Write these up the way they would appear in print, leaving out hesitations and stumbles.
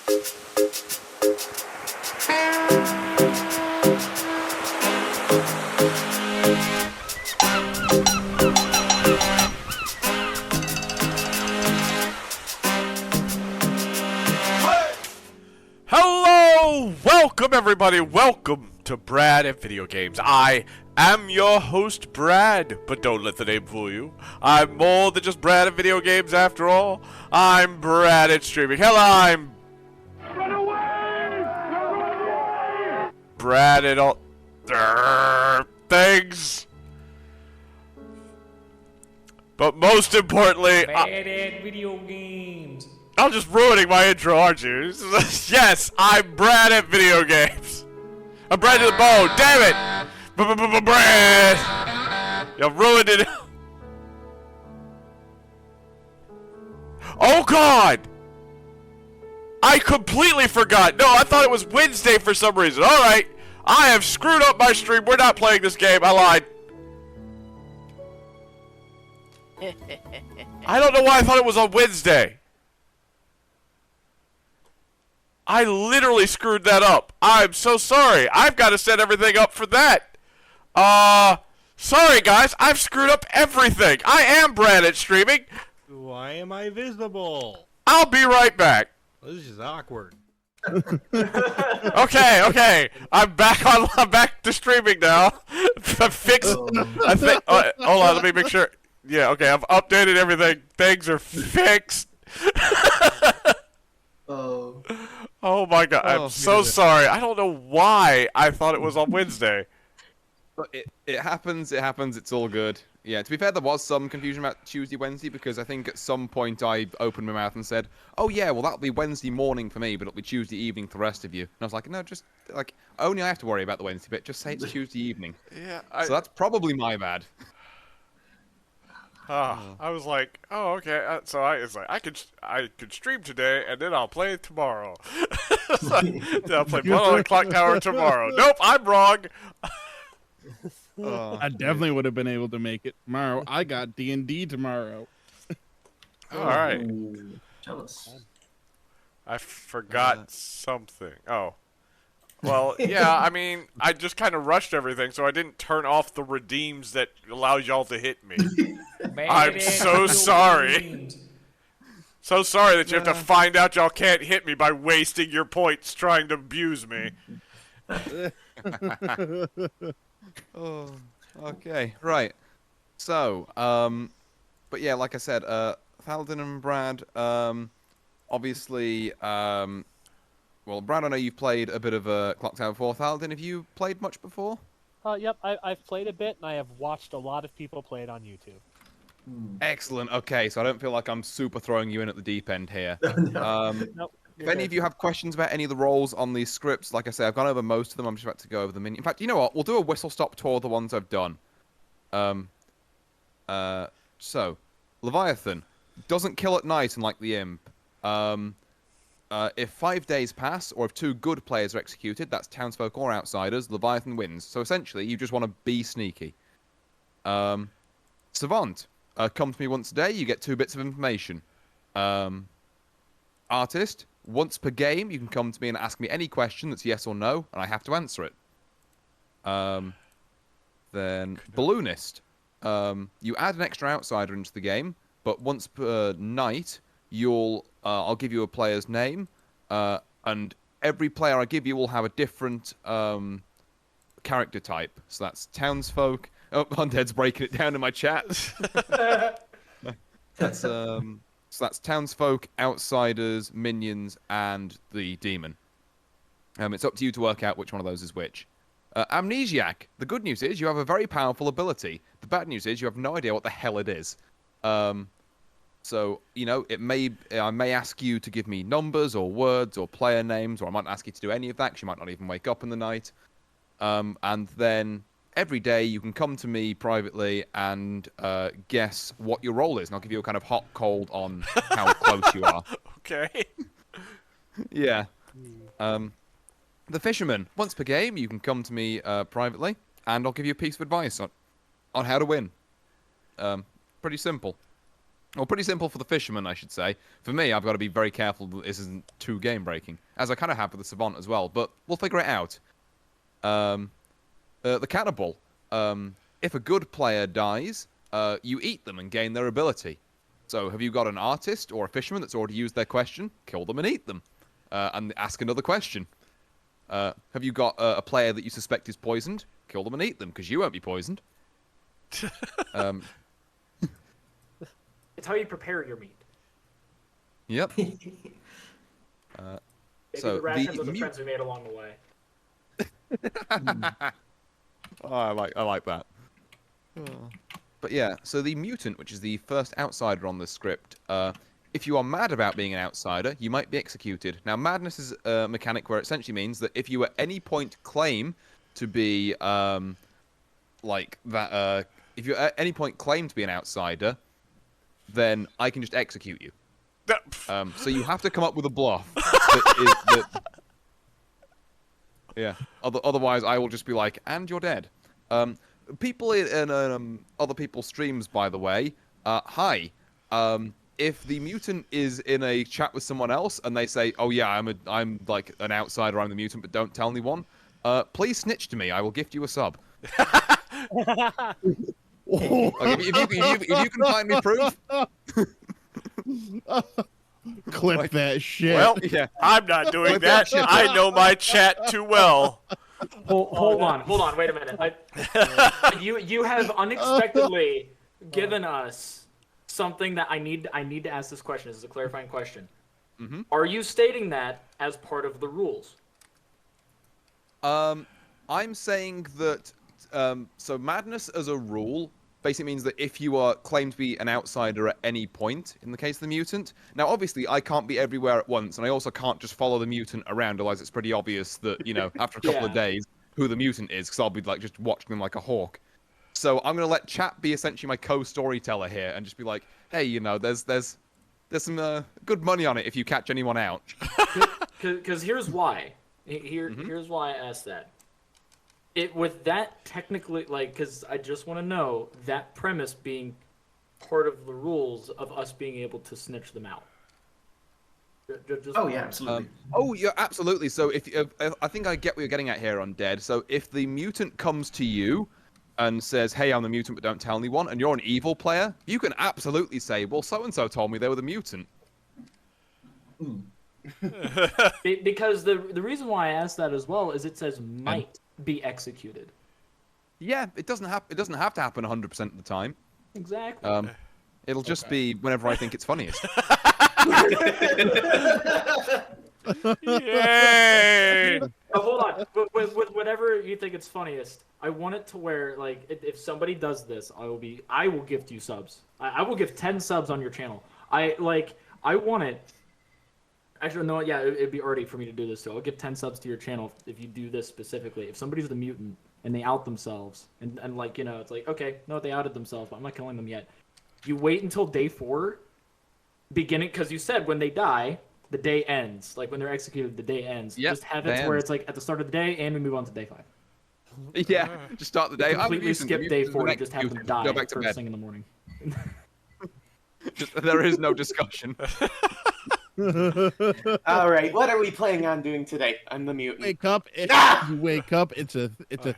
Welcome everybody, welcome to Brad and Video Games. I am your host Brad, but don't let the name fool you. I'm more than just Brad and Video Games after all. I'm Brad at Streaming. Hell, I'm Run away! Brad and all things. But most importantly, Brad at Video Games. I'm just ruining my intro, aren't you? Yes, I'm Brad at Video Games. I'm Brad to the bone. Damn it! Brad! You ruined it. Oh God! I completely forgot. No, I thought it was Wednesday for some reason. All right, I have screwed up my stream. We're not playing this game. I lied. I don't know why I thought it was on Wednesday. I literally screwed that up. I'm so sorry. I've got to set everything up for that. Sorry guys, I've screwed up everything. I am Brad at Streaming. Why am I visible? I'll be right back. This is awkward. Okay. I'm back to streaming now. I think. Hold on, let me make sure. Yeah, okay. I've updated everything. Things are fixed. Oh my God! I'm so sorry. I don't know why I thought it was on Wednesday. But it happens. It happens. It's all good. Yeah. To be fair, there was some confusion about Tuesday, Wednesday because I think at some point I opened my mouth and said, "Oh yeah, well that'll be Wednesday morning for me, but it'll be Tuesday evening for the rest of you." And I was like, "No, just like only I have to worry about the Wednesday bit. Just say it's Tuesday evening." Yeah. So that's probably my bad. I was like, oh, okay. So I could stream today, and then I'll play tomorrow. Then I'll play one on the Clocktower tomorrow. Nope, I'm wrong. I definitely would have been able to make it tomorrow. I got D&D tomorrow. All right. Ooh, jealous. I forgot something. Oh. Well, yeah, I mean, I just kind of rushed everything, so I didn't turn off the redeems that allow y'all to hit me. I'm so sorry. So sorry that you have to find out y'all can't hit me by wasting your points trying to abuse me. Oh, okay, right. So, but yeah, like I said, Thalden and Brad, obviously, well, Brad, I know you've played a bit of Clocktower before. Thalden, have you played much before? Yep, I've played a bit, and I have watched a lot of people play it on YouTube. Excellent. Okay, so I don't feel like I'm super throwing you in at the deep end here. Nope. If any of you have questions about any of the roles on these scripts, like I say, I've gone over most of them. I'm just about to go over them. In fact, you know what? We'll do a whistle-stop tour of the ones I've done. So, Leviathan doesn't kill at night, unlike the Imp. If 5 days pass, or if 2 good players are executed, that's townsfolk or outsiders, Leviathan wins. So essentially, you just want to be sneaky. Savant, come to me once a day, you get 2 bits of information. Artist, once per game, you can come to me and ask me any question that's yes or no, and I have to answer it. Then Balloonist, you add an extra outsider into the game, but once per night, I'll give you a player's name, and every player I give you will have a different character type. So that's townsfolk. Oh, Undead's breaking it down in my chat. So that's townsfolk, outsiders, minions, and the demon. It's up to you to work out which one of those is which. Amnesiac. The good news is you have a very powerful ability. The bad news is you have no idea what the hell it is. So, you know, I may ask you to give me numbers or words or player names, or I might ask you to do any of that because you might not even wake up in the night. And then every day you can come to me privately and guess what your role is, and I'll give you a kind of hot cold on how close you are. Okay. Yeah. The Fisherman. Once per game, you can come to me privately, and I'll give you a piece of advice on how to win. Pretty simple. Well, pretty simple for the fisherman, I should say. For me, I've got to be very careful that this isn't too game-breaking, as I kind of have with the savant as well. But we'll figure it out. The cannibal. If a good player dies, you eat them and gain their ability. So, have you got an artist or a fisherman that's already used their question? Kill them and eat them, and ask another question. Have you got a player that you suspect is poisoned? Kill them and eat them, because you won't be poisoned. It's how you prepare your meat. Yep. Maybe So the rations the of the friends we made along the way. Oh, I like that. But yeah, so the mutant, which is the first outsider on the script, if you are mad about being an outsider, you might be executed. Now, madness is a mechanic where it essentially means that if you at any point claim to be if you at any point claim to be an outsider, then I can just execute you. So you have to come up with a bluff. Yeah. Otherwise, I will just be like, and you're dead. People in other people's streams, by the way, hi. If the mutant is in a chat with someone else and they say, "Oh yeah, I'm like an outsider, I'm the mutant, but don't tell anyone," please snitch to me. I will gift you a sub. Like, if you can find me proof. Clip that shit. Well, Yeah. I'm not doing that. I know my chat too well. Hold on, wait a minute. You have unexpectedly given us something that I need to ask this question. This is a clarifying question. Mm-hmm. Are you stating that as part of the rules? I'm saying that so madness as a rule basically means that if you are claimed to be an outsider at any point, in the case of the mutant. Now, obviously, I can't be everywhere at once, and I also can't just follow the mutant around, otherwise it's pretty obvious that, you know, after a couple of days, who the mutant is, because I'll be, like, just watching them like a hawk. So I'm going to let chat be essentially my co-storyteller here, and just be like, hey, you know, there's some good money on it if you catch anyone out. Because here's why. Here's why I asked that. With that technically, like, because I just want to know that premise being part of the rules of us being able to snitch them out. Oh yeah, absolutely. Yeah, absolutely. So if I think I get what you're getting at here on Dead. So if the mutant comes to you and says, "Hey, I'm the mutant, but don't tell anyone," and you're an evil player, you can absolutely say, "Well, so and so told me they were the mutant." Because the reason why I asked that as well is it says might be executed. Yeah, it doesn't have to happen 100% of the time. Exactly. It'll just be whenever I think it's funniest. Yay! Hold on. With whatever you think it's funniest, I want it to where, like, if somebody does this, I will gift you subs. I will give 10 subs on your channel. I want it. Actually, no, yeah, it'd be already for me to do this too. I'll give 10 subs to your channel if you do this specifically. If somebody's the mutant and they out themselves, and like, you know, it's like, okay, no, they outed themselves, but I'm not killing them yet. You wait until day 4, beginning, because you said when they die, the day ends. Like, when they're executed, the day ends. Yep, just have it to where it's like at the start of the day, and we move on to day 5. Yeah, just start the day. Completely skip day 4 and and just have them die go back to first bed. thing in the morning. There is no discussion. All right, what are we planning on doing today? I'm the mutant. Wake up! You wake up. It's a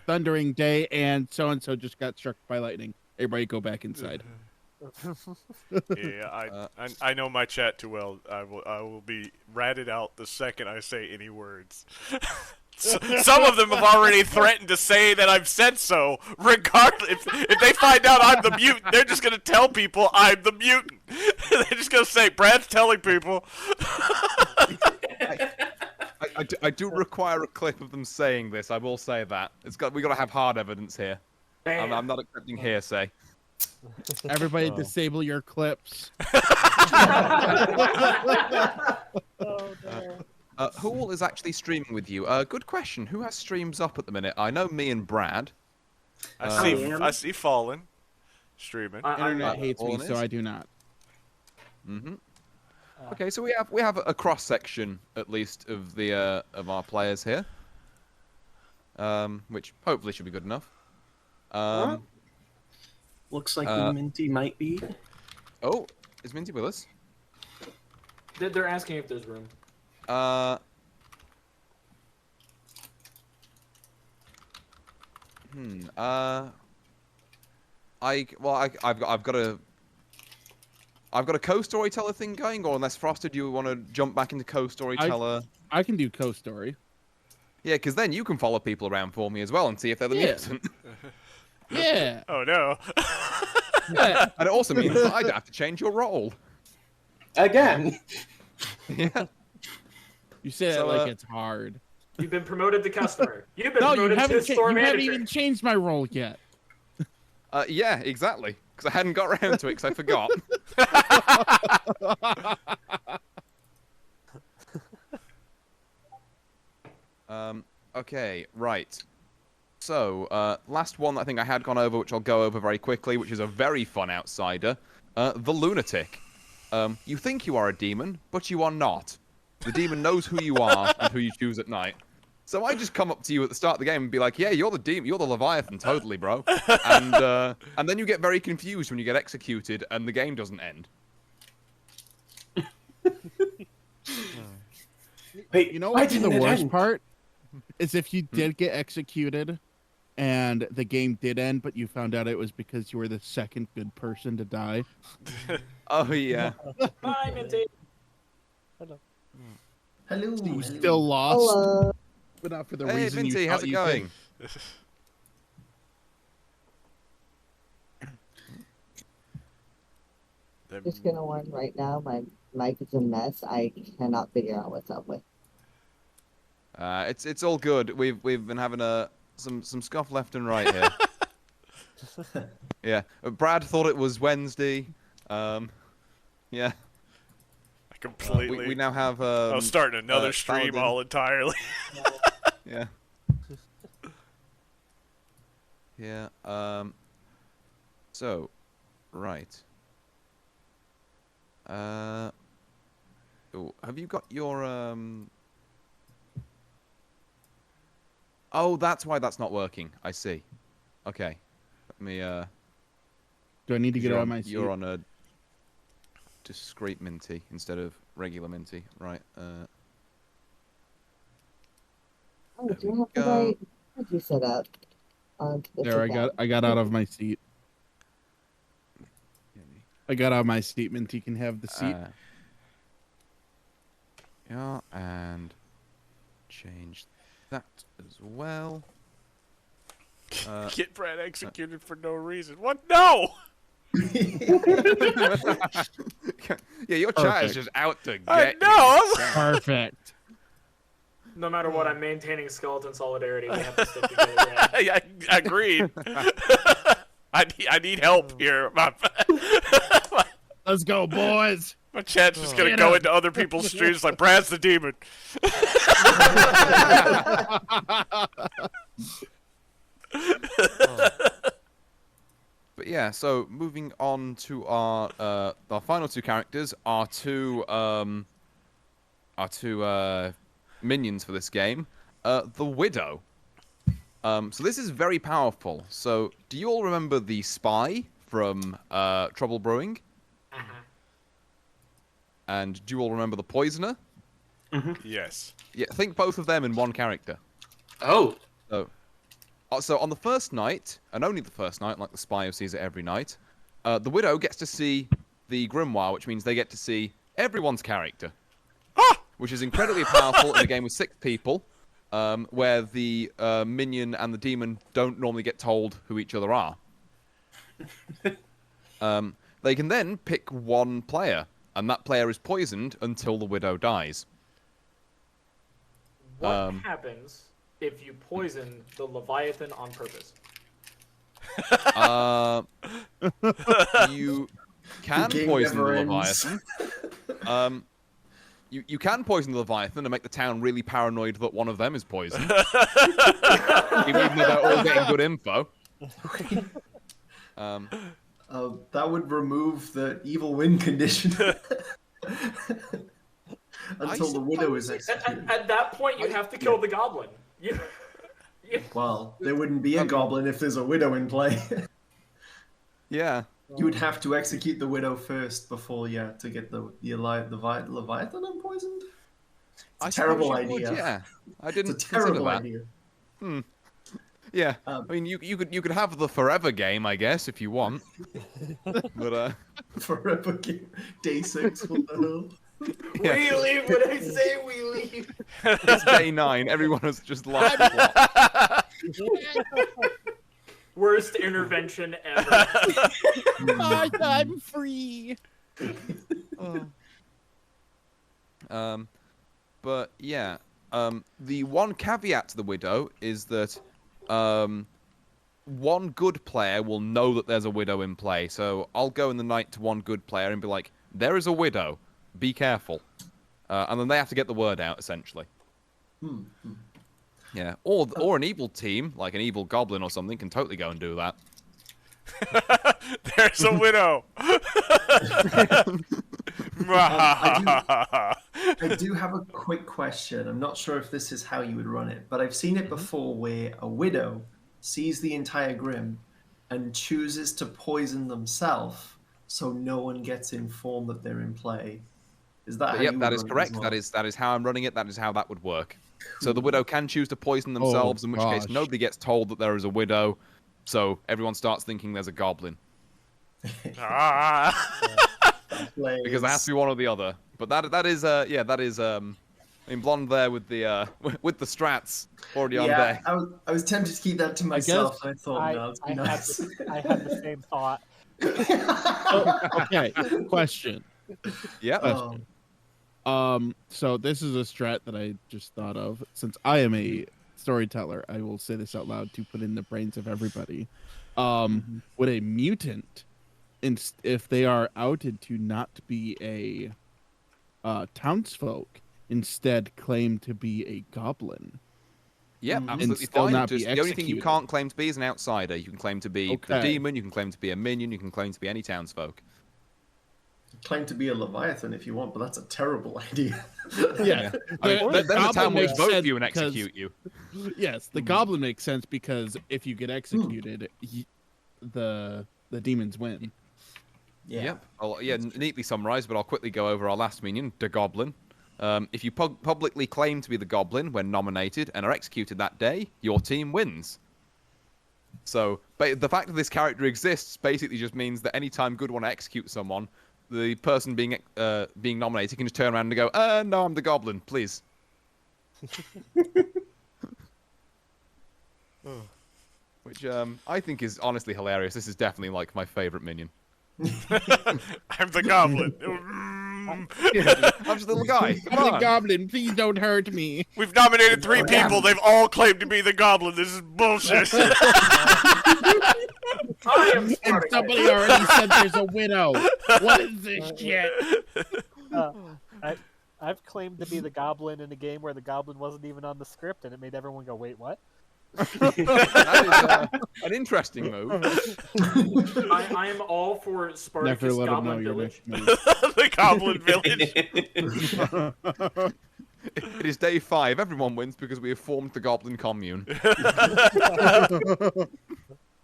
thundering day, and so just got struck by lightning. Everybody, go back inside. Yeah, I know my chat too well. I will be ratted out the second I say any words. Some of them have already threatened to say that I've said so. Regardless, if they find out I'm the mutant, they're just gonna tell people I'm the mutant. They're just gonna say Brad's telling people. I do require a clip of them saying this. I will say that we got to have hard evidence here. I'm not accepting hearsay. Everybody, disable your clips. Who all is actually streaming with you? Good question. Who has streams up at the minute? I know me and Brad. I see Fallen streaming. Internet hates me, Fallen so is? I do not. Okay, so we have a cross section at least of the of our players here, which hopefully should be good enough. Looks like the Minty might be. Oh, Is Minty with us? They're asking if there's room. I've got a co-storyteller thing going, or unless Frosted, you want to jump back into co-storyteller? I can do co-story. Yeah, because then you can follow people around for me as well and see if they're the mutant. Yeah. Oh no. Yeah. And it also means that I'd have to change your role. Again. Yeah. You say So, it like it's hard. You've been promoted to customer. You've been No, you promoted to haven't, store you manager. haven't even changed my role yet. Yeah, exactly. Because I hadn't got around to it because I forgot. Okay, right. So, last one that I think I had gone over, which I'll go over very quickly, which is a very fun outsider. The Lunatic. You think you are a demon, but you are not. The demon knows who you are and who you choose at night. So I just come up to you at the start of the game and be like, yeah, you're the demon, you're the Leviathan, totally, bro. And then you get very confused when you get executed and the game doesn't end. Wait, You know why what's the didn't it worst end? part? Is if you did get executed and the game did end, but you found out it was because you were the second good person to die. Oh, yeah. Hi, Minty. Hello. So you still lost, Hello. but not for the Hey, reason Minty, you how's thought it you going? did. Just gonna warn right now, my mic is a mess. I cannot figure out what's up with. It's all good. We've been having some scuff left and right here. Yeah. Brad thought it was Wednesday. Yeah. I completely. We now have. I was starting another stream Paladin. all entirely. Yeah. Yeah. So, right. Oh, have you got your Oh, that's why that's not working. I see. Okay. Let me Do I need to get you're out of on- my seat? You're on a discrete Minty instead of regular Minty, right? Oh, do you have the go. right? How'd you set up? There, I got out of my seat. I got out of my seat, Minty can have the seat. Yeah, and change that as well. Get Brad executed for no reason. What? No! Yeah, your chat is Perfect. just out to get I know! you. Perfect. No matter what, I'm maintaining skeleton solidarity. We have to stick together. Yeah. Yeah, agreed. I need help here. Let's go, boys. My chat's just gonna Get go up. into other people's streams like Brad's the demon. But yeah, so moving on to our final two characters, our two minions for this game, the Widow. So this is very powerful. So do you all remember the spy from Trouble Brewing? And do you all remember the poisoner? Yes. Yeah, think both of them in one character. Oh. So on the first night, and only the first night, like the spy who sees it every night, the Widow gets to see the Grimoire, which means they get to see everyone's character. Which is incredibly powerful in a game with 6 people, where the minion and the demon don't normally get told who each other are. They can then pick one player, and that player is poisoned until the Widow dies. What happens if you poison the Leviathan on purpose? You can game poison the never ends. Leviathan. You can poison the Leviathan and make the town really paranoid that one of them is poisoned. Even though they're all getting good info. That would remove the evil win condition. Until the widow is executed. At that point, you have to kill the goblin. Well, there wouldn't be a goblin if there's a widow in play. Yeah. You would have to execute the widow first before, yeah, to get the Leviathan unpoisoned. It's a I terrible suppose you would, idea. yeah. I It's a didn't consider terrible that. idea. Yeah. Um, I mean, you could have the forever game, I guess, if you want. But Forever game. Day 6, what the hell? yeah. We leave when I say we leave. It's day 9. Everyone has just lost the plot. Worst intervention ever. I'm free. But yeah, the one caveat to the widow is that one good player will know that there's a widow in play. So I'll go in the night to one good player and be like, "There is a widow. Be careful," and then they have to get the word out essentially. Yeah, or an evil team, like an evil goblin or something, can totally go and do that. There's a widow. I do have a quick question. I'm not sure if this is how you would run it, but I've seen it before where a widow sees the entire Grim and chooses to poison themselves so no one gets informed that they're in play. Is that how Yep, you that would is run it as correct. well? That is how I'm running it. That is how that would work. So the widow can choose to poison themselves, in which case gosh. nobody gets told that there is a widow. So everyone starts thinking there's a goblin. Because it has to be one or the other. But that is I mean, Blonde there with the with the strats already on Yeah, deck. I was tempted to keep that to myself. I thought, no, it'd be nice. I had the same thought. Okay, question. Yeah. So this is a strat that I just thought of. Since I am a storyteller, I will say this out loud to put in the brains of everybody. Would a mutant, if they are outed to not be a townsfolk, instead claim to be a goblin? Yep, absolutely still fine. not Just be the only thing you executed. can't claim to be is an outsider. You can claim to be the Okay. demon, you can claim to be a minion, you can claim to be any townsfolk. Claim to be a Leviathan if you want, but that's a terrible idea. Yeah. I mean, then the goblin town will makes vote sense you and because- execute you. Yes, the goblin makes sense because if you get executed, the demons win. Yeah. Yep. Well, yeah, neatly summarized, but I'll quickly go over our last minion, the Goblin. If you publicly claim to be the Goblin when nominated and are executed that day, your team wins. So, but the fact that this character exists basically just means that anytime Good want to execute someone, the person being nominated can just turn around and go, no, I'm the Goblin, please." Which I think is honestly hilarious. This is definitely like my favorite minion. I'm the goblin. I'm just a little guy. Come I'm the on. goblin. Please don't hurt me. We've nominated 3 people. They've all claimed to be the goblin. This is bullshit. I am And starting somebody already said there's a widow. What is this shit? I've claimed to be the goblin in a game where the goblin wasn't even on the script, and it made everyone go, "Wait, what?" That is an interesting move. I am all for Never Spartacus let them know Goblin your Village. next move. The goblin village. It is day 5. Everyone wins because we have formed the Goblin Commune.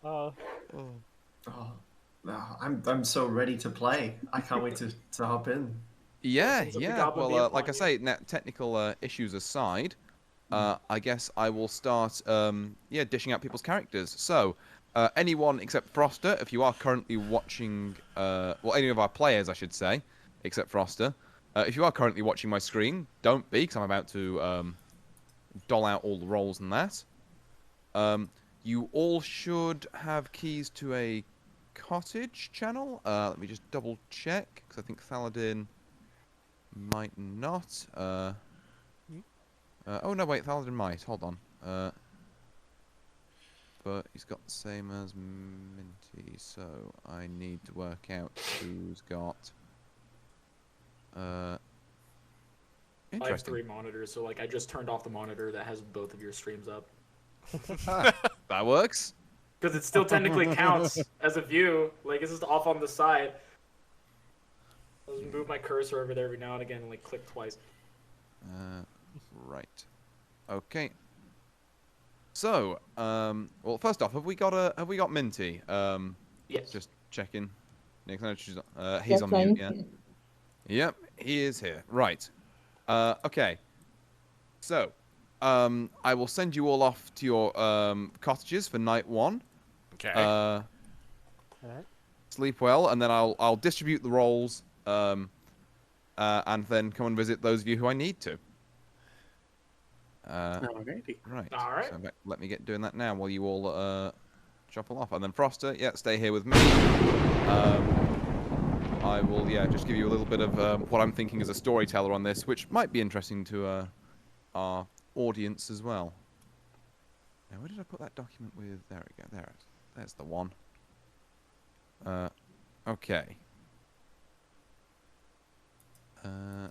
Oh, I'm so ready to play. I can't wait to hop in. Yeah, Of the yeah. Goblin Well, being like I funny. say, technical issues aside, I guess I will start, dishing out people's characters. So, anyone except Froster, if you are currently watching, any of our players, I should say, except Froster, if you are currently watching my screen, don't be, because I'm about to doll out all the roles and that. You all should have keys to a cottage channel. Let me just double check, because I think Thaladin might not. Oh no, wait, Thaladin might. Hold on. But he's got the same as Minty, so I need to work out who's got. I have Interesting. 3 monitors, so like I just turned off the monitor that has both of your streams up. That works. Because it still technically counts as a view. Like, it's just off on the side. I'll just move my cursor over there every now and again and, like, click twice. Right. Okay. So, well, first off, have we got Minty? Yes. Just checking. He's Yes, on I mute, am yeah. here. Yep, he is here. Right. Okay. So, I will send you all off to your cottages for night 1. Okay. All right. Sleep well, and then I'll distribute the rolls, and then come and visit those of you who I need to. Alrighty. Right. All right. So let me get doing that now while you all shuffle off, and then Froster, yeah, stay here with me. I will, yeah, just give you a little bit of what I'm thinking as a storyteller on this, which might be interesting to our audience as well. Now, where did I put that document with? There we go. There's the one. Okay. God.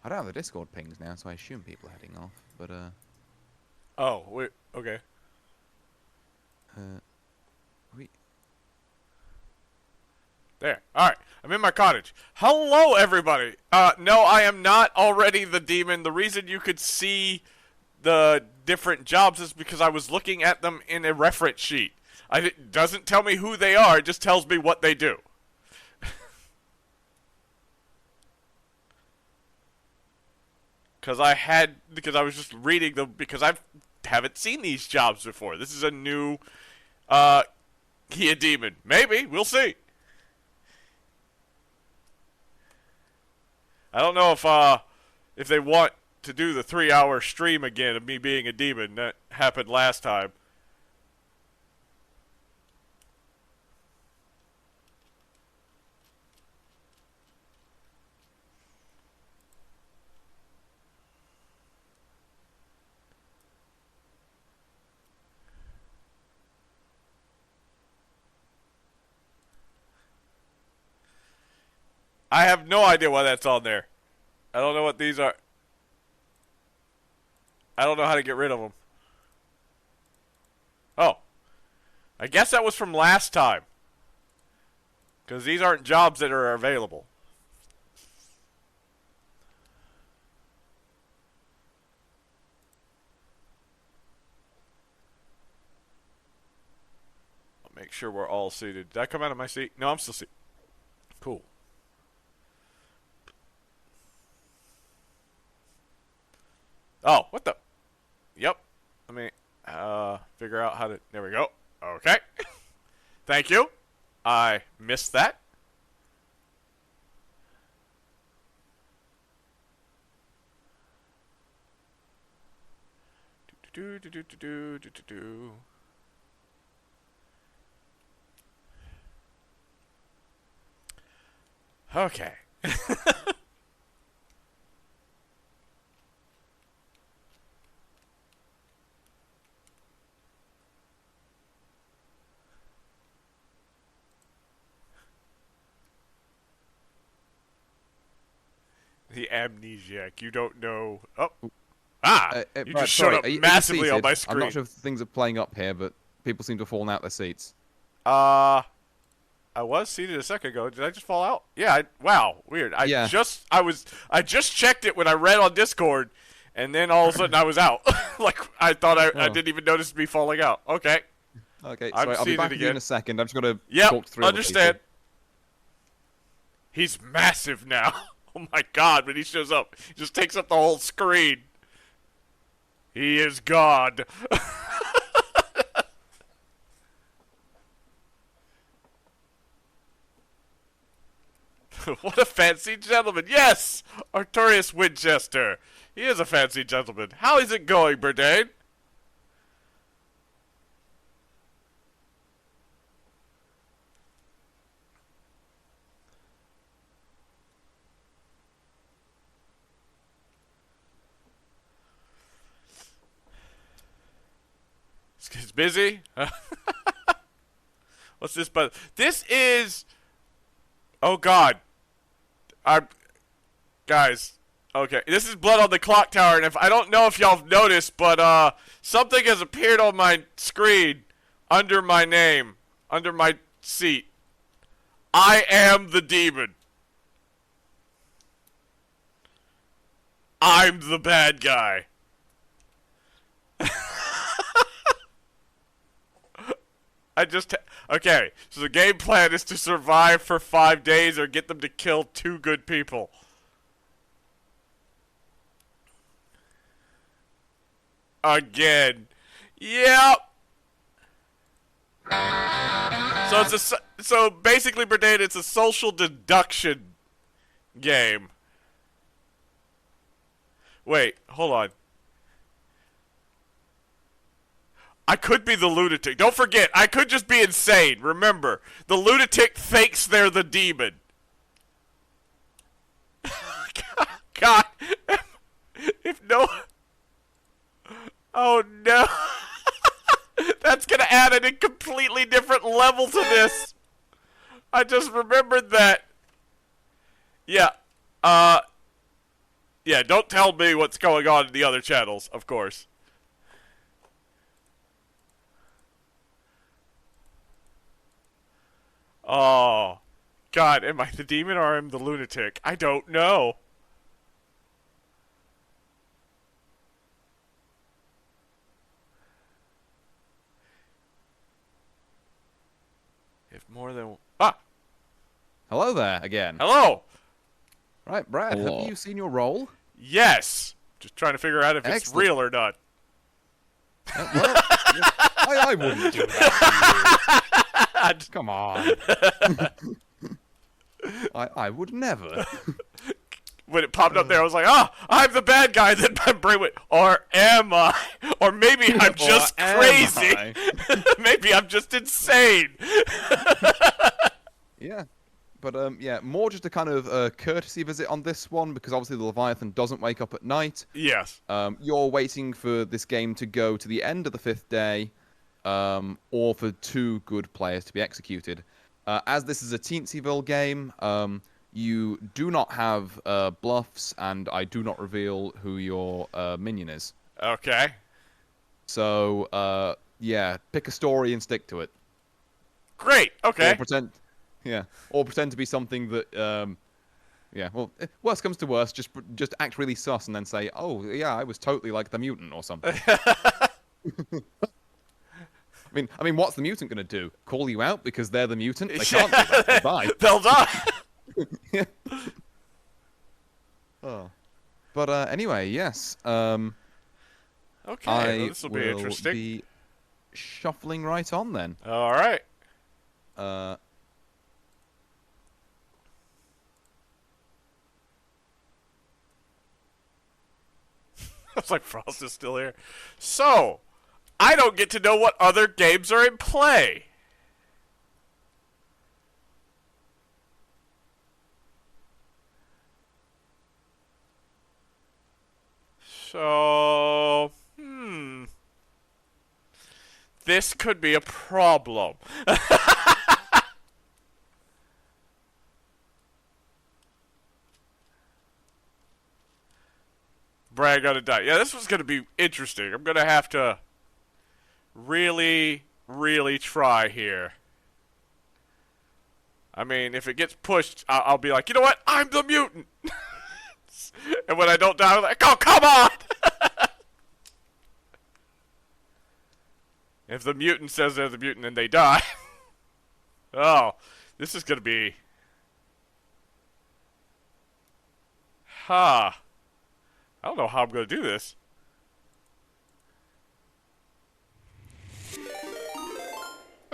I don't have the Discord pings now, so I assume people are heading off, but, Oh, wait. Okay. we... There. All right. I'm in my cottage. Hello, everybody. No, I am not already the demon. The reason you could see the different jobs is because I was looking at them in a reference sheet. It doesn't tell me who they are. It just tells me what they do. Because I was just reading them because I haven't seen these jobs before. This is a new, Kia demon. Maybe. We'll see. I don't know if they want to do the 3-hour stream again of me being a demon. That happened last time. I have no idea why that's on there. I don't know what these are. I don't know how to get rid of them. Oh. I guess that was from last time. Because these aren't jobs that are available. I'll make sure we're all seated. Did I come out of my seat? No, I'm still seated. Cool. Oh, what the? Yep. Let me figure out how to... There we go. Okay. Thank you. I missed that. Okay. The amnesiac. You don't know. Oh. Ah! You Brad, just showed sorry, up are you massively on seated? my I'm screen. not sure if things are playing up here, but people seem to have fallen out their seats. I was seated a second ago. Did I just fall out? Yeah. Wow. Weird. I just checked it when I read on Discord, and then all of a sudden I was out. Like I thought I didn't even notice me falling out. Okay. Okay, I'm sorry, I'll be back seated with you in again. a second. I'm just going to Yep. talk through other Understand. people. He's massive now. Oh my God! When he shows up, he just takes up the whole screen. He is God. What a fancy gentleman. Yes! Arturius Winchester. He is a fancy gentleman. How is it going, Burdane? It's busy? What's this? But this is... Oh, God. Guys. Okay. This is Blood on the Clocktower, and I don't know if y'all have noticed, but something has appeared on my screen under my name, under my seat. I am the demon. I'm the bad guy. Okay, so the game plan is to survive for 5 days or get them to kill 2 good people. Again. Yep. So basically, Bernard, it's a social deduction game. Wait, hold on. I could be the lunatic. Don't forget, I could just be insane. Remember, the lunatic thinks they're the demon. God. If no... Oh, no. That's going to add a completely different level to this. I just remembered that. Yeah. Yeah, don't tell me what's going on in the other channels, of course. Oh. God, am I the demon or am I the lunatic? I don't know. If more than... Ah! Hello there again. Hello! Right, Brad, Hello. have you seen your role? Yes! Just trying to figure out if it's Excellent. real or not. Well, I wouldn't do that to you. Come on. I would never. When it popped up there, I was like, ah, I'm the bad guy. Then my brain went, or am I? Or maybe I'm just Or am crazy. I? Maybe I'm just insane. Yeah. But, yeah, more just a kind of courtesy visit on this one, because obviously the Leviathan doesn't wake up at night. Yes. You're waiting for this game to go to the end of the 5th day, or for 2 good players to be executed. As this is a Teensyville game, you do not have bluffs, and I do not reveal who your minion is. Okay. So, yeah, pick a story and stick to it. Great. Okay. Or pretend to be something that, yeah. Well, worst comes to worst, just act really sus and then say, "Oh, yeah, I was totally like the mutant or something." I mean, what's the mutant gonna do? Call you out because they're the mutant? They can't do that. They'll die. They'll die. Yeah. Oh. But anyway, yes. Okay. I Well, this will be interesting. be shuffling right on then. All right. I was like, Frost is still here. So, I don't get to know what other games are in play. So, this could be a problem. Brad gotta die. Yeah, this was gonna be interesting. I'm gonna have to really, really try here. I mean, if it gets pushed, I'll be like, you know what? I'm the mutant. And when I don't die, I'm like, oh, come on! If the mutant says they're the mutant and they die. Oh, this is gonna be... Huh. I don't know how I'm gonna do this.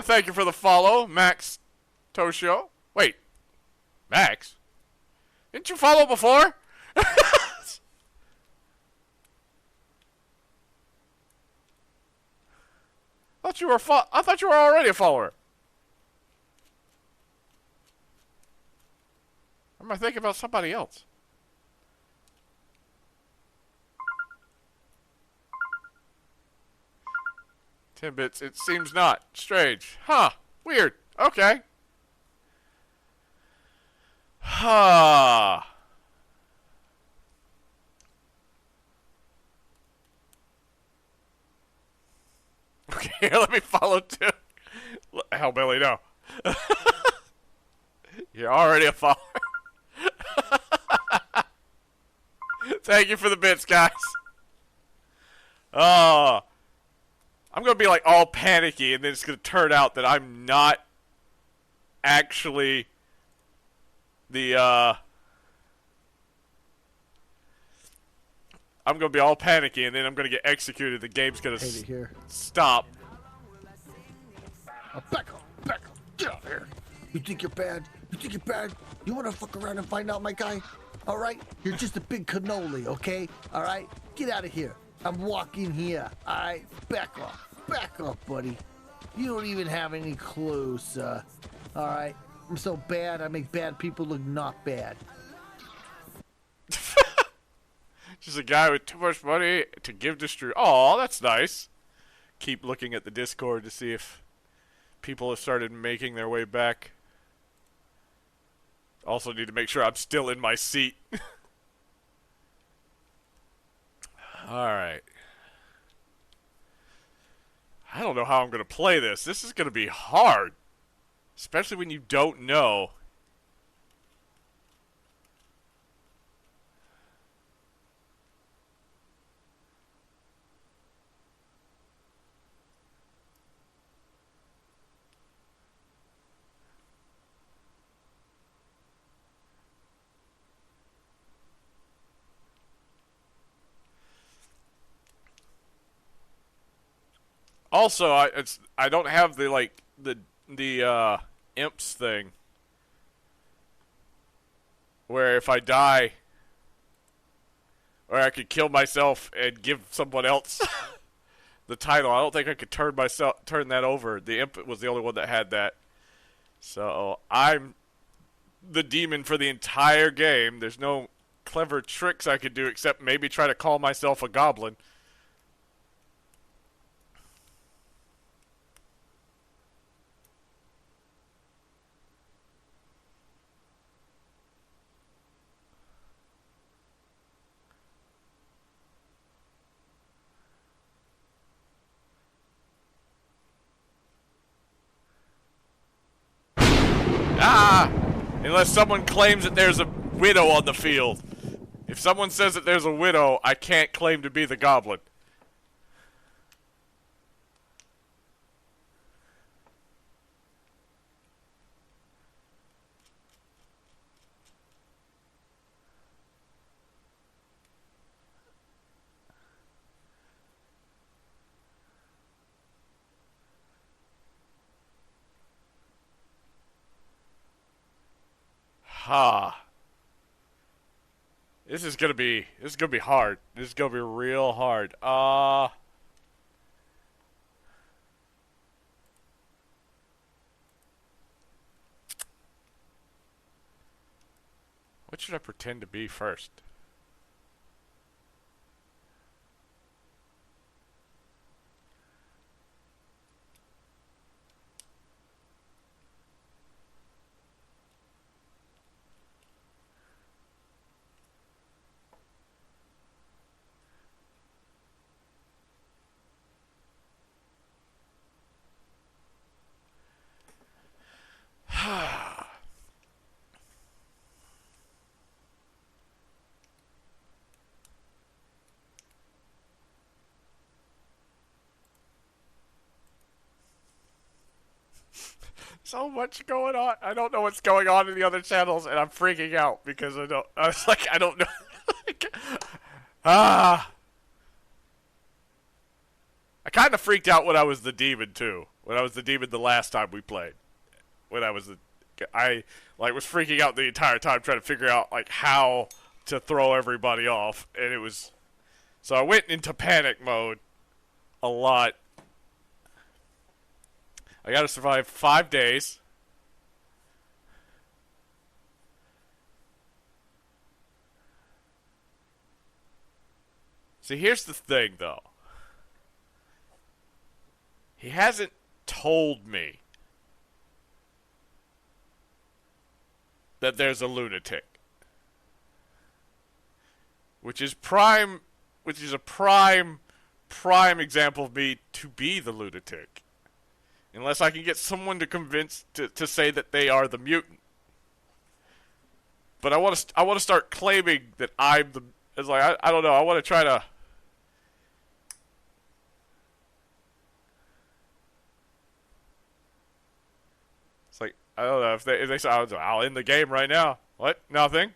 Thank you for the follow, Max Toshio. Wait. Max? Didn't you follow before? I thought you were already a follower. Or am I thinking about somebody else? Timbits, it seems not. Strange. Huh. Weird. Okay. Huh. Okay, here, let me follow too. Hellbilly, no. You're already a follower. Thank you for the bits, guys. Oh. I'm gonna be like all panicky, and then it's gonna turn out that I'm not actually the I'm gonna be all panicky, and then I'm gonna get executed. The game's gonna Hate it here. stop. Oh, back up, back up, get out of here. You think you're bad? You think you're bad? You wanna fuck around and find out, my guy? All right, you're just a big cannoli, okay? All right, get out of here. I'm walking here. All right, back up, buddy. You don't even have any clue, sir. All right, I'm so bad, I make bad people look not bad. Just a guy with too much money to give to Strew. Oh, that's nice. Keep looking at the Discord to see if people have started making their way back. Also need to make sure I'm still in my seat. Alright. I don't know how I'm going to play this. This is going to be hard. Especially when you don't know. Also, I don't have the the imps thing where if I die, or I could kill myself and give someone else the title. I don't think I could turn that over. The imp was the only one that had that. So I'm the demon for the entire game. There's no clever tricks I could do except maybe try to call myself a goblin. Ah! Unless someone claims that there's a widow on the field. If someone says that there's a widow, I can't claim to be the goblin. Ha. This is gonna be hard. This is gonna be real hard. What should I pretend to be first? So much going on. I don't know what's going on in the other channels, and I'm freaking out because I don't know. I kind of freaked out when I was the demon too. When I was the demon the last time we played. I was freaking out the entire time trying to figure out like how to throw everybody off, and it was so I went into panic mode a lot. I gotta survive 5 days. See, here's the thing, though. He hasn't told me that there's a lunatic. Which is a prime example of me to be the lunatic. Unless I can get someone to say that they are the mutant. But I want to start claiming that I'm the. It's like I don't know. I want to try to. I don't know if they say I'll end the game right now. What? Nothing.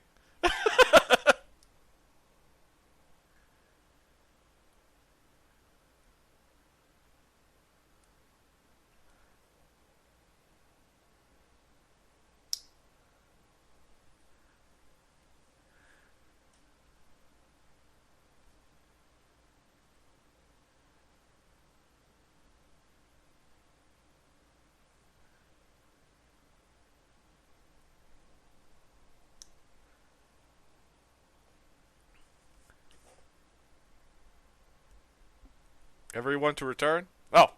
Everyone to return? Oh.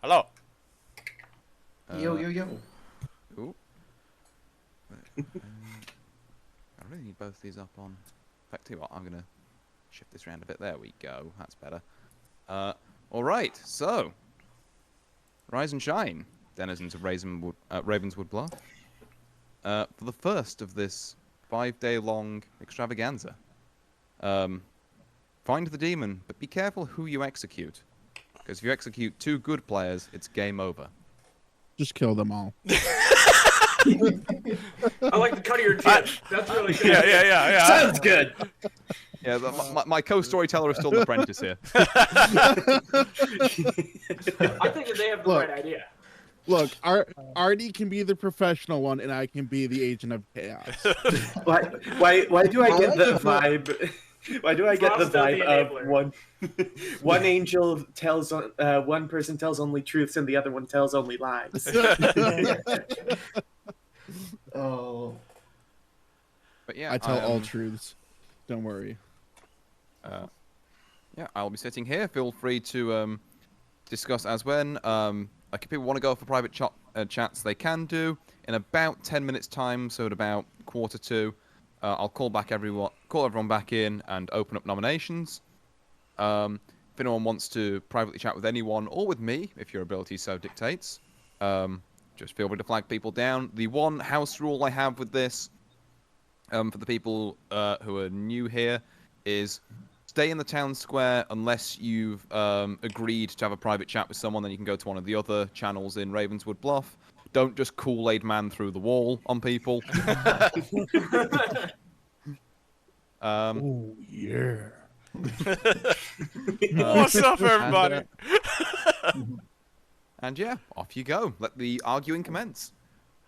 Hello. Yo. Ooh. I really need both these up on. In fact, tell you what, I'm gonna shift this around a bit. There we go. That's better. All right. So, rise and shine, denizens of Ravenswood Bluff. For the first of this 5-day-long extravaganza. Find the demon, but be careful who you execute. Because if you execute 2 good players, it's game over. Just kill them all. I like the cut of your jib. That's really good. Yeah. Sounds good. Yeah, my co-storyteller is still an apprentice here. I think that they have the right idea. Look, Artie can be the professional one, and I can be the agent of chaos. Why do I get the vibe? Why do I get the vibe of one angel tells one person tells only truths and the other one tells only lies? Oh. But yeah, I tell all truths. Don't worry. Yeah, I'll be sitting here. Feel free to discuss as when. Like if people want to go for private chats, they can do. In about 10 minutes time, so at about 1:45, I'll call everyone back in and open up nominations. If anyone wants to privately chat with anyone or with me, if your ability so dictates, just feel free to flag people down. The one house rule I have with this, for the people who are new here, is stay in the town square unless you've agreed to have a private chat with someone. Then you can go to one of the other channels in Ravenswood Bluff. Don't just Kool-Aid man through the wall on people. Oh yeah. What's up, everybody? And yeah, off you go. Let the arguing commence.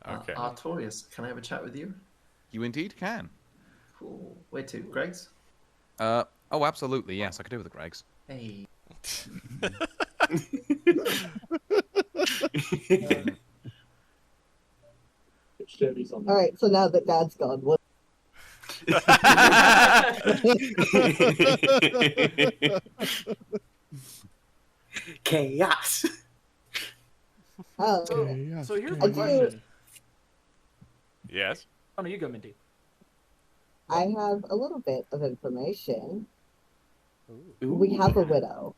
Okay. Artorius, can I have a chat with you? You indeed can. Cool. Where to? Greg's? Oh, absolutely. Yes, I could do with the Gregs. Hey. All right, so now that Dad's gone, what? Chaos. Oh, So here's I my do- question. Yes. Oh no, you go, Minty. I have a little bit of information. Ooh. We have a widow.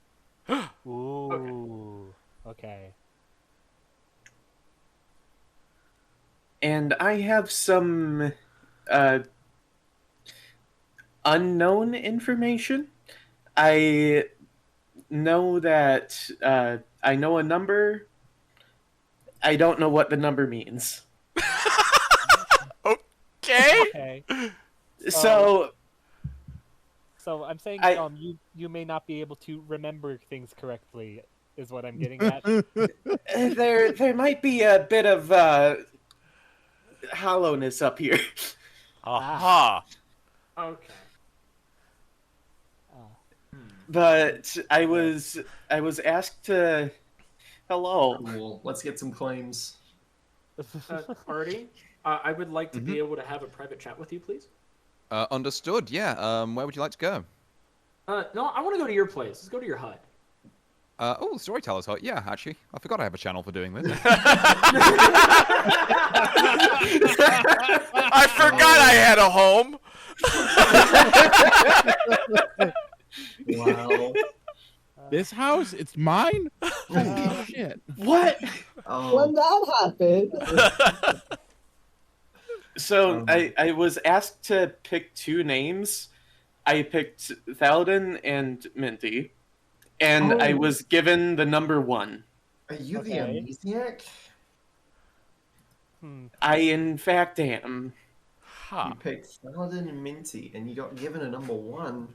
Ooh. Okay. And I have some unknown information. I know that I know a number. I don't know what the number means. Okay. Okay. So So I'm saying I- you may not be able to remember things correctly, is what I'm getting at. there might be a bit of hollowness up here. Aha. Okay. But I was asked to. Hello. Cool. Let's get some claims. Artie, I would like to be able to have a private chat with you, please. Understood. Yeah. Where would you like to go? No, I want to go to your place. Let's go to your hut. Oh, the Storyteller's Hut. Yeah, actually, I forgot I have a channel for doing this. I forgot I had a home. Wow. This house, it's mine. Holy shit! What? Oh. When that happened, So I was asked to pick 2 names. I picked Thalden and Minty, and I Oh. was given the number 1. Are you the Okay. amnesiac? I, in fact, am. Huh. You picked Saladin and Minty, and you got given a number 1.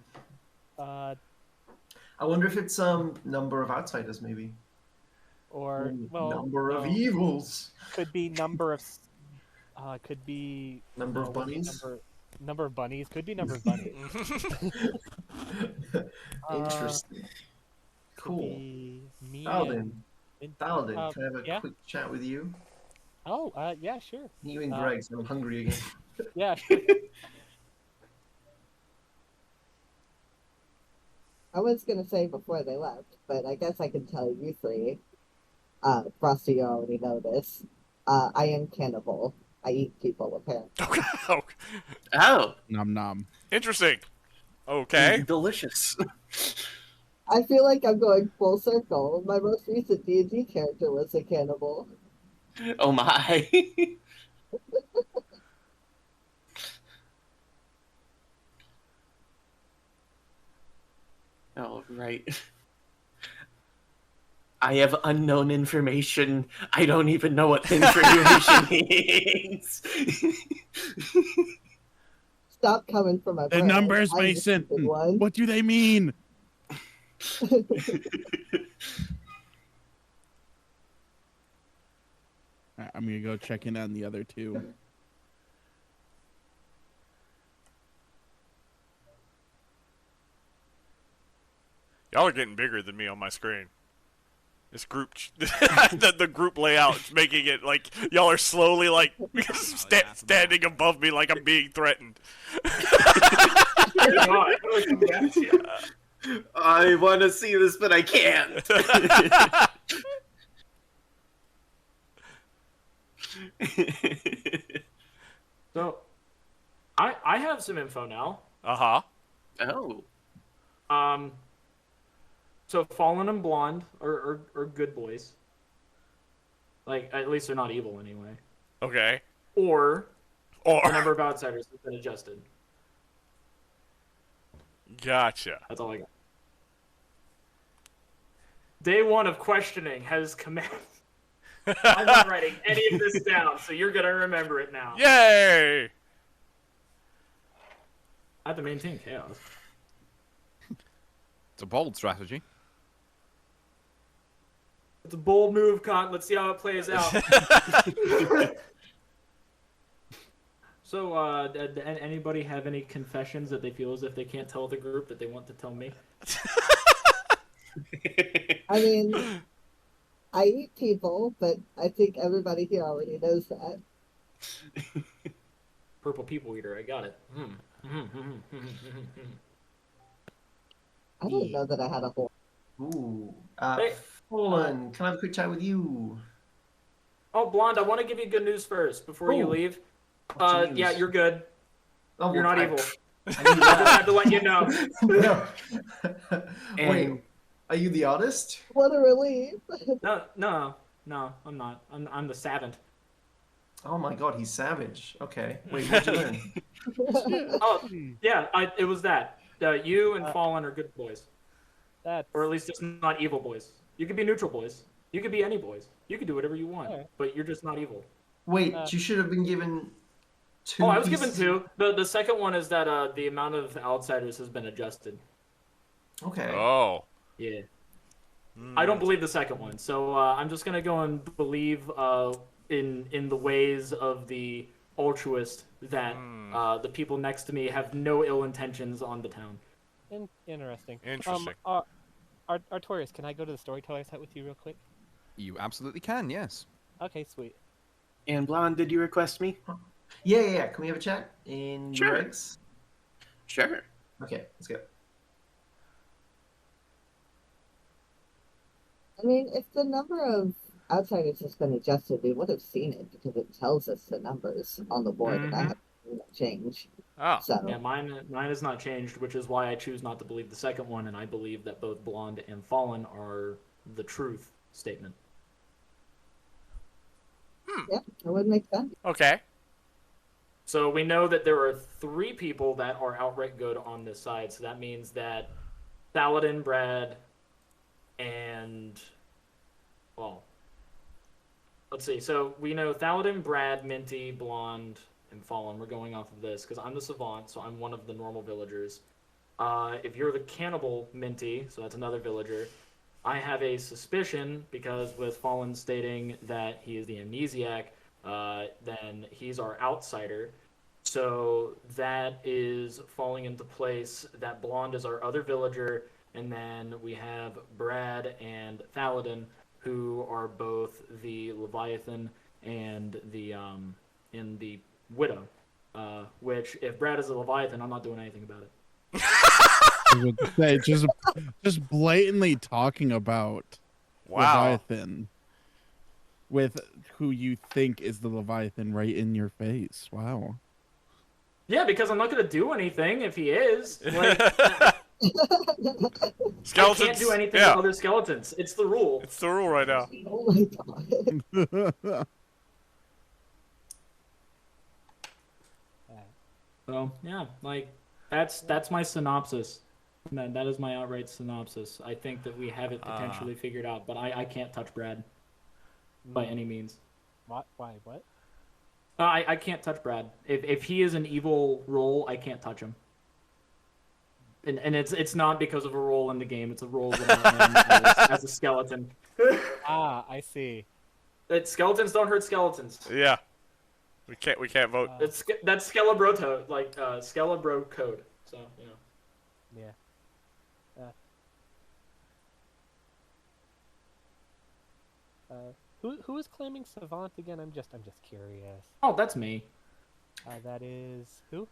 Uh, I wonder if it's number of outsiders, maybe. or well, Number of no. evils. Could be number of. Could be Number of what's the bunnies. Number of bunnies. Could be number of bunnies. Interesting. Could Cool. be me Saladin. and Saladin, can I have a yeah. quick chat with you? Oh, yeah, sure. You and Greg, so I'm hungry again. Yeah, sure. I was gonna say before they left, but I guess I can tell you three. Frosty, you already know this. I am cannibal. I eat people, apparently. Okay. Oh, Nom nom. Interesting. Okay. delicious. I feel like I'm going full circle. My most recent D&D character was a cannibal. Oh my. Oh, right. I have unknown information. I don't even know what information means. Stop coming for my The bro. numbers, I'm the Mason. stupid one. What do they mean? I'm gonna go check in on the other two. Y'all are getting bigger than me on my screen. This group, the group layout is making it like y'all are slowly like standing above me like I'm being threatened. I want to see this, but I can't. So, I have some info now. Uh-huh. Oh. So Fallen and Blonde are good boys. Like, at least they're not evil anyway. Okay. Or the number of outsiders has been adjusted. Gotcha. That's all I got. Day 1 of questioning has commenced. I'm not writing any of this down, so you're gonna remember it now. Yay! I have to maintain chaos. It's a bold strategy. It's a bold move, Con. Let's see how it plays out. So, did anybody have any confessions that they feel as if they can't tell the group that they want to tell me? I mean, I eat people, but I think everybody here already knows that. Purple people eater, I got it. I didn't know that I had a whole. Ooh. Hey. Fallen, can I have a quick chat with you? Oh, Blonde, I want to give you good news first before you Ooh. leave. What's the Yeah, news? you're good. Oh, You're well, not I- evil. I I just had to let you know. No. Wait, And are you the artist? What a relief! No, I'm not. I'm the savant. Oh my god, he's savage. Okay. Wait, what'd you learn? Oh, yeah, it was that. You and Fallen are good boys. That's Or at least just not evil boys. You could be neutral boys. You could be any boys. You could do whatever you want, Alright. but you're just not evil. Wait, you should have been given 2 Oh, I was given pieces- 2. The second one is that the amount of outsiders has been adjusted. Okay. Oh. Yeah. I don't believe the second one, so I'm just gonna go and believe in the ways of the altruist that the people next to me have no ill intentions on the town. interesting. Interesting. Artorias, can I go to the storyteller's hut with you real quick? You absolutely can, yes. Okay, sweet. and Blonde, did you request me? Yeah. Can we have a chat in Sure. Greg's? Sure. Okay, let's go. I mean, if the number of outsiders has been adjusted, we would have seen it because it tells us the numbers on the board, and I haven't seen that change. Oh. So, Yeah, mine has not changed, which is why I choose not to believe the second one, and I believe that both Blonde and Fallen are the truth statement. yeah, that would make sense. Okay. So we know that there are 3 people that are outright good on this side, so that means that Saladin, Brad, and well, let's see. So we know Thaladin, Brad, Minty, Blonde, and Fallen. We're going off of this because I'm the Savant, so I'm one of the normal villagers. If you're the Cannibal, Minty, so that's another villager, I have a suspicion because with Fallen stating that he is the Amnesiac, then he's our outsider. So that is falling into place. That Blonde is our other villager, and then we have Brad and Thaladin, who are both the Leviathan and the Widow. Which, if Brad is a Leviathan, I'm not doing anything about it. I would say just blatantly talking about Leviathan with who you think is the Leviathan right in your face. Wow. Yeah, because I'm not going to do anything if he is. Like, Skeletons. I can't do anything to other skeletons. It's the rule. It's the rule right now. Oh my god. So yeah, like that's my synopsis. That is my outright synopsis. I think that we have it potentially figured out, but I can't touch Brad by any means. What? Why? What? I can't touch Brad. If he is an evil role, I can't touch him. And it's not because of a role in the game. It's a role that I am as a skeleton. I see. Skeletons don't hurt skeletons. Yeah. We can't vote. That's Skelebro like Skelebro code. So you know. Yeah. Who is claiming Savant again? I'm just curious. Oh, that's me. That is who?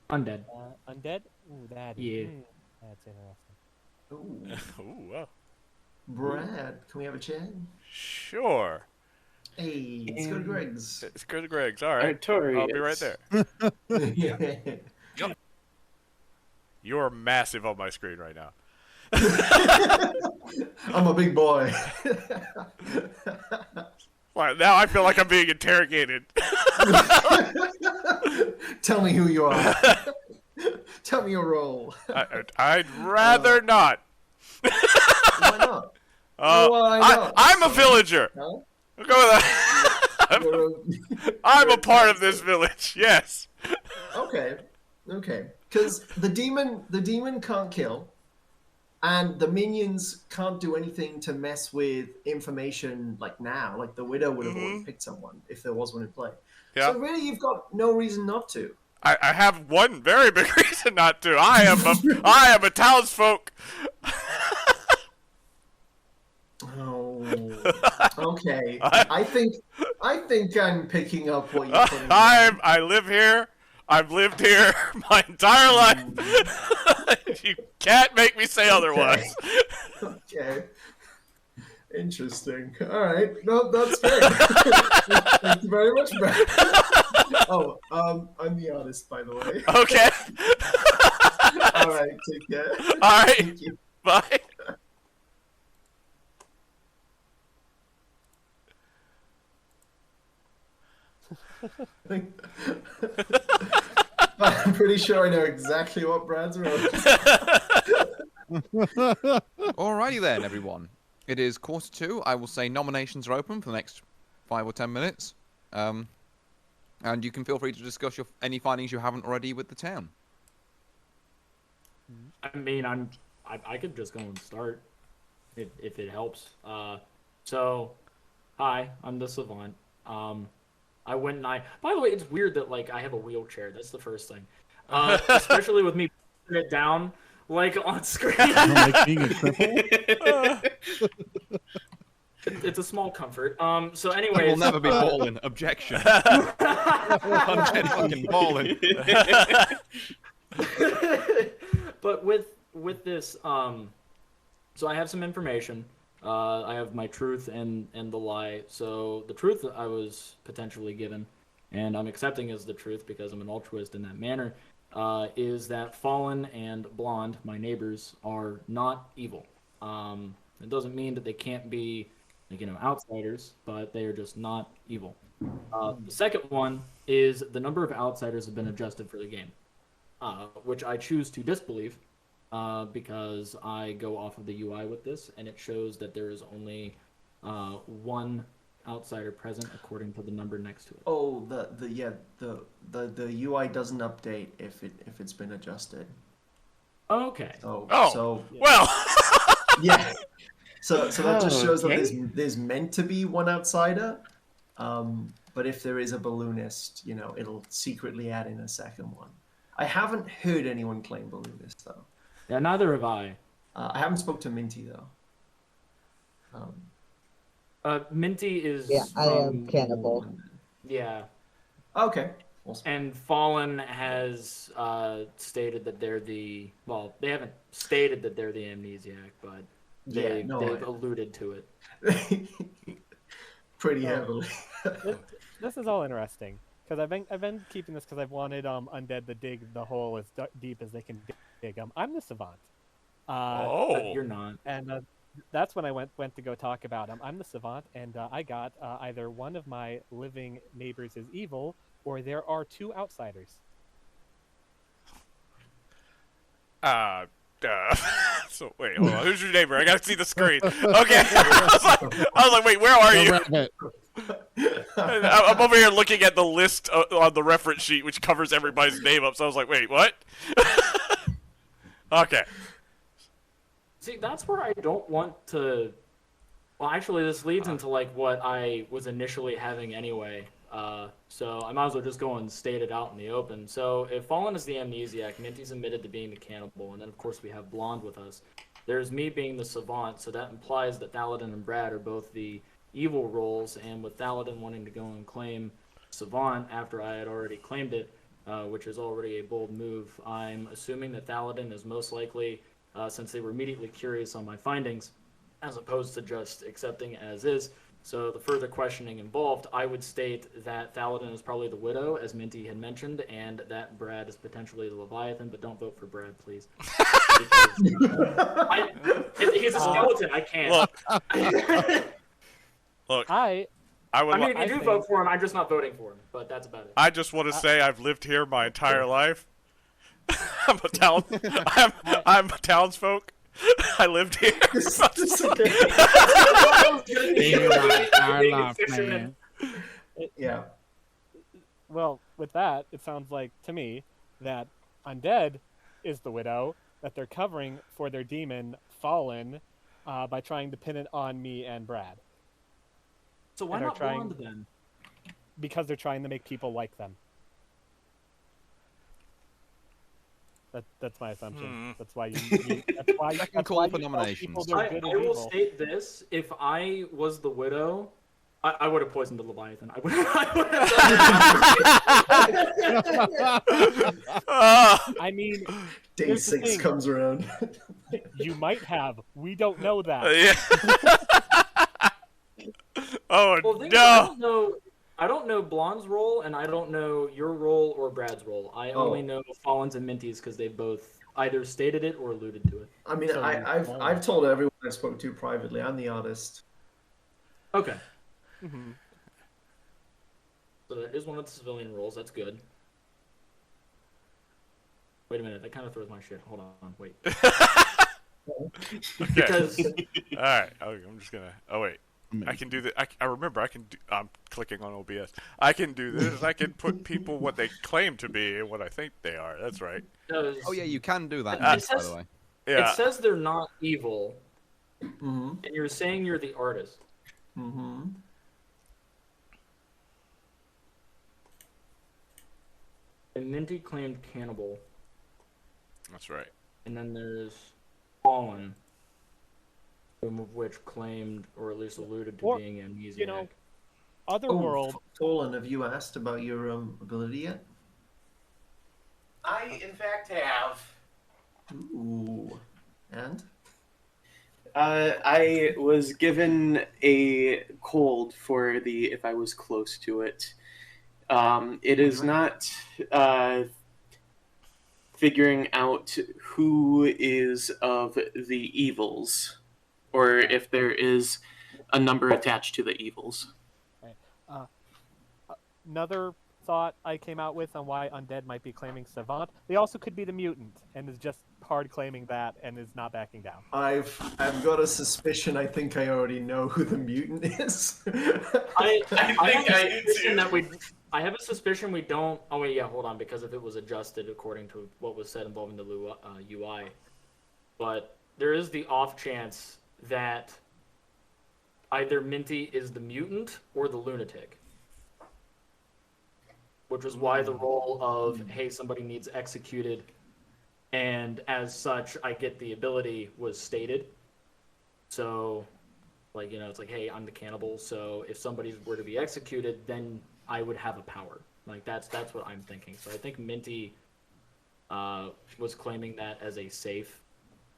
Undead. Undead? Ooh, that. Yeah. That's interesting. Ooh. Ooh, wow. Brad, can we have a chat? Sure. Hey, let's go to Greg's. Let's go to Greg's. All right. Artorias. I'll be right there. You're massive on my screen right now. I'm a big boy. Well, now I feel like I'm being interrogated. Tell me who you are. Tell me your role. I'd rather not. Why not? Why not? I'm a villager. Huh? We'll go with that. I'm a part of this village. Yes. Okay. Because the demon can't kill, and the minions can't do anything to mess with information like now. Like the Widow would have already picked someone if there was one in play. Yeah. So really, you've got no reason not to. I have one very big reason not to. I am a townsfolk. Oh, okay. I think I'm picking up what you're putting. I live here. I've lived here my entire life. You can't make me say otherwise. Okay. Interesting. All right. No, that's fair. Thank you very much, Brad. Oh, I'm the artist, by the way. Okay. All right. Take care. All right. Thank you. Bye. I'm pretty sure I know exactly what Brad's wrote. Alrighty then, everyone. It is 1:45. I will say nominations are open for the next 5 or 10 minutes. And you can feel free to discuss any findings you haven't already with the town. I mean, I could just go and start if it helps. So, hi, I'm the Savant. I went and by the way, it's weird that like I have a wheelchair. That's the first thing. Especially with me putting it down like on screen. Like being a cripple? It's a small comfort. So I anyways, will never be balling. Objection. I'm dead fucking balling. But with this, so I have some information. I have my truth and the lie. So the truth that I was potentially given, and I'm accepting as the truth because I'm an altruist in that manner, is that Fallen and Blonde, my neighbors, are not evil. It doesn't mean that they can't be, like, outsiders, but they are just not evil. The second one is the number of outsiders have been adjusted for the game, which I choose to disbelieve. Because I go off of the UI with this, and it shows that there is only one outsider present according to the number next to it. Oh, the UI doesn't update if it's been adjusted. Okay. Well. Yeah. So that just shows that there's meant to be one outsider. But if there is a balloonist, it'll secretly add in a second one. I haven't heard anyone claim balloonist though. Yeah, neither have I. I haven't spoke to Minty though. Minty is. Yeah, I am cannibal. Yeah. Okay. Awesome. And Fallen has stated that they're the. Well, they haven't stated that they're the amnesiac, but they've alluded to it. Pretty heavily. This is all interesting because I've been keeping this because I've wanted undead to dig the hole as deep as they can dig. I'm the savant. But you're not. And that's when I went to go talk about him. I'm the savant, and I got either one of my living neighbors is evil, or there are two outsiders. So wait, hold on. Who's your neighbor? I gotta see the screen. Okay. I was like, wait, where are you? I'm over here looking at the list on the reference sheet, which covers everybody's name up. So I was like, wait, what? Okay. See, that's where I don't want to. Well, actually, this leads into like what I was initially having anyway. So I might as well just go and state it out in the open. So if Fallen is the amnesiac, Minty's admitted to being the cannibal, and then of course we have Blonde with us. There's me being the savant, so that implies that Thaladin and Brad are both the evil roles, and with Thaladin wanting to go and claim savant after I had already claimed it, which is already a bold move, I'm assuming that Thaladin is most likely, since they were immediately curious on my findings, as opposed to just accepting as is. So the further questioning involved, I would state that Thaladin is probably the widow, as Minty had mentioned, and that Brad is potentially the Leviathan, but don't vote for Brad, please. He's a skeleton, I can't. Look, I mean, if you do vote for him, I'm just not voting for him, but that's about it. I just want to say I've lived here my entire life. I'm a townsfolk. I lived here. Yeah. Well, with that, it sounds like to me that Undead is the widow that they're covering for their demon Fallen by trying to pin it on me and Brad. So why not Blonde then? Because they're trying to make people like them. That's my assumption. That's why you that's why Second call for nominations. I will state this: if I was the widow, I would have poisoned the Leviathan. I mean, day 6 comes around. You might have. We don't know that. Oh well, no! I don't know Blonde's role, and I don't know your role or Brad's role. I only know Fallen's and Minty's because they both either stated it or alluded to it. I mean, so, I've told everyone I spoke to privately. I'm the artist. Okay. Mm-hmm. So that is one of the civilian roles. That's good. Wait a minute. That kind of throws my shit. Hold on. Wait. Because. All right. I'm just gonna. Oh wait. I can do that. I remember. I'm clicking on OBS. I can do this. I can put people what they claim to be and what I think they are. That's right. Oh yeah, you can do that. By the way. Yeah. It says they're not evil, mm-hmm. and you're saying you're the artist. Mm-hmm. And Minty claimed cannibal. That's right. And then there's Fallen, of which claimed, or at least alluded to being amnesiac. You know, Otherworld. Fallen, have you asked about your ability yet? I, in fact, have. Ooh. And? I was given a cold for the if I was close to it. It is not figuring out who is of the evils, or if there is a number attached to the evils. Right. Another thought I came out with on why Undead might be claiming Savant. They also could be the mutant and is just hard claiming that and is not backing down. I've got a suspicion. I think I already know who the mutant is. I have a suspicion we don't. Oh wait, yeah, hold on, because if it was adjusted according to what was said involving the UI, but there is the off chance that either Minty is the mutant or the lunatic, which was why the role of hey, somebody needs executed, and as such, I get the ability was stated. So, like, you know, it's like, hey, I'm the cannibal, so if somebody were to be executed, then I would have a power. Like, that's what I'm thinking. So I think Minty was claiming that as a safe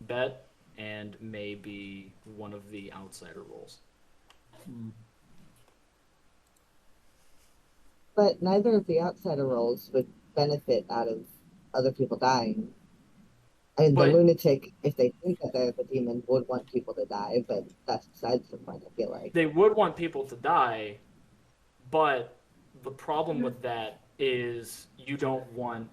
bet and maybe one of the outsider roles. But neither of the outsider roles would benefit out of other people dying. And the lunatic, if they think that they're the demon, would want people to die, but that's besides the point, I feel like. They would want people to die, but the problem with that is you don't want,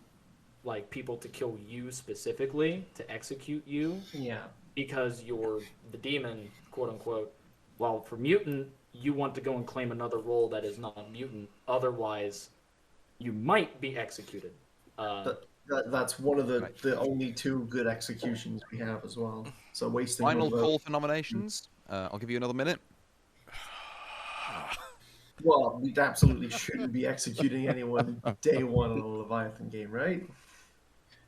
like, people to kill you specifically, to execute you. Yeah. Because you're the demon, quote unquote. While for mutant, you want to go and claim another role that is not mutant. Otherwise, you might be executed. That's one of the only two good executions we have as well. So wasting Final call for nominations. I'll give you another minute. Well, we absolutely shouldn't be executing anyone day one on a Leviathan game, right?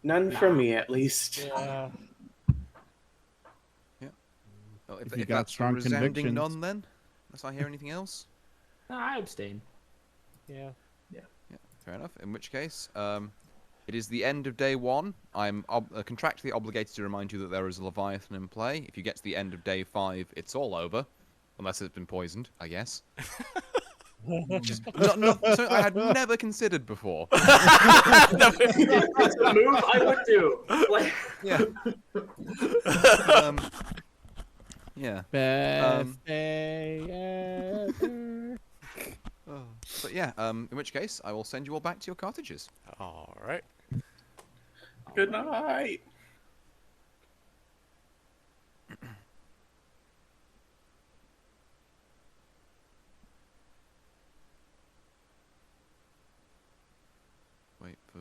None from me, at least. Yeah. Well, If you if got that's strong a resounding convictions. none, then unless I hear anything else. I abstain. Yeah. Yeah, fair enough. In which case, it is the end of day one. I'm contractually obligated to remind you that there is a Leviathan in play. If you get to the end of day 5, it's all over, unless it's been poisoned, I guess. Just not something I had never considered before. It's a move I would do. Like, Yeah. Yeah. Best day ever. But yeah, in which case, I will send you all back to your cottages. All right. Good night. Wait for...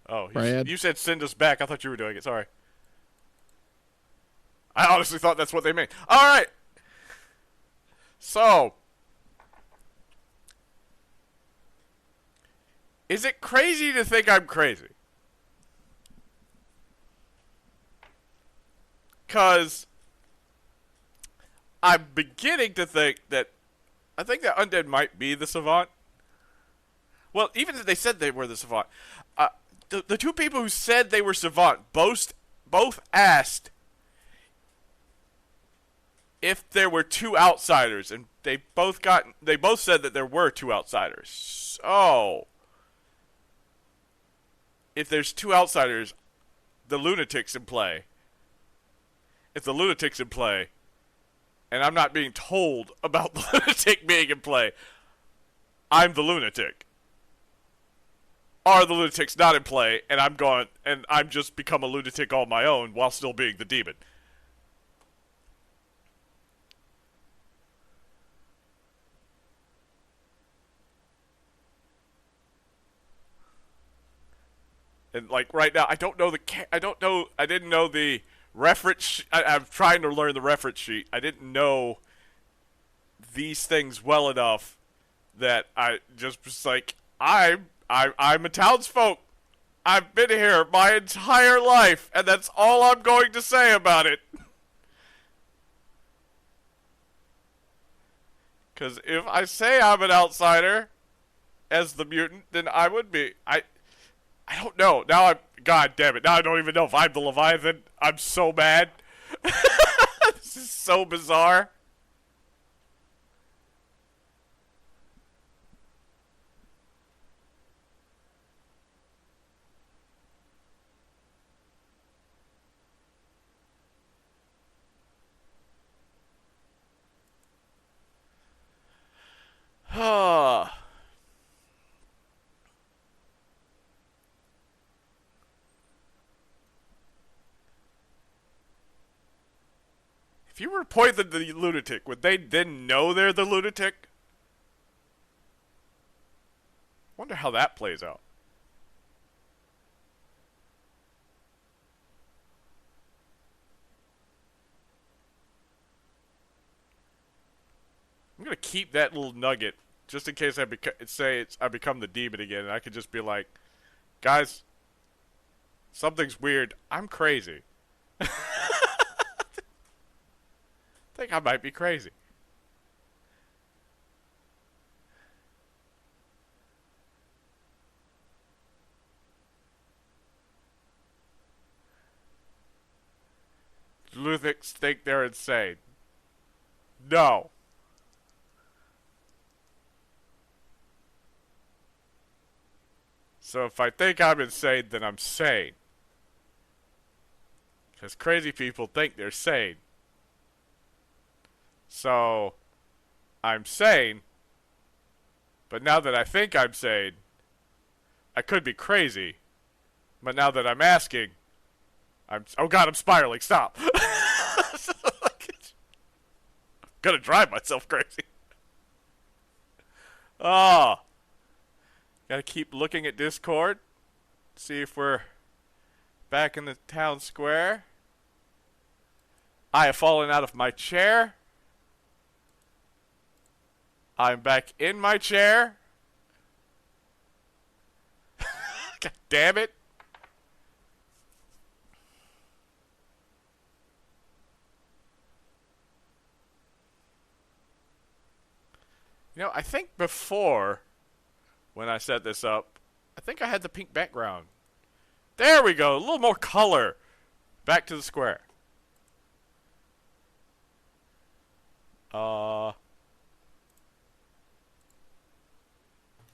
Oh, Brad. you said send us back. I thought you were doing it. Sorry. I honestly thought that's what they meant. All right. So, is it crazy to think I'm crazy? Because I'm beginning to think that I think that Undead might be the Savant. Well, even if they said they were the Savant, the two people who said they were Savant both asked if there were two outsiders, and they both said that there were two outsiders. So, if there's two outsiders, the lunatic's in play. If the lunatic's in play, and I'm not being told about the lunatic being in play, I'm the lunatic. Or the lunatic's not in play, and I'm just become a lunatic on my own while still being the demon. And like right now, I didn't know the reference. I'm trying to learn the reference sheet. I didn't know these things well enough that I just was like, I'm a townsfolk. I've been here my entire life, and that's all I'm going to say about it. Because if I say I'm an outsider as the mutant, then I would be. I don't know. Now God damn it. Now I don't even know if I'm the Leviathan. I'm so mad. This is so bizarre. If you were to poison the lunatic, would they then know they're the lunatic? Wonder how that plays out. I'm gonna keep that little nugget just in case I become the demon again, and I could just be like, guys, something's weird. I'm crazy. I think I might be crazy. Lunatics think they're insane. No. So if I think I'm insane, then I'm sane. Because crazy people think they're sane. So, I'm sane. But now that I think I'm sane, I could be crazy. But now that I'm asking, oh god, I'm spiraling, stop. I'm gonna drive myself crazy. Oh. Gotta keep looking at Discord. See if we're back in the town square. I have fallen out of my chair. I'm back in my chair. God damn it. You know, I think before, when I set this up, I think I had the pink background. There we go, a little more color. Back to the square.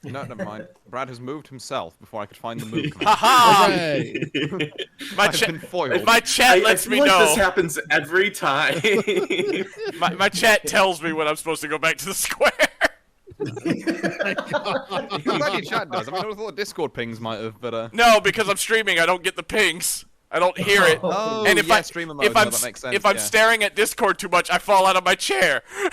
No, never mind. Brad has moved himself before I could find the move command. Haha! I've been foiled. My chat lets me know. This happens every time. my chat tells me when I'm supposed to go back to the square. I'm glad your chat does. I mean, I thought the Discord pings might have, but No, because I'm streaming, I don't get the pings. I don't hear it. Oh, and if yeah, streamer mode. if I'm that makes sense, if I'm yeah. staring at Discord too much, I fall out of my chair. You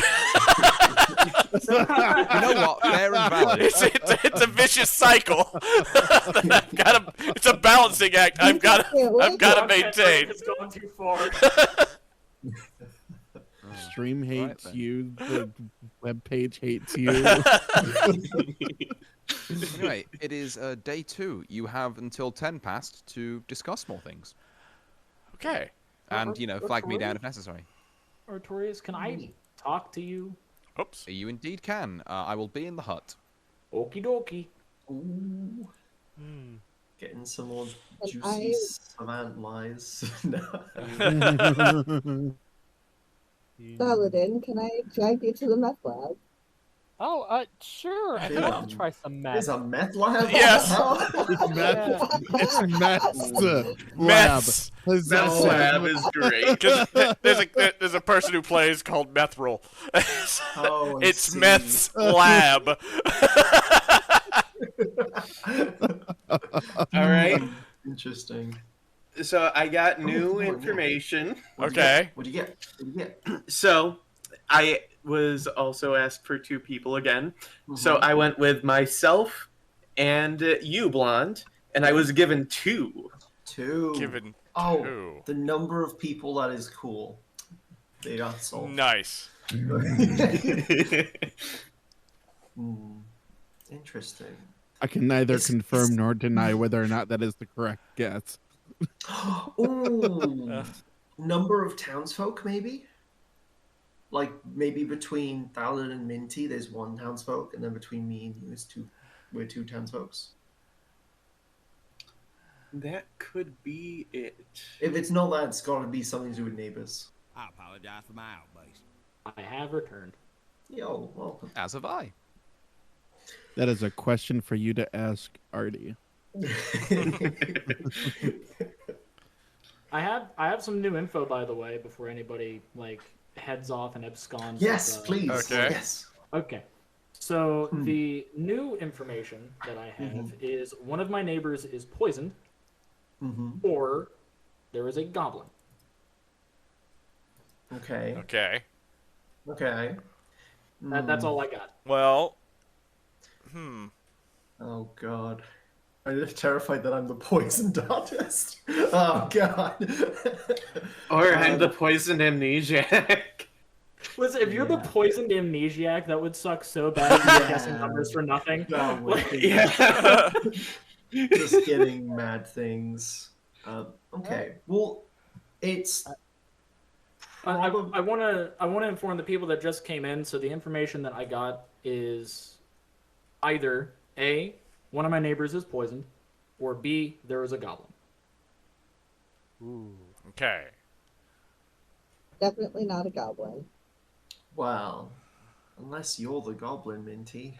know what? Fair and valid. It's a vicious cycle. It's a balancing act. I've got to maintain. It's gone too far. Stream hates then. you. The webpage hates you. Anyway, it is day 2. You have until 10 past to discuss more things. Okay. And, flag me down if necessary. Artorias, can I talk to you? Oops. You indeed can. I will be in the hut. Okie dokie. Ooh. Getting some more juicy I- savant lies. No. Paladin, can I drag you to the meth lab? Oh, sure. I think I'll try some meth. There's a meth lab? Yes. It's meth. It's meth's lab. Meths. That lab is great. 'Cause there's a person who plays called Methril. Oh, I It's see. Meth's lab. All right. Interesting. So I got new information. Okay. What'd you get? What'd you get? So I was also asked for 2 people again. So I went with myself and you, Blonde, and I was given 2. 2. Given Oh, 2. the number of people that is cool. They got solved. Nice. Interesting. I can neither It's- confirm nor deny whether or not that is the correct guess. Ooh. Number of townsfolk, maybe? Like, maybe between Thaladin and Minty, there's 1 townsfolk, and then between me and you is 2. We're 2 townsfolks. That could be it. If it's not that, it's gotta be something to do with neighbors. I apologize for my outburst. I have returned. Yo, welcome. As have I. That is a question for you to ask Artie. I have some new info, by the way, before anybody heads off and absconds. Yes, with, please. Okay. Yes. Okay. So the new information that I have Mhm. is one of my neighbors is poisoned, Mm-hmm. or there is a goblin. Okay. Okay. Okay. That's all I got. Well, Oh god. I'm terrified that I'm the poisoned artist. Oh god. Or I'm the poisoned amnesiac. Listen, if you're the Yeah. poisoned amnesiac, that would suck so bad. You're guessing numbers for nothing. That would be Yeah. just getting mad things. Okay. Well, it's I want to inform the people that just came in. So the information that I got is either A, one of my neighbors is poisoned, or B, there is a goblin. Ooh. okay. Definitely not a goblin. well, unless you're the goblin, Minty.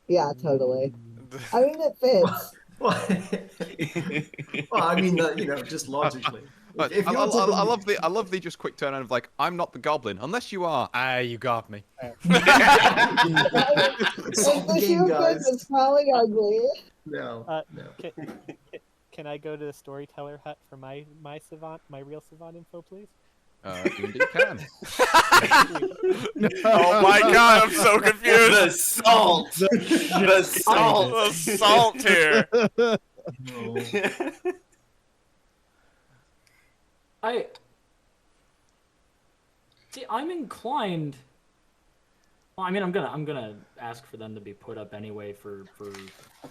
Yeah, totally. I mean, it fits. Well, I mean, just logically. But If I, you're I, the- I love the just quick turn of like, I'm not the goblin, unless you are. Ah, you got me. Solve the The game, shoe guys. is probably ugly. No, no. Can I go to the storyteller hut for my savant, my real savant info, please? You indeed can. Oh my god, I'm so confused. The salt. The salt. The salt here. No. I'm inclined. Well, I mean, I'm gonna ask for them to be put up anyway for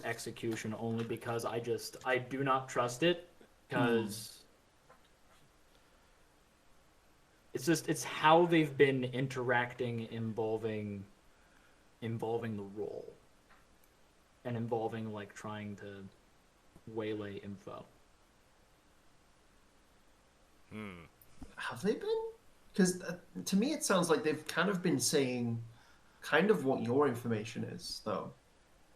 execution, only because I do not trust it, because it's how they've been interacting, involving the role, and involving like trying to waylay info. Have they been? Because to me, it sounds like they've kind of been saying kind of what your information is, though.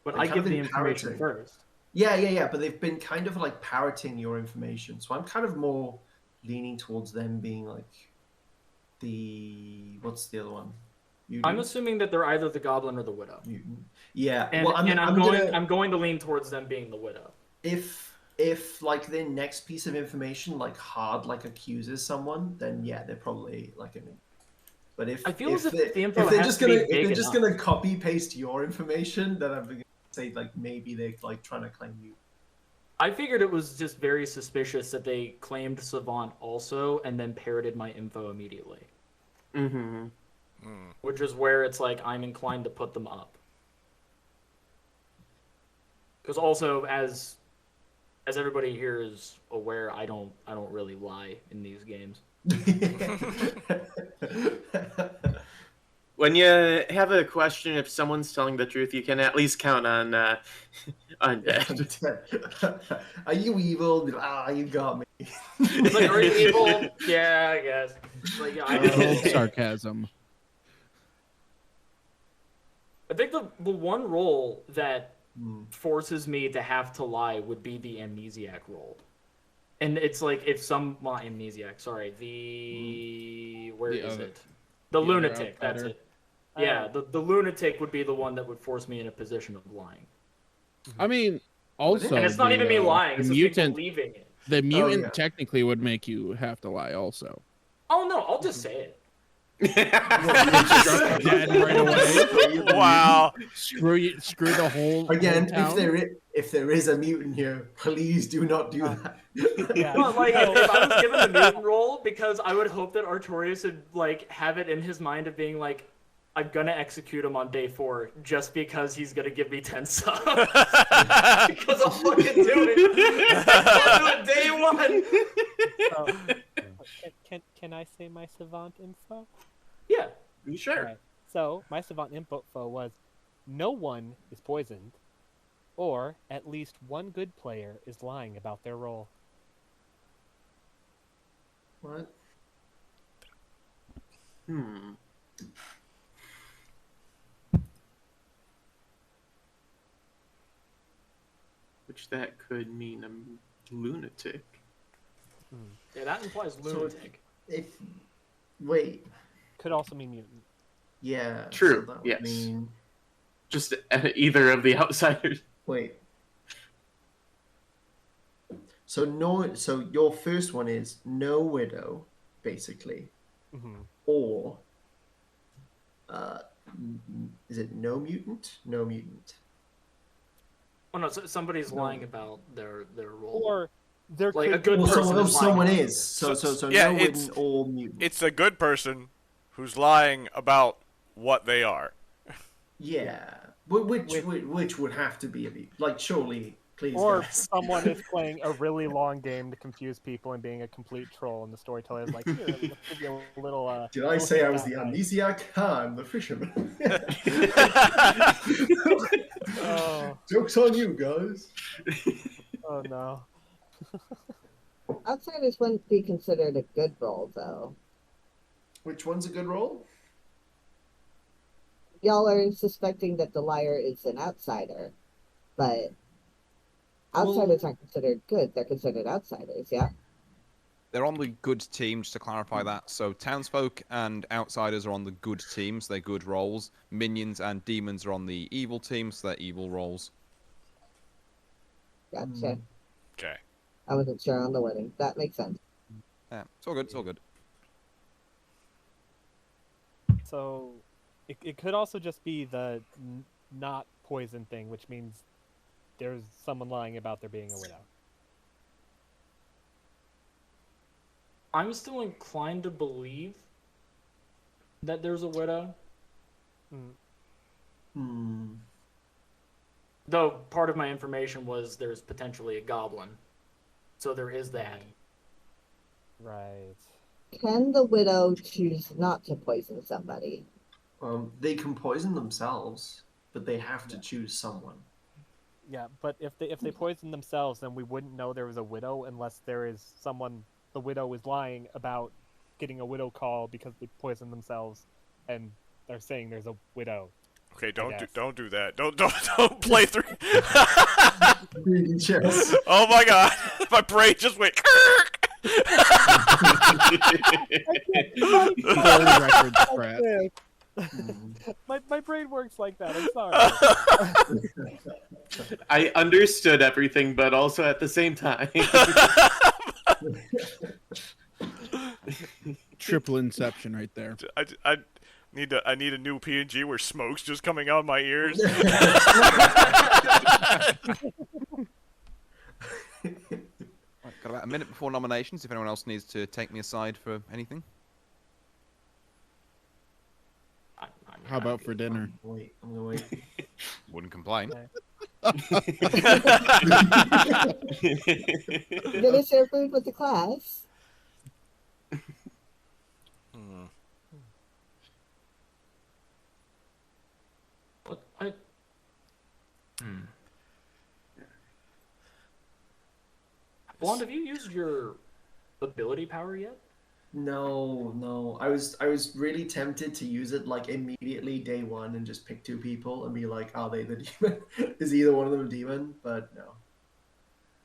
But They've I kind of give the been information parroting. first. Yeah. But they've been kind of like parroting your information. So I'm kind of more leaning towards them being like what's the other one? I'm assuming that they're either the goblin or the widow. Mutant. Yeah. And, well, I'm going to lean towards them being the widow. If like their next piece of information like hard like accuses someone, then yeah, they're probably like But if I feel as if the if info they're has just to be gonna big if they're just enough. gonna copy paste your information, then I'm gonna say like maybe they're like trying to claim you. I figured it was just very suspicious that they claimed Savant also and then parroted my info immediately. Mm-hmm. Which is where it's like I'm inclined to put them up. Because also, as everybody here is aware, I don't really lie in these games. When you have a question if someone's telling the truth, you can at least count on undead. Are you evil? You got me. It's like, are you evil? Yeah, I guess. Like, Cold sarcasm. I think the one role that forces me to have to lie would be the amnesiac role. And it's like if amnesiac, sorry, where is it? The lunatic, that's it. Yeah, the lunatic would be the one that would force me in a position of lying. I mean, also, And it's not even me lying, it's the just me mutant, believing it. the mutant yeah. technically would make you have to lie also. Oh no, I'll just say it. Dead right away. Wow. Screw the whole Again, whole town. if there is a mutant here, please do not do that. Well, like if I was given the mutant role, because I would hope that Artorias would like have it in his mind of being like, I'm gonna execute him on day 4 just because he's gonna give me 10 subs. Because I'll fucking do it. I'll do it day 1. Can I say my savant info? Yeah. Sure. Alright, so my savant info was no one is poisoned, or at least one good player is lying about their role. What? Which that could mean a lunatic. Yeah, that implies lunatic. Wait. Could also mean mutant. Yeah. True, So that would yes. mean, Just either of the outsiders. wait. So your first one is no widow, basically, Mhm. or is it no mutant? No mutant. Oh no, so somebody's No. lying about their role. Or there Like a could good be person is lying. Someone is. So yeah, no it's mutant or mutant. it's a good person who's lying about what they are. Yeah. Which would have to be a mutant. Like, surely, please, Or guys. someone is playing a really long game to confuse people and being a complete troll, and the storyteller is like, "Here, let's give you a little." Did I say I was the amnesiac? I'm the fisherman. Oh. Joke's on you, guys. Oh no. Outsiders wouldn't be considered a good role, though. Which one's a good role? Y'all are suspecting that the liar is an outsider, but outsiders aren't considered good. They're considered outsiders, yeah? They're on the good team, just to clarify that. So townsfolk and outsiders are on the good teams, they're good roles. Minions and demons are on the evil teams, they're evil roles. Gotcha. Okay. I wasn't sure on the wording. That makes sense. Yeah, it's all good, it's all good. So, it could also just be the not poison thing, which means there's someone lying about there being a widow. I'm still inclined to believe that there's a widow. Though part of my information was there's potentially a goblin. So there is that. Right. Can the widow choose not to poison somebody? They can poison themselves, but they have to choose someone. Yeah, but if they poison themselves, then we wouldn't know there was a widow unless there is someone. The widow is lying about getting a widow call because they poisoned themselves, and they're saying there's a widow. Okay, don't do that. Don't play through. Yes. Oh my god, my brain just went. My brain works like that. I'm sorry. I understood everything, but also at the same time. Triple inception right there. I need a new PNG where smoke's just coming out of my ears. Got about a minute before nominations, if anyone else needs to take me aside for anything. How about for dinner? I'm gonna wait. Wouldn't complain. Gonna share food with the class? Blonde, have you used your ability power yet? No. I was really tempted to use it like immediately day one and just pick two people and be like, are they the demon? Is either one of them a demon? But no.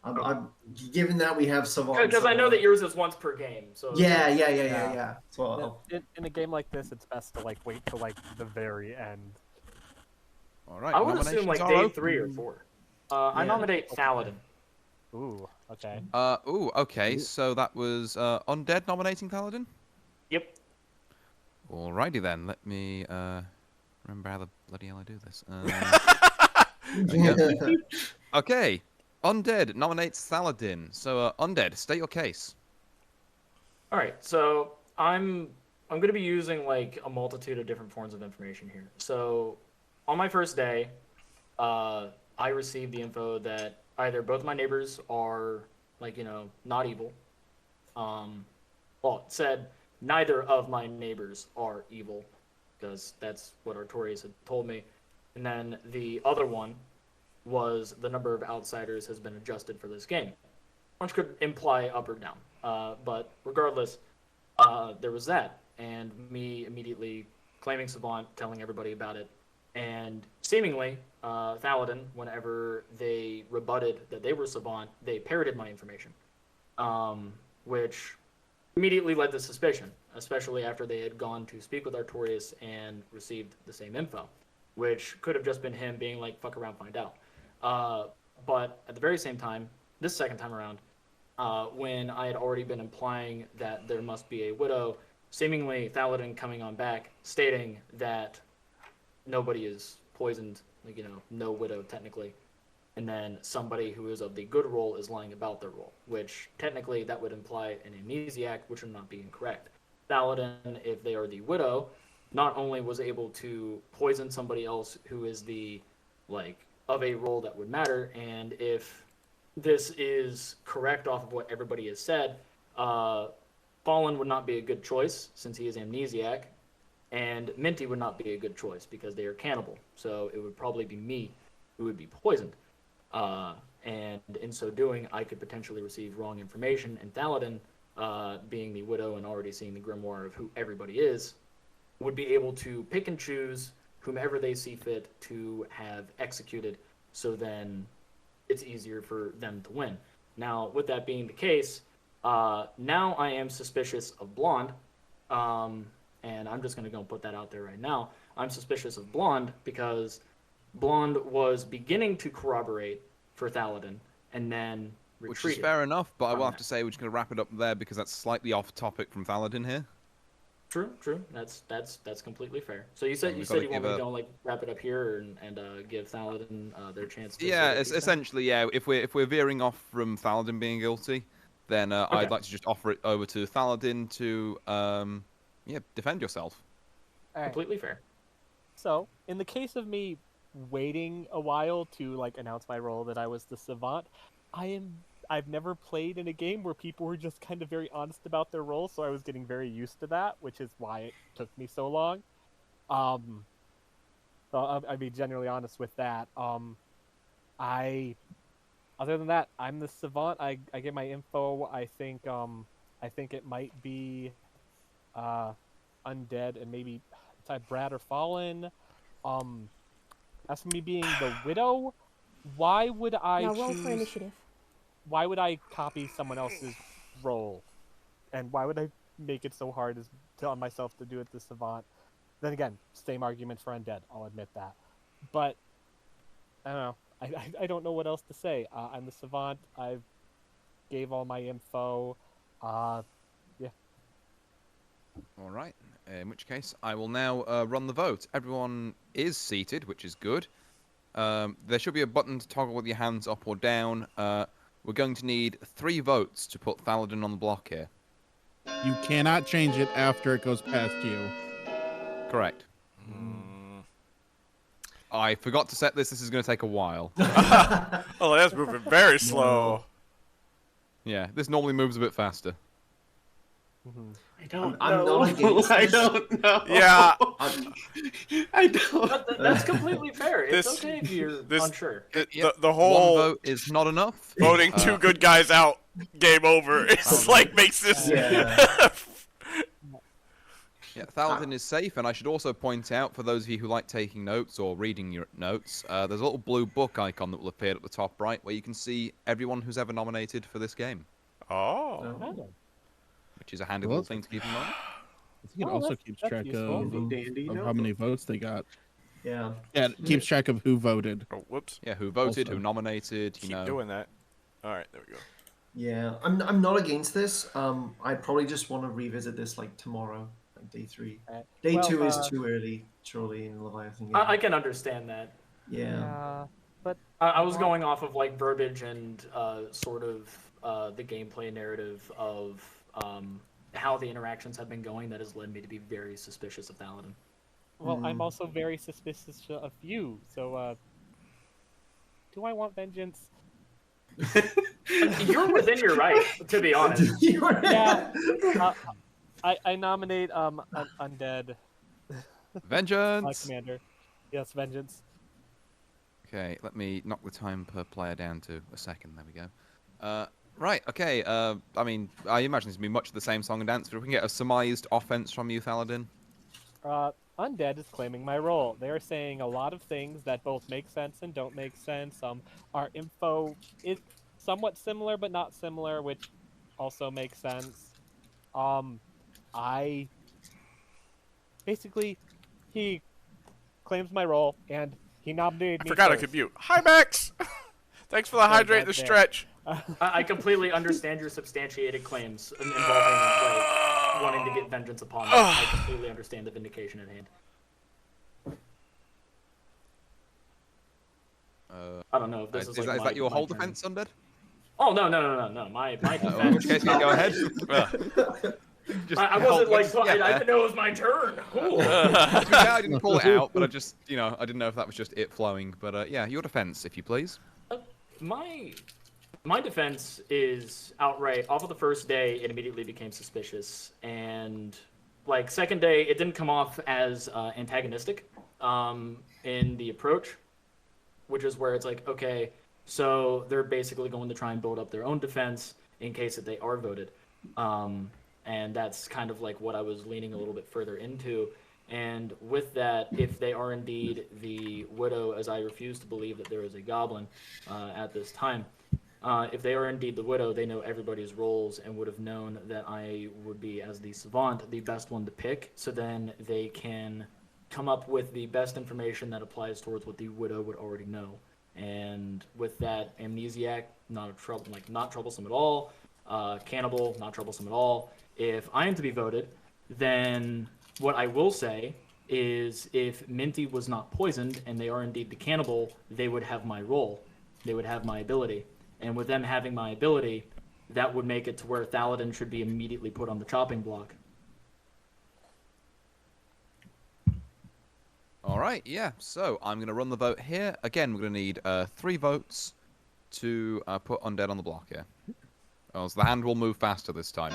I'm given that we have Savant. Because I know that yours is once per game. So Yeah. So in a game like this, it's best to wait till the very end. All right. I would assume day open. 3 or 4. I nominate Thaladin. Ooh, okay. Okay. So that was Undead nominating Paladin? Yep. Alrighty then. Let me remember how the bloody hell I do this. Okay. Undead nominates Thaladin. So Undead, state your case. All right. So I'm going to be using a multitude of different forms of information here. So on my first day, I received the info that either both my neighbors are not evil. Well, it said neither of my neighbors are evil, because that's what Artorias had told me. And then the other one was the number of outsiders has been adjusted for this game, which could imply up or down. But regardless, there was that, and me immediately claiming Savant, telling everybody about it, and seemingly Thaladin, whenever they rebutted that they were Savant, they parroted my information, which immediately led to suspicion, especially after they had gone to speak with Artorias and received the same info, which could have just been him being like, fuck around, find out. But at the very same time, this second time around, when I had already been implying that there must be a widow, seemingly Thaladin coming on back, stating that nobody is poisoned, like, no widow technically. And then somebody who is of the good role is lying about their role, which technically that would imply an amnesiac, which would not be incorrect. Thaladin, if they are the widow, not only was able to poison somebody else who is of a role that would matter, and if this is correct off of what everybody has said, Fallen would not be a good choice since he is amnesiac, and Minty would not be a good choice because they are cannibal. So it would probably be me who would be poisoned. And in so doing, I could potentially receive wrong information, and Thaladin, being the widow and already seeing the grimoire of who everybody is, would be able to pick and choose whomever they see fit to have executed, so then it's easier for them to win. Now, with that being the case, now I am suspicious of Blonde, and I'm just going to go and put that out there right now. I'm suspicious of Blonde because Blonde was beginning to corroborate for Thaladin, and then retreated. Which is fair enough, but I will have to say we're just going to wrap it up there because that's slightly off topic from Thaladin here. True. That's completely fair. So you said you want me to go wrap it up here and give Thaladin their chance to. Yeah, essentially, yeah. If we're veering off from Thaladin being guilty, then okay. I'd like to just offer it over to Thaladin to defend yourself. All right. Completely fair. So in the case of me waiting a while to announce my role that I was the savant, I've never played in a game where people were just kind of very honest about their roles, so I was getting very used to that, which is why it took me so long. So I'll be generally honest with that. Other than that, I'm the savant. I get my info. I think it might be undead and maybe it's either Brad or Fallen. As for me being the widow, why would I now roll for initiative. Why would I copy someone else's role? And why would I make it so hard on myself to do it the savant? Then again, same argument for undead, I'll admit that. But, I don't know. I don't know what else to say. I'm the savant. I gave all my info. Yeah. All right. In which case, I will now run the vote. Everyone is seated, which is good. There should be a button to toggle with your hands up or down. We're going to need 3 votes to put Thaladin on the block here. You cannot change it after it goes past you. Correct. I forgot to set this. This is going to take a while. Oh, that's moving very slow. Yeah, this normally moves a bit faster. I don't know. I'm not against this. I don't know. Yeah. I don't. That's completely fair. It's okay if you're unsure. The whole one vote is not enough. Voting 2 good guys out, game over. It's makes this. Yeah. Yeah, Thaladin is safe, and I should also point out, for those of you who like taking notes or reading your notes, there's a little blue book icon that will appear at the top right, where you can see everyone who's ever nominated for this game. Oh. Which is a handy little thing to keep in mind. I think it also keeps track of how many votes they got. Yeah. Yeah, it keeps track of who voted. Oh, whoops. Yeah, who voted, who nominated, Keep doing that. All right, there we go. Yeah, I'm not against this. I probably just want to revisit this tomorrow, day 3. Day 2 is too early, surely, in Leviathan game. I can understand that. Yeah. But I was going off of verbiage and sort of the gameplay narrative of how the interactions have been going that has led me to be very suspicious of Thaladin. Well, I'm also very suspicious of you, so do I want vengeance? You're within your right, to be honest. Yeah. I nominate Undead. Vengeance! Commander. Yes, vengeance. Okay, let me knock the time per player down to a second. There we go. Right, okay. I mean, I imagine this will be much the same song and dance, but if we can get a surmised offense from you, Thaladin. Undead is claiming my role. They are saying a lot of things that both make sense and don't make sense. Our info is somewhat similar, but not similar, which also makes sense. Basically, he claims my role, and he nominated me I forgot first. I could mute. Hi, Max! Thanks for the hydrate the stretch. I completely understand your substantiated claims involving like wanting to get vengeance upon them. I completely understand the vindication at hand. I don't know if this is like is that your whole defense, Undead? Oh no. My defense. In which case, go ahead. I wasn't like I didn't know it was my turn. Cool. I didn't call it out, but I just I didn't know if that was just it flowing. But yeah, your defense, if you please. My defense is outright. Off of the first day, it immediately became suspicious, and like second day, it didn't come off as antagonistic in the approach, which is where it's like, okay, so they're basically going to try and build up their own defense in case that they are voted. And that's kind of like what I was leaning a little bit further into. And with that, if they are indeed the widow, as I refuse to believe that there is a goblin at this time, if they are indeed the widow, they know everybody's roles and would have known that I would be, as the savant, the best one to pick. So then they can come up with the best information that applies towards what the widow would already know. And with that, amnesiac, not troublesome at all. Cannibal, not troublesome at all. If I am to be voted, then what I will say is if Minty was not poisoned and they are indeed the cannibal, they would have my role. They would have my ability. And with them having my ability, that would make it to where Thaladin should be immediately put on the chopping block. All right, yeah. So I'm going to run the vote here. Again, we're going to need 3 votes to put Undead on the block here. Oh, so the hand will move faster this time.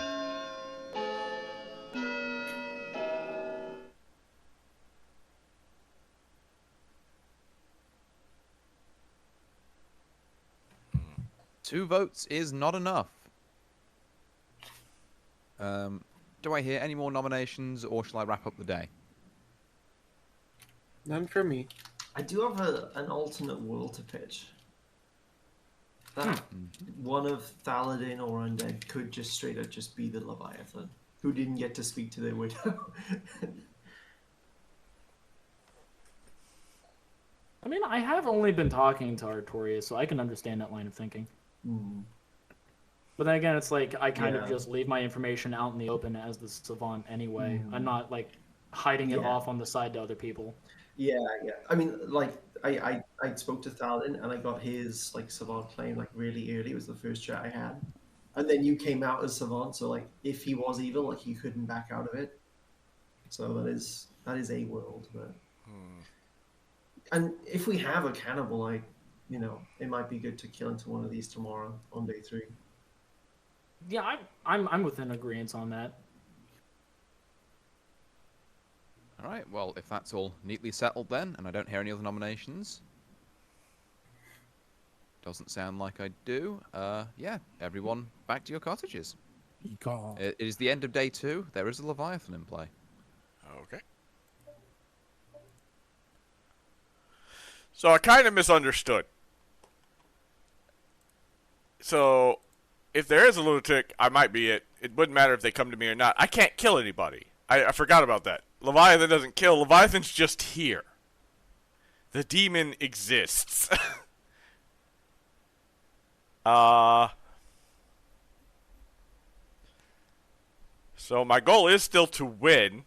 Two votes is not enough. Do I hear any more nominations, or shall I wrap up the day? None for me. I do have an alternate world to pitch. That one of Thaladin or Undead could just straight up just be the Leviathan, who didn't get to speak to their widow. I mean, I have only been talking to Artorias, so I can understand that line of thinking. But then again, it's like I kind of just leave my information out in the open as the savant anyway. I'm not like hiding it off on the side to other people. Yeah. I mean, like I spoke to Thaladin and I got his like savant claim like really early. It was the first chat I had, and then you came out as savant. So like, if he was evil, like you couldn't back out of it. So that is a world. But and if we have a cannibal, like it might be good to kill into one of these tomorrow on day 3. Yeah, I'm within agreement on that. All right, well, if that's all neatly settled then, and I don't hear any other nominations, doesn't sound like I do, yeah, everyone back to your cottages. It is the end of day 2. There is a Leviathan in play. Okay. So I kind of misunderstood. So, if there is a lunatic, I might be it. It wouldn't matter if they come to me or not. I can't kill anybody. I forgot about that. Leviathan doesn't kill. Leviathan's just here. The demon exists. So my goal is still to win.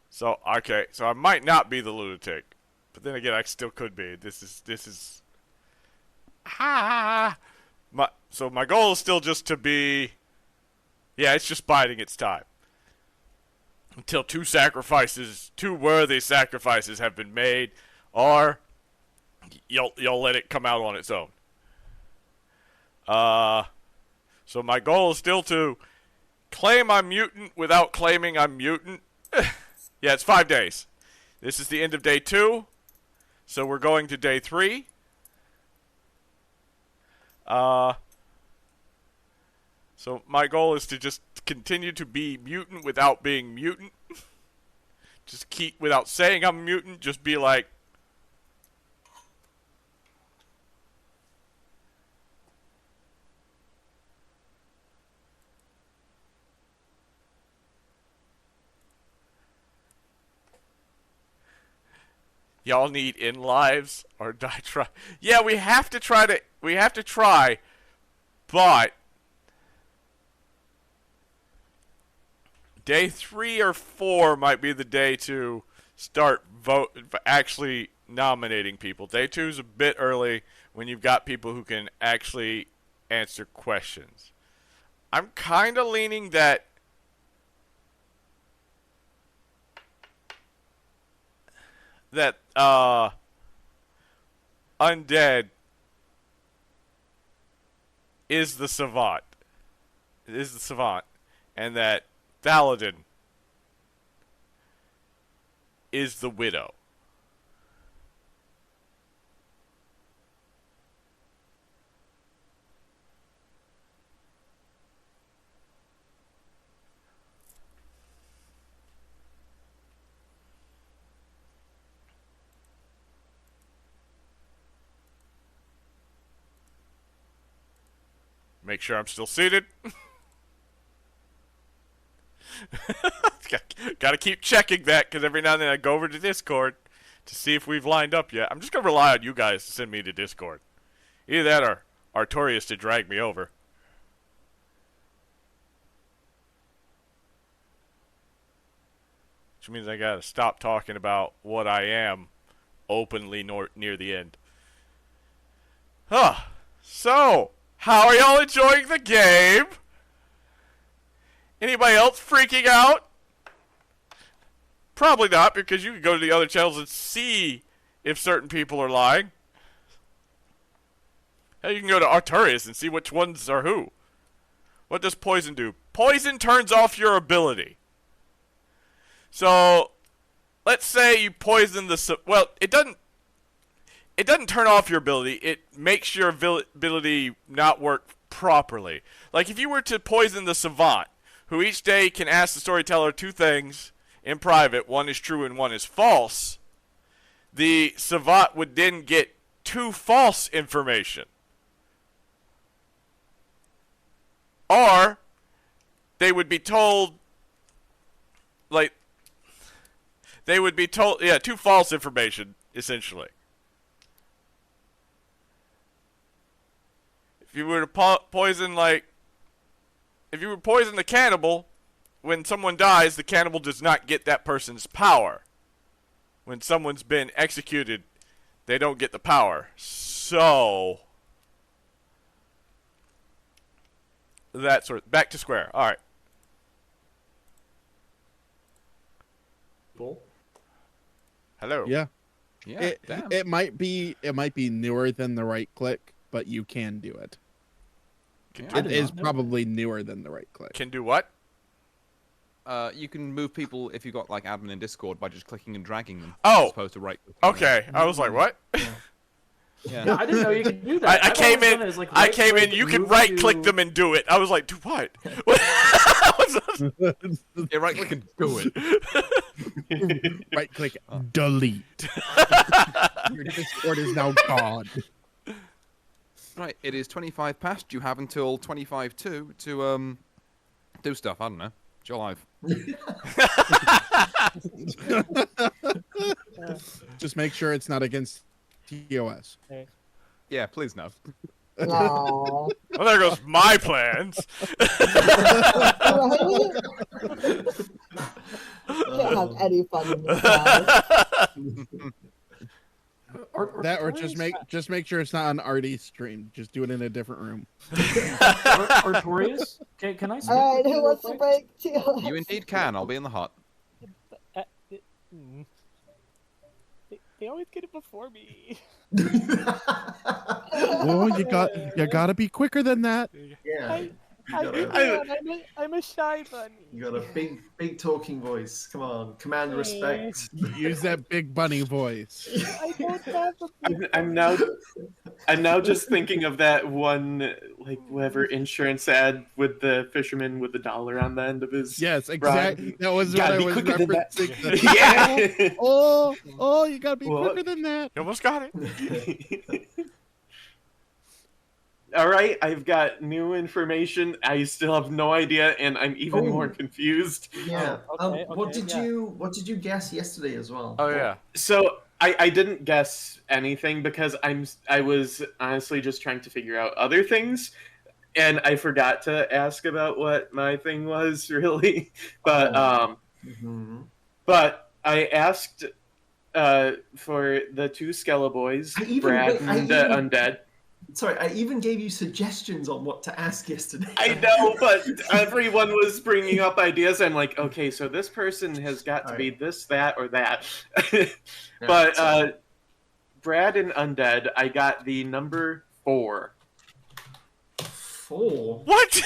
So, okay. So I might not be the lunatic. But then again, I still could be. This is... So my goal is still just to be... Yeah, it's just biding its time. Until 2 worthy sacrifices have been made, or you'll let it come out on its own. So my goal is still to claim I'm mutant without claiming I'm mutant. Yeah, it's 5 days. This is the end of day 2, so we're going to day 3. So my goal is to just continue to be mutant without being mutant. Just keep, without saying I'm a mutant, just be like... Y'all need in lives or die try. Yeah, we have to try But day 3 or 4 might be the day to start actually nominating people. Day 2 is a bit early when you've got people who can actually answer questions. I'm kind of leaning that Undead is the savant. It is the savant. And that Thaladin is the widow. Make sure I'm still seated. Gotta keep checking that, because every now and then I go over to Discord to see if we've lined up yet. I'm just gonna rely on you guys to send me to Discord. Either that or Artorias to drag me over. Which means I gotta stop talking about what I am openly near the end. Huh. So, how are y'all enjoying the game? Anybody else freaking out? Probably not, because you can go to the other channels and see if certain people are lying. Hell, you can go to Artorias and see which ones are who. What does poison do? Poison turns off your ability. So, let's say you poison the... Well, it doesn't turn off your ability. It makes your ability not work properly. Like, if you were to poison the savant, who each day can ask the storyteller 2 things in private, one is true and one is false, the savant would then get 2 false information. Or, they would be told, like, 2 false information, essentially. If you were to poison, like, if you were to poison the cannibal, when someone dies, the cannibal does not get that person's power. When someone's been executed, they don't get the power. So, that sort of, back to square. All right. Cool. Hello. Yeah. Yeah. It might be newer than the right click, but you can do it. It is probably newer than the right click. Can do what? You can move people if you've got like admin in Discord by just clicking and dragging them. Oh. As opposed to right. Okay. I was like, what? Yeah, I didn't know you could do that. I came in. You can right click them and do it. I was like, do what? Yeah, right click and do it. Right click, delete. Your Discord is now gone. Right, it is 25 past. You have until 25 to do stuff. I don't know. It's your life. Just make sure it's not against TOS. Yeah, please no. No. Well, there goes my plans. Can't have any fun in this house. Or just make sure it's not on RD stream. Just do it in a different room. Artorias? Can I speak? All right, who wants to break TOS? You indeed can. I'll be in the hut. They always get it before me. Oh, you gotta be quicker than that. Yeah. I'm a shy bunny. You got a big talking voice. Come on, command respect. Use that big bunny voice. I don't have a I'm now just thinking of that one, like, whatever insurance ad with the fisherman with the dollar on the end of his. Yes, exactly. rod. That was what Gotta I be was quicker than that. referencing. Yeah. Oh, you gotta be What? quicker than that. You almost got it. All right, I've got new information. I still have no idea, and I'm even more confused. Yeah. Okay, What okay, did you guess yesterday as well? Oh yeah. So I didn't guess anything because I was honestly just trying to figure out other things. and I forgot to ask about what my thing was really, but but I asked for the two Skeleborgs, Brad and Undead. Sorry, I even gave you suggestions on what to ask yesterday. I know, but everyone was bringing up ideas. I'm like, okay, so this person has got to be this, that, or that. But Brad and Undead, I got the number 4. 4? What? What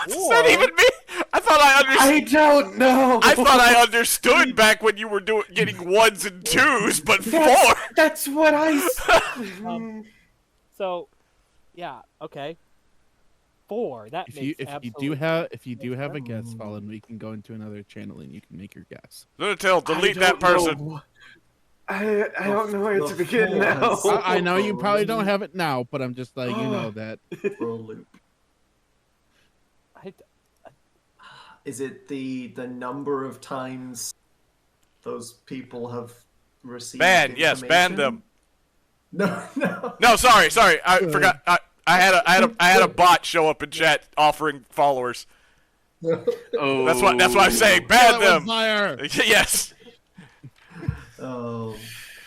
does that even mean? I thought I understood. I don't know. I thought I understood back when you were getting 1s and 2s, but 4. That's what I. So, yeah, okay. 4. That If makes you do have a guess, Fallen, we can go into another channel and you can make your guess. Lunatil, delete that person. I don't know where to begin now. I know you probably don't have it now, but I'm just letting you know that. Is it the number of times those people have received Ban, yes, ban information? them. No. No, sorry. I forgot. I had a bot show up in chat offering followers. Oh, that's what I'm saying. Ban them. Fire. Yes. Oh.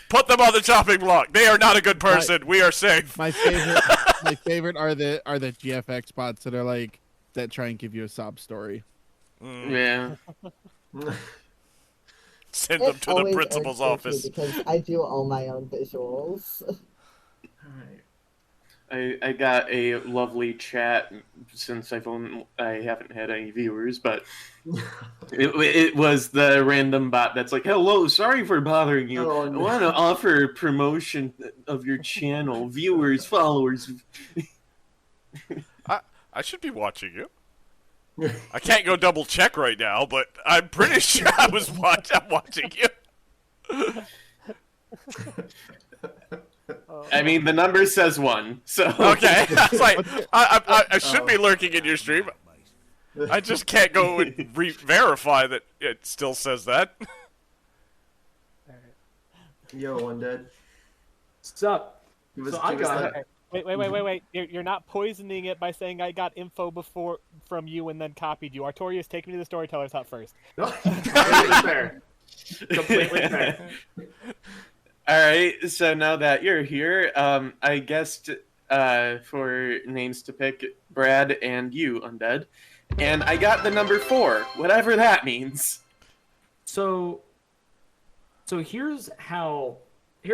Put them on the chopping block. They are not a good person. We are safe. My favorite are the GFX bots that try and give you a sob story. Yeah. Send them to the principal's office. Because I do all my own visuals. I got a lovely chat since I haven't had any viewers, but it was the random bot that's like, "Hello, sorry for bothering you. I want to offer promotion of your channel, viewers, followers." I should be watching you. I can't go double check right now, but I'm pretty sure I'm watching you. I mean, the number says 1, so okay. I was like, I should be lurking in your stream. I just can't go and verify that it still says that. Yo, Undead. What's up? So I got it. Wait. You're not poisoning it by saying I got info before from you and then copied you. Artorius, take me to the storyteller's hut first. No, completely fair. Completely fair. All right, so now that you're here, I guessed for names to pick Brad and you, Undead, and I got the number 4, whatever that means. So here's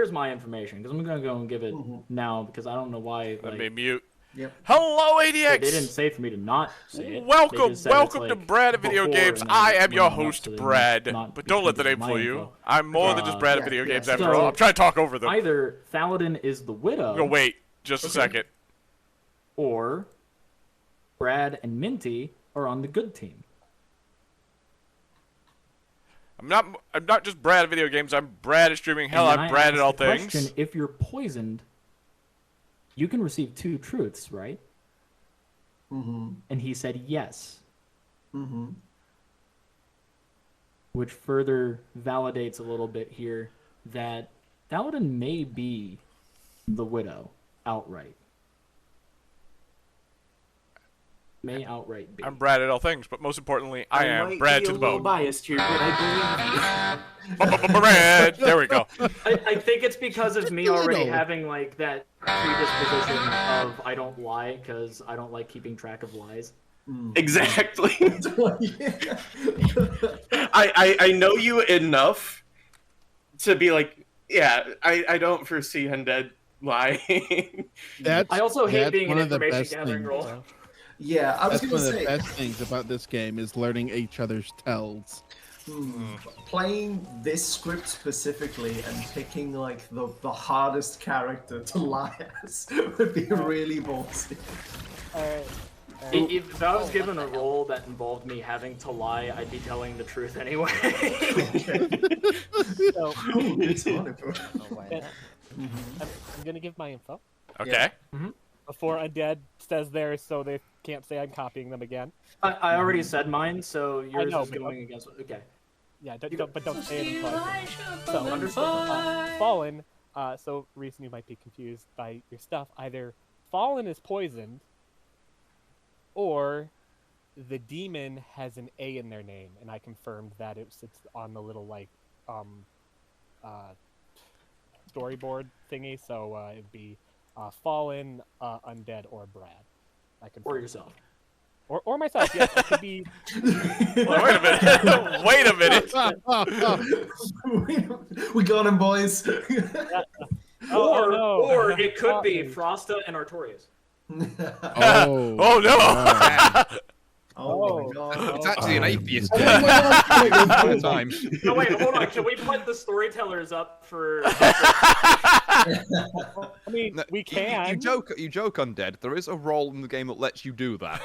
my information, because I'm gonna go and give it now because I don't know why. Let me mute. Yep. Hello, ADX. They didn't say for me to not say it. Welcome Welcome to Brad at Video Games. I am your host, Brad. But don't let the name fool you. I'm more than just Brad at Video Games after all. I'm trying to talk over them. Either Thaladin is the widow. Oh, wait, just a second. Or Brad and Minty are on the good team. I'm not just Brad at Video Games. I'm Brad at Streaming. Hell, I'm Brad at all things. Question, if you're poisoned, you can receive 2 truths, right? Mm-hmm. And he said yes. Mm-hmm. Which further validates a little bit here that Thaladin may be the widow outright. May outright be. I'm Brad at all things, but most importantly, I am Brad to the bone. Biased here, but I Brad. There we go. I think it's because of me already having like that predisposition of I don't lie because I don't like keeping track of lies. Exactly. I know you enough to be like, yeah, I don't foresee Undead lying. I also hate being an one of the information best gathering things, role. though. Yeah, I was That's going one to of say. the best things about this game is learning each other's tells. Playing this script specifically and picking like the hardest character to lie as would be really ballsy. Alright. If I was given a role that involved me having to lie, I'd be telling the truth anyway. So, I'm gonna give my info. Okay. Before Undead says theirs, so they can't say I'm copying them again. I already said mine, so yours know, is going against. Okay. Yeah, but don't say it until I say it. So, Fallen, so reason you might be confused by your stuff, either Fallen is poisoned, or the demon has an A in their name, and I confirmed that it sits on the little like storyboard thingy. So it'd be Fallen, Undead, or Brad. I confirmed. Or yourself. Or myself. Yes, it could be. Well, wait a minute. Wait a minute. We got him, boys. Or it could be Frosta and Artorias. Oh no! Oh my god. It's actually an atheist game. Time. No, wait, hold on. Can we put the storytellers up for? I mean, No, we can. You joke, Undead. There is a role in the game that lets you do that.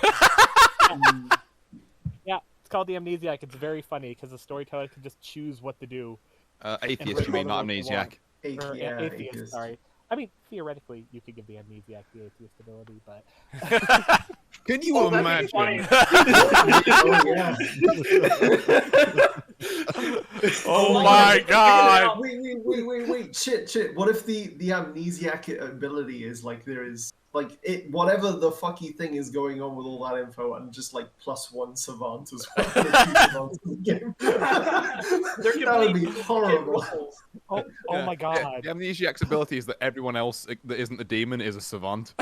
Yeah, it's called the Amnesiac. It's very funny because the storyteller can just choose what to do. Atheist, you mean, not amnesiac. Or Yeah, atheist, sorry. I mean, theoretically, you could give the Amnesiac the atheist ability, but... Can you imagine? Oh my god! Wait. Shit. What if the amnesiac ability is like there is like it whatever the fucky thing is going on with all that info and just like +1 savant as well. That would be horrible. Oh my god. The amnesiac's ability is that everyone else that isn't the demon is a savant.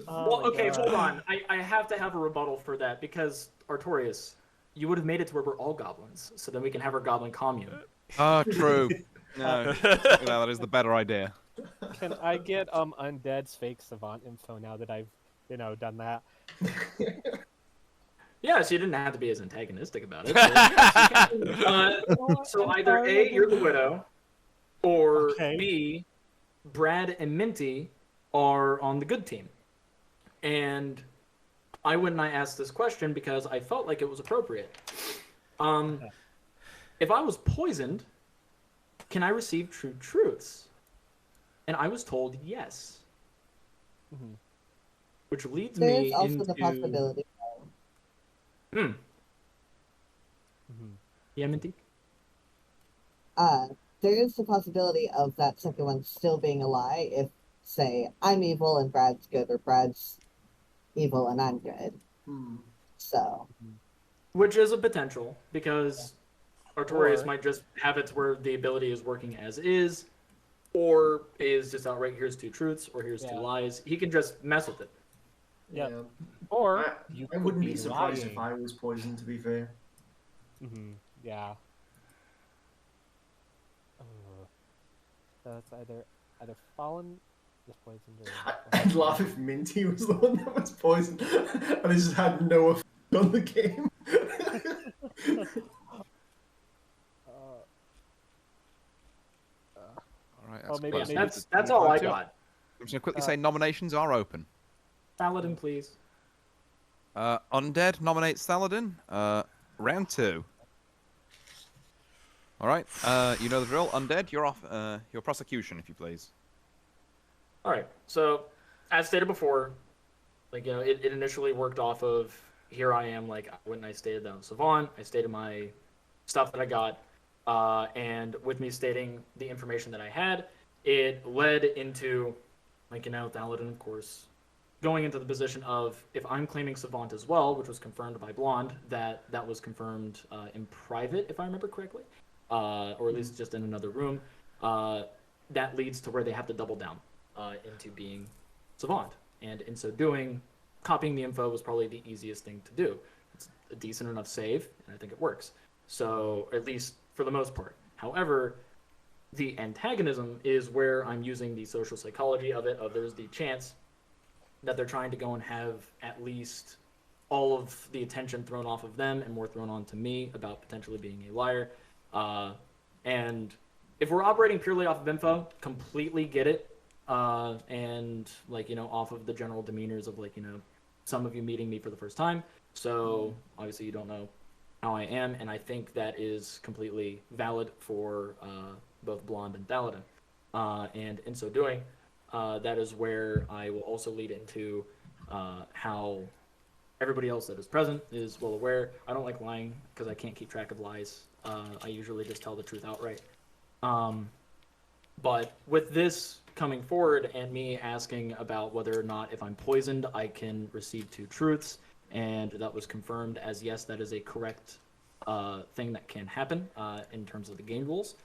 Well, okay, hold on. I have to have a rebuttal for that because Artorias, you would have made it to where we're all goblins, so then we can have our goblin commune. True. No, that is the better idea. Can I get Undead's fake savant info now that I've, done that? Yeah, so you didn't have to be as antagonistic about it. So either A, you're the widow, or B, Brad and Minty are on the good team. And I asked this question because I felt like it was appropriate. If I was poisoned, can I receive true truths? And I was told yes. Mm-hmm. Which leads There's me also into... the possibility. Hmm. Yeah, Minty? There is the possibility of that second one still being a lie if, say, I'm evil and Brad's good, or Brad's evil and I'm good. So. Which is a potential, because Artorias might just have it where the ability is working as is, or is just outright, here's 2 truths, or here's 2 lies. He can just mess with it. Yeah. Or I wouldn't be surprised if I was poisoned, to be fair. Yeah. So it's either Fallen was poisoned or... I'd laugh if Minty was the one that was poisoned and it just had no effect on the game. All right, that's all I got. I'm just going to quickly say nominations are open. Saladin, please. Undead nominates Saladin. Round 2. All right, you know the drill. Undead, you're off. Your prosecution, if you please. All right. So, as stated before, it initially worked off of here I am. When I stated that I was Savant, I stated my stuff that I got, and with me stating the information that I had, it led into, Thaladin, of course, going into the position of if I'm claiming Savant as well, which was confirmed by Blonde, that was confirmed in private, if I remember correctly. Or at least just in another room, that leads to where they have to double down into being Savant. And in so doing, copying the info was probably the easiest thing to do. It's a decent enough save, and I think it works. So, at least for the most part. However, the antagonism is where I'm using the social psychology of it, there's the chance that they're trying to go and have at least all of the attention thrown off of them and more thrown on to me about potentially being a liar. And if we're operating purely off of info, completely get it. And off of the general demeanors of some of you meeting me for the first time. So obviously you don't know how I am. And I think that is completely valid for, both Blonde and Thaladin. And in so doing, that is where I will also lead into, how everybody else that is present is well aware. I don't like lying because I can't keep track of lies. I usually just tell the truth outright. But with this coming forward and me asking about whether or not if I'm poisoned, I can receive 2 truths, and that was confirmed as yes, that is a correct thing that can happen in terms of the game rules.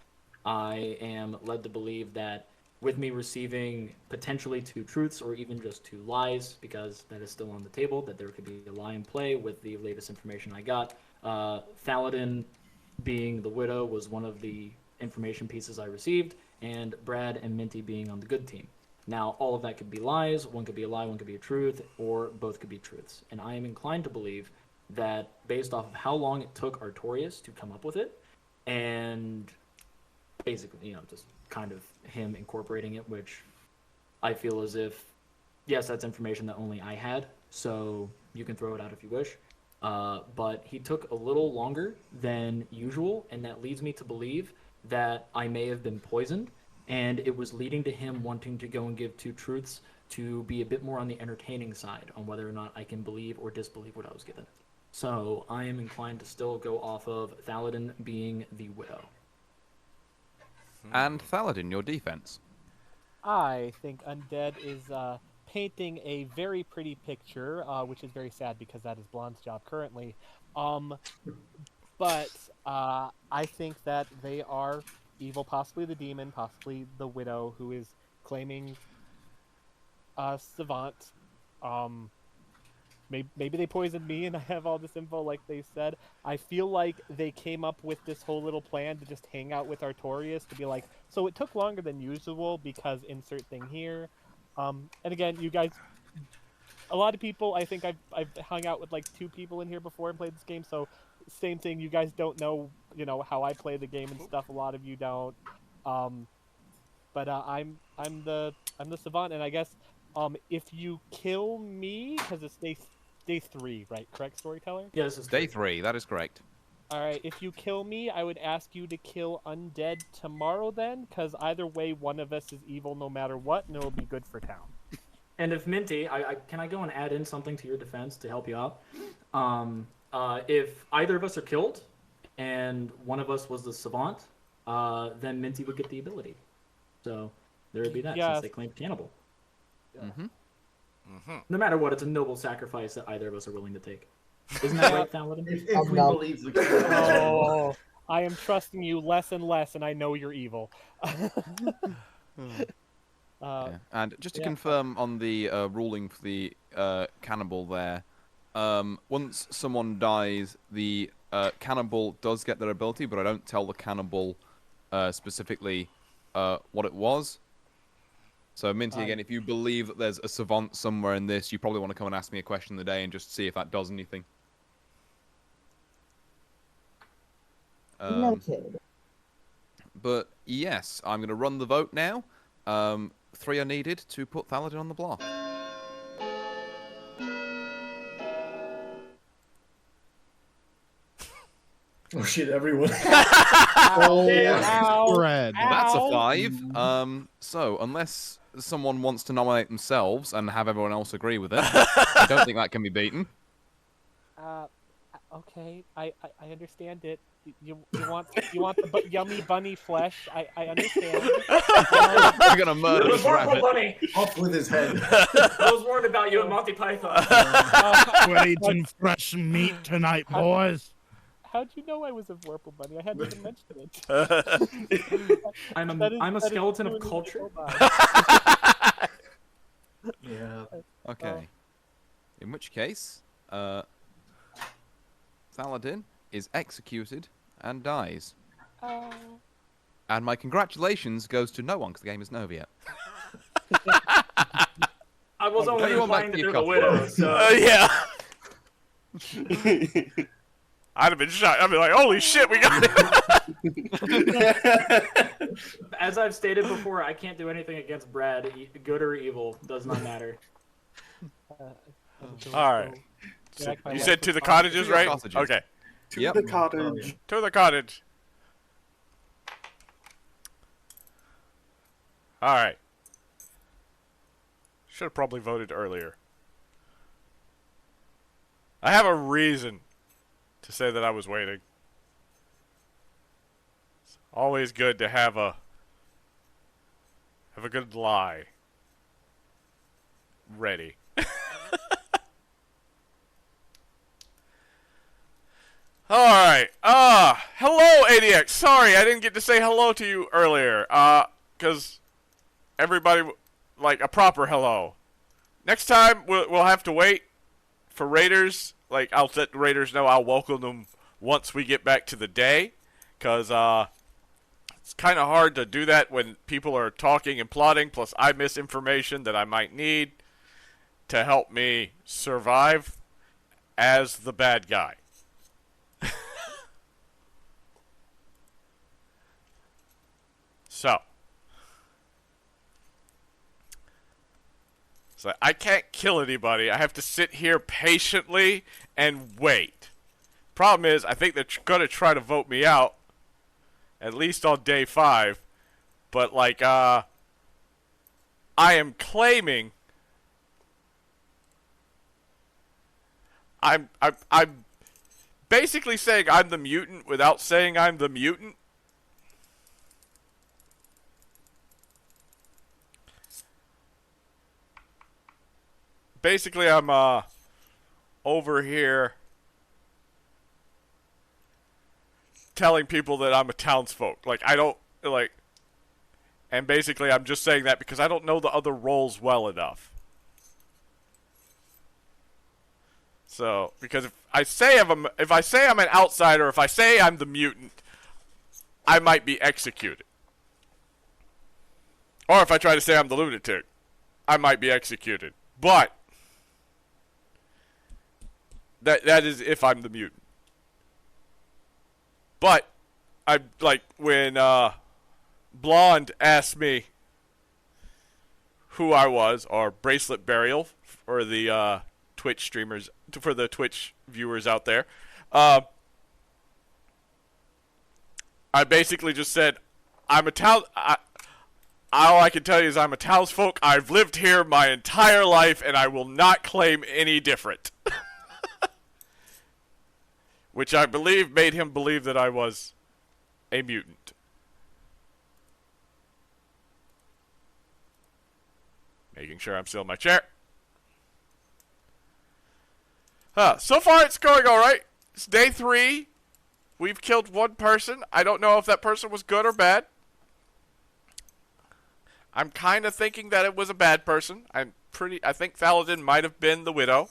I am led to believe that with me receiving potentially 2 truths or even just 2 lies, because that is still on the table, that there could be a lie in play with the latest information I got. Thaladin being the widow was one of the information pieces I received, and Brad and Minty being on the good team. Now, all of that could be lies. One could be a lie, one could be a truth, or both could be truths. And I am inclined to believe that based off of how long it took Artorias to come up with it, and basically, just kind of him incorporating it, which I feel as if, yes, that's information that only I had, so you can throw it out if you wish. But he took a little longer than usual, and that leads me to believe that I may have been poisoned, and it was leading to him wanting to go and give 2 truths to be a bit more on the entertaining side on whether or not I can believe or disbelieve what I was given. So I am inclined to still go off of Thaladin being the widow. And Thaladin, your defense. I think Undead is painting a very pretty picture, which is very sad because that is Blonde's job currently. But I think that they are evil, possibly the demon, possibly the widow, who is claiming Savant. Maybe they poisoned me and I have all this info like they said. I feel like they came up with this whole little plan to just hang out with Artorias to be like, so it took longer than usual because insert thing here. And again, you guys, a lot of people, I think I've hung out with like 2 people in here before and played this game, so same thing, you guys don't know, how I play the game and stuff, a lot of you don't. But I'm the Savant, and I guess if you kill me, because it's day 3, right? Correct, Storyteller? Yeah, this is Day 3, that is correct. Alright, if you kill me, I would ask you to kill Undead tomorrow then, because either way, one of us is evil no matter what, and it'll be good for town. And if Minty, can I go and add in something to your defense to help you out? If either of us are killed, and one of us was the Savant, then Minty would get the ability. So there would be that, since they claimed cannibal. Yeah. No matter what, it's a noble sacrifice that either of us are willing to take. Isn't that right, Thaladin? If we believe the Oh, I am trusting you less and less, and I know you're evil. And just to confirm on the ruling for the cannibal there, once someone dies, the cannibal does get their ability, but I don't tell the cannibal specifically what it was. So, Minty, again, if you believe that there's a savant somewhere in this, you probably want to come and ask me a question of the day and just see if that does anything. Noted. But, yes, I'm going to run the vote now. 3 are needed to put Thaladin on the block. Oh shit, everyone. Red. That's a 5. So, unless someone wants to nominate themselves and have everyone else agree with it, I don't think that can be beaten. Okay, I understand it. You want the yummy bunny flesh? I understand. We're gonna murder this rabbit. Bunny. Off with his head. I was warned about you in Monty Python. We're eating fresh meat tonight, boys. How'd you know I was a Vorpal bunny? I hadn't even mentioned it. I'm a skeleton of culture. Yeah. Okay. In which case, Thaladin is executed and dies. And my congratulations goes to no one because the game isn't over yet. I was only Everyone back implying to that your they're the widow, so... Yeah. I'd have been shocked. I'd be like, holy shit, we got it. As I've stated before, I can't do anything against Brad. Good or evil does not matter. All right. So you said to the cottages, right? Cottages. Okay. To the cottage. To the cottage. All right. Should have probably voted earlier. I have a reason to say that I was waiting. It's always good to have a Have a good lie. Ready. Alright. Hello, ADX. Sorry, I didn't get to say hello to you earlier. Because everybody, like, a proper hello. Next time, we'll have to wait for raiders. Like, I'll let the raiders know I'll welcome them once we get back to the day. Because, it's kind of hard to do that when people are talking and plotting, plus I miss information that I might need to help me survive as the bad guy. So I can't kill anybody. I have to sit here patiently and wait. Problem is, I think they're going to try to vote me out, at least on day 5. But, like, I am claiming... I'm basically saying I'm the mutant without saying I'm the mutant. Basically, I'm over here telling people that I'm a townsfolk. Like, I don't, like... And basically, I'm just saying that because I don't know the other roles well enough. So, because if I say I'm an outsider, if I say I'm the mutant, I might be executed. Or if I try to say I'm the lunatic, I might be executed. But that is if I'm the mutant. But I like when Blonde asked me who I was, or Bracelet Burial for the Twitch streamers, for the Twitch viewers out there. I basically just said I'm a town. All I can tell you is I'm a townsfolk. I've lived here my entire life, and I will not claim any different. Which I believe made him believe that I was a mutant. Making sure I'm still in my chair. So far it's going alright. It's day 3. We've killed one person. I don't know if that person was good or bad. I'm kind of thinking that it was a bad person. I think Thaladin might have been the widow.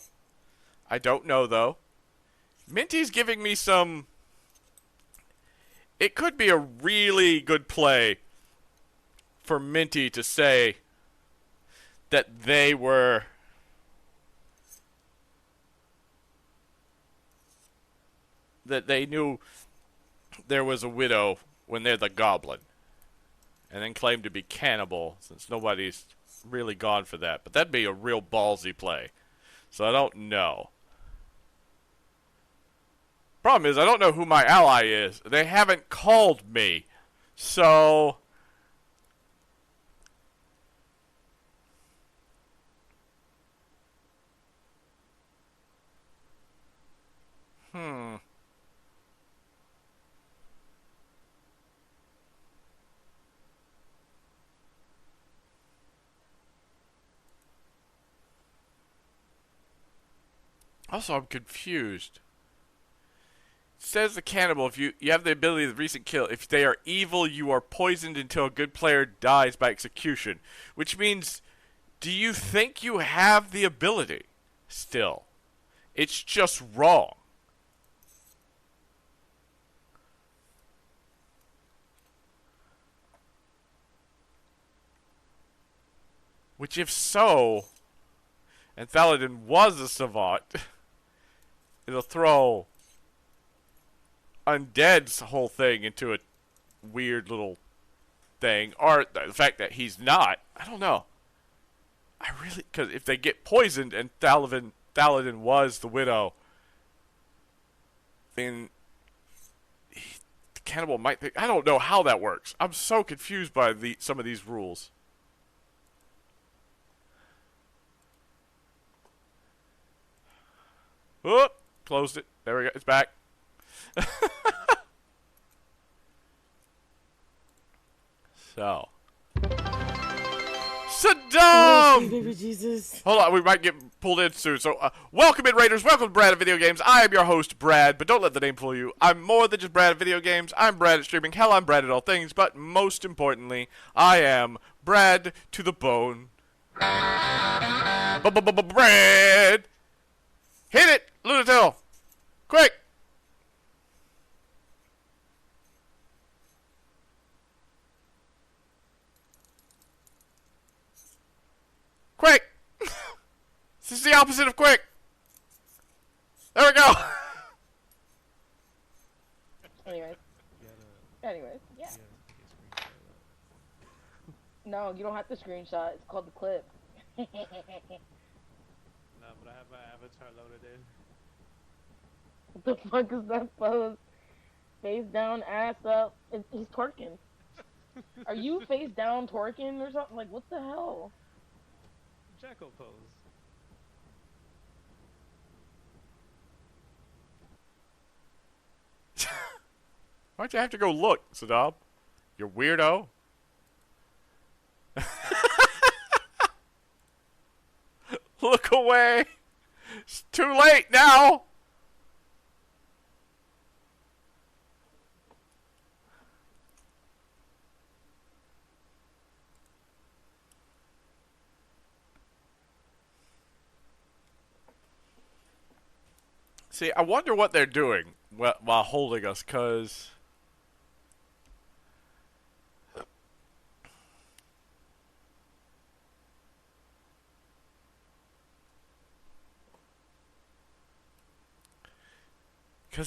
I don't know, though. Minty's giving me some... It could be a really good play for Minty to say that they were... that they knew there was a widow when they're the goblin. And then claim to be cannibal, since nobody's really gone for that. But that'd be a real ballsy play. So I don't know. Problem is, I don't know who my ally is. They haven't called me. So... Also, I'm confused. It says the cannibal, if you have the ability of recent kill. If they are evil, you are poisoned until a good player dies by execution. Which means, do you think you have the ability still? It's just wrong. Which, if so, and Thaladin was a savant, it'll throw Undead's whole thing into a weird little thing. Or the fact that he's not. I don't know. I really... Because if they get poisoned and Thaladin was the widow, then the cannibal might think... I don't know how that works. I'm so confused by some of these rules. Whoop! Closed it. There we go. It's back. So. Saddam! Baby Jesus. Hold on, we might get pulled in soon. So, welcome in, Raiders. Welcome to Brad at Video Games. I am your host, Brad, but don't let the name fool you. I'm more than just Brad at Video Games. I'm Brad at streaming. Hell, I'm Brad at all things, but most importantly, I am Brad to the bone. Brad! Hit it, Lunatil! Quick! Quick! This is the opposite of quick. There we go. Anyways, yeah. No, you don't have to screenshot. It's called the clip. No, but I have my avatar loaded in. What the fuck is that pose? Face down, ass up. He's twerking. Are you face down twerking or something? Like, what the hell? Jackal pose. Why'd you have to go look, Saddam? You weirdo. Look away. It's too late now. See, I wonder what they're doing while holding us, cause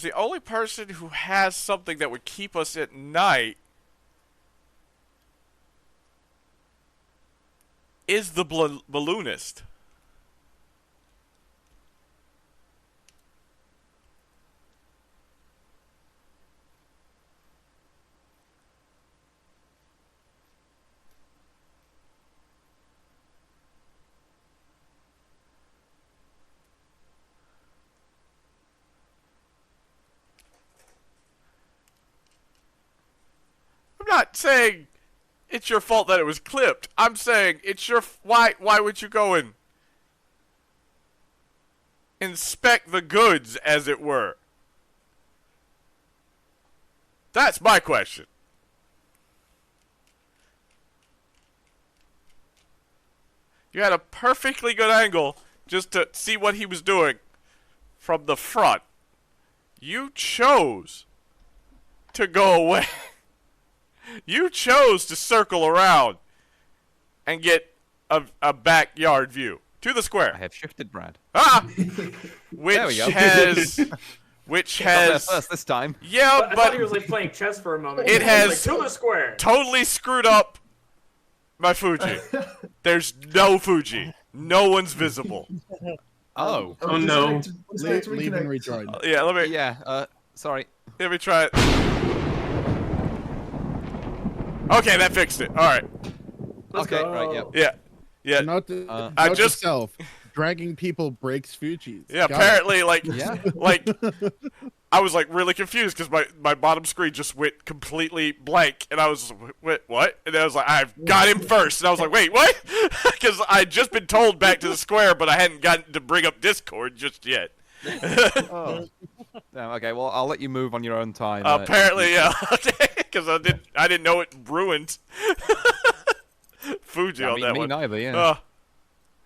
the only person who has something that would keep us at night is the balloonist. I'm not saying it's your fault that it was clipped. I'm saying it's your why would you go and inspect the goods, as it were? That's my question. You had a perfectly good angle just to see what he was doing from the front. You chose to go away. You chose to circle around and get a backyard view to the square. I have shifted, Brad. Ah, There we go. which Got there has first this time. Yeah, I thought he was like playing chess for a moment. It He was has like, to the square. totally screwed up my Fuji. There's no Fuji. No one's visible. Oh. Oh no. Leave and rejoin. Yeah, let me. Yeah. Sorry. Let me try it. Okay, that fixed it. All right. Okay. Right. Yep. Yeah. Yeah. Not to, I note just to self, dragging people breaks Fuji's. Yeah. Got it. Apparently, like, Yeah. like, I was like really confused because my bottom screen just went completely blank, and I was wait, what? And then I was like, I've got him first, and I was like, wait, what? Because I'd just been told back to the square, but I hadn't gotten to bring up Discord just yet. Oh. Damn, okay, well, I'll let you move on your own time. Apparently, yeah. Okay, because I didn't know it ruined Fuji on that me one. neither, yeah.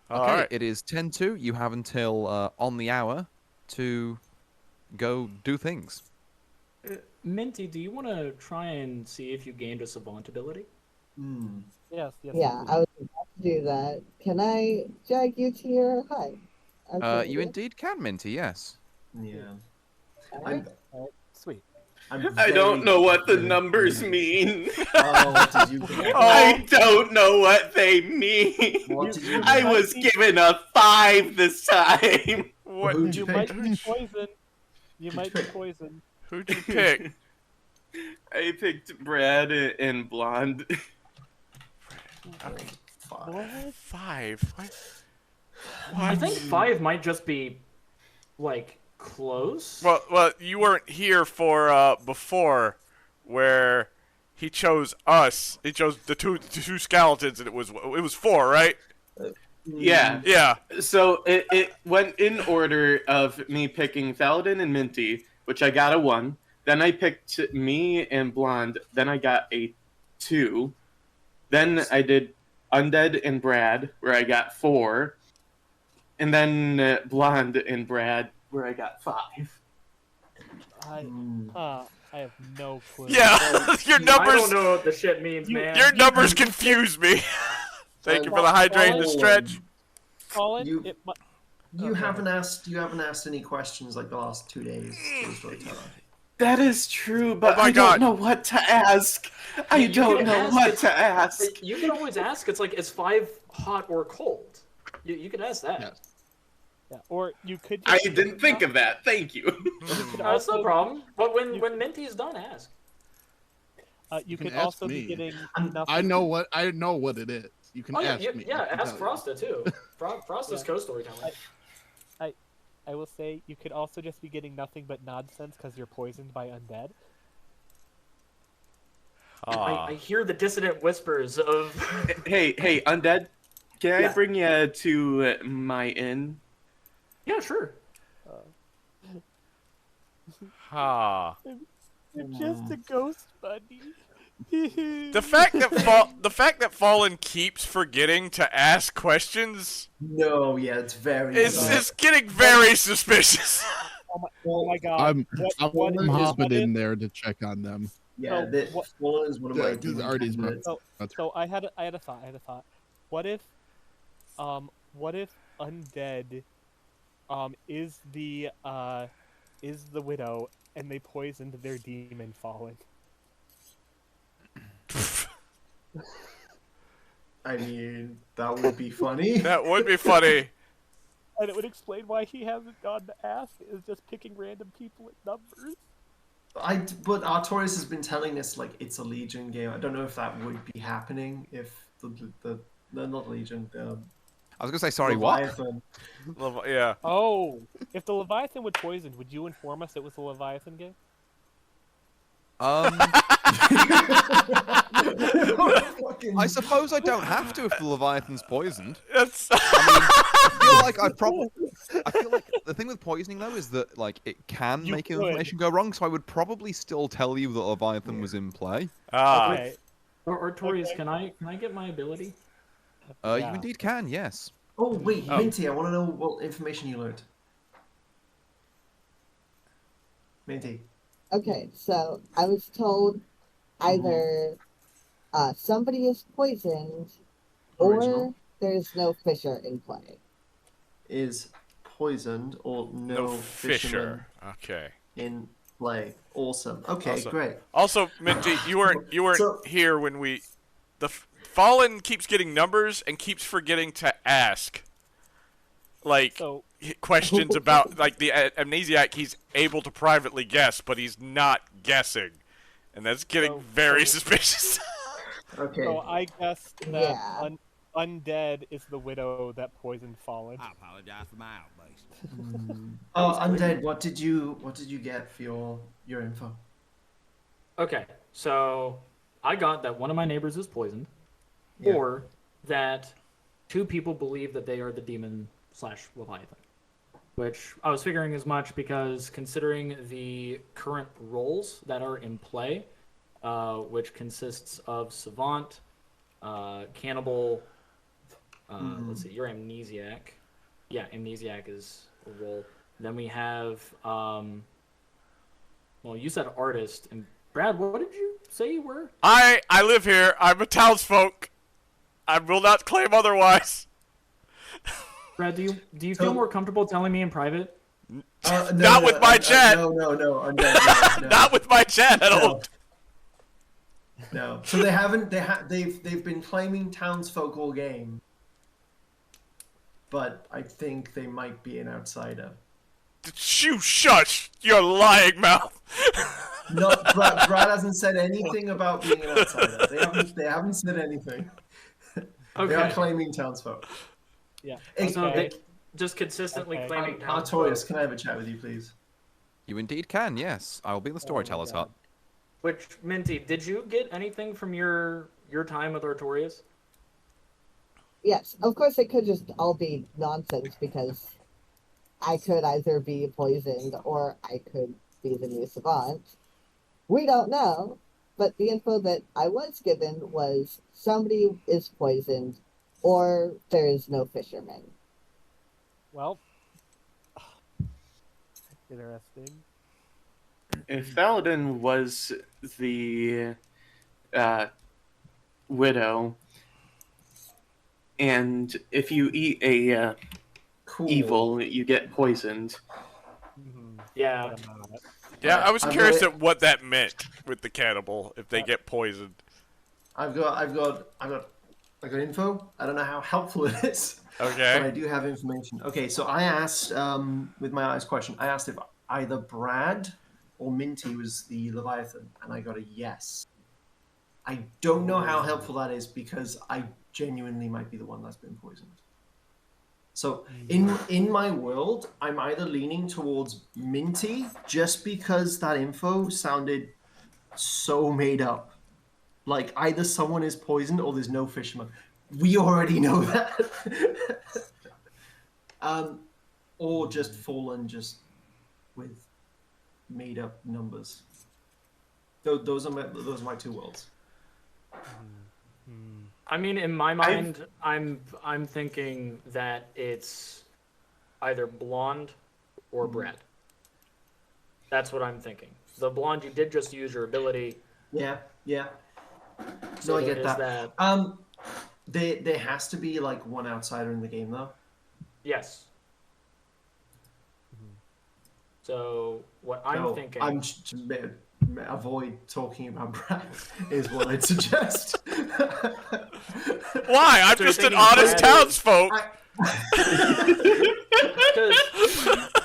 All Okay, right. it is 10:02. You have until on the hour to go do things. Minty, do you want to try and see if you gained a savant ability? Yes. Yeah, I was about to do that. Can I drag you to your hut? You indeed can, Minty, yes. Yeah. Alright. Sweet. I don't know what the numbers mean. Oh, what did you get? I don't know what they mean. What did you I get? was given a 5 this time. What? Who'd You you might pick? be poisoned. You might be poisoned. Who'd you pick? I picked Brad and Blonde. Okay. What? 5. What? I think 5 might just be, like, close. Well, you weren't here for before, where he chose us. He chose the two skeletons, and it was 4, right? Yeah. Yeah. So it went in order of me picking Thaladin and Minty, which I got a 1. Then I picked me and Blonde. Then I got a 2. Then I did Undead and Brad, where I got 4. And then Blonde and Brad, where I got 5. I have no clue. Yeah, your numbers. I don't know what the shit means, man. Your numbers confuse me. Thank you for the hydrate and the stretch. Colin, You haven't asked any questions like the last 2 days. That is true, but Oh my I God. don't know what to ask. I don't know what to ask. You can always ask. It's like, is 5 hot or cold? You could ask that. Yes. Yeah, or you could. I didn't think of that. Thank you. That's no problem. But when Minty is done, ask. You can could ask also me. be getting. I know what it is. You can ask me. Yeah, I can ask tell you. Frosta too. Frosta's co-storyteller. I will say you could also just be getting nothing but nonsense because you're poisoned by undead. I hear the dissonant whispers of. Hey, Undead. Can I Yeah. bring you to my inn? Yeah, sure. Ha. You're just a ghost buddy. The fact that Fallen keeps forgetting to ask questions No, yeah, it's very. is getting very suspicious. Oh my god. I'm what hopping if- in there to check on them. Yeah, So, that what- Fallen is one of my. Yeah, 'cause demon Artie's my- candidates. So I had a thought. What if undead is the widow and they poisoned their demon Fallen? I mean, that would be funny. That would be funny. And it would explain why he hasn't gone to ask, is just picking random people with numbers. But Artorias has been telling us like it's a Legion game. I don't know if that would be happening if the not Legion. I was gonna say sorry. What? Leviathan. Yeah. Oh, if the Leviathan would poison, would you inform us it was a Leviathan game? I suppose I don't have to if the Leviathan's poisoned. That's. I feel like the thing with poisoning though is that like it can You make could. information go wrong, so I would probably still tell you that Leviathan was in play. Okay. Or Torius, can I get my ability? You Yeah. indeed can, yes. Oh wait, Minty, I want to know what information you learned. Minty. Okay, so I was told either somebody is poisoned or Original. there's no Fisher in play. Is poisoned or no, fisherman Fisher. Okay. in play. Awesome. Okay, Awesome. great. Also, Minty, you weren't So- here when we. Fallen keeps getting numbers and keeps forgetting to ask. Like So questions about like the amnesiac. He's able to privately guess, but he's not guessing, and that's getting very suspicious. Okay. So I guess that Yeah. undead is the widow that poisoned Fallen. I apologize for my outburst. Oh, Undead, what did you get for your info? Okay, so I got that one of my neighbors is poisoned, Yeah. or that 2 people believe that they are the demon/Leviathan. Which I was figuring as much because considering the current roles that are in play, which consists of Savant, Cannibal, let's see, you're Amnesiac. Yeah, Amnesiac is a role. Then we have, well, you said Artist, and Brad, what did you say you were? I live here. I'm a townsfolk. I will not claim otherwise. Brad, do you feel more comfortable telling me in private? Not with my chat. No, Undead, no. Not with my chat. I don't. No. So they haven't. They've been claiming townsfolk all game, but I think they might be an outsider. You shush your lying mouth. No, Brad hasn't said anything about being an outsider. They haven't said anything. They are Okay. claiming townsfolk. Yeah. So they just consistently Okay. claiming Artorias, can I have a chat with you, please? You indeed can, yes. I will be in the storyteller's hut. Which, Minty, did you get anything from your time with Artorias? Yes, of course it could just all be nonsense because I could either be poisoned or I could be the new savant. We don't know, but the info that I was given was somebody is poisoned or there is no fisherman. Well, interesting. If Thaladin was the widow, and if you eat a evil, you get poisoned. Yeah. Yeah, I was I'm curious gonna- at what that meant with the cannibal if they get poisoned. I've got info. I don't know how helpful it is. Okay. But I do have information. Okay, so I asked with my eyes question. I asked if either Brad or Minty was the Leviathan, and I got a yes. I don't know how helpful that is because I genuinely might be the one that's been poisoned. So in my world, I'm either leaning towards Minty just because that info sounded so made up. Like either someone is poisoned or there's no fisherman. We already know that. Or just fallen just with made up numbers. Those are my two worlds. I mean, in my mind, I'm thinking that it's either blonde or Brad. That's what I'm thinking. The blonde, you did just use your ability. Yeah. So No, I there get is that. There has to be like one outsider in the game though. Yes. So what I'm thinking. I'm avoid talking about Brad is what I'd suggest. Why? I'm So just you're an thinking honest Brad townsfolk.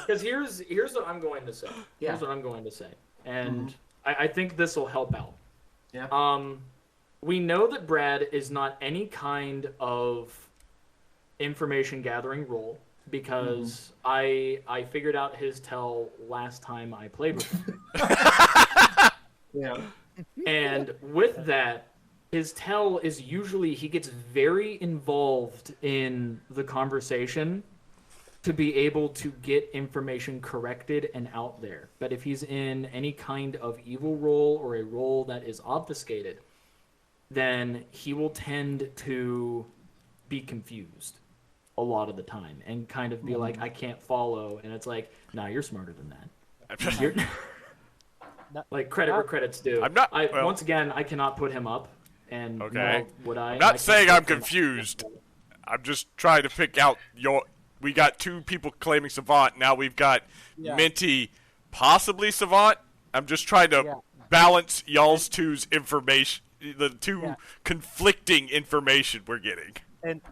Because here's what I'm going to say. Yeah. Here's what I'm going to say, and I think this will help out. Yeah. We know that Brad is not any kind of information gathering role because I figured out his tell last time I played with him. Yeah. And with that, his tell is usually he gets very involved in the conversation to be able to get information corrected and out there. But if he's in any kind of evil role or a role that is obfuscated, then he will tend to be confused a lot of the time and kind of be like, I can't follow. And it's like, nah, you're smarter than that. You're... like, credit where credit's due. I'm not. Once again, I cannot put him up. And Okay. would I? I'm not saying I'm confused. I'm just trying to pick out your. We got two people claiming Savant. Now we've got Minty, possibly Savant. I'm just trying to balance y'all's two's information, the two conflicting information we're getting. And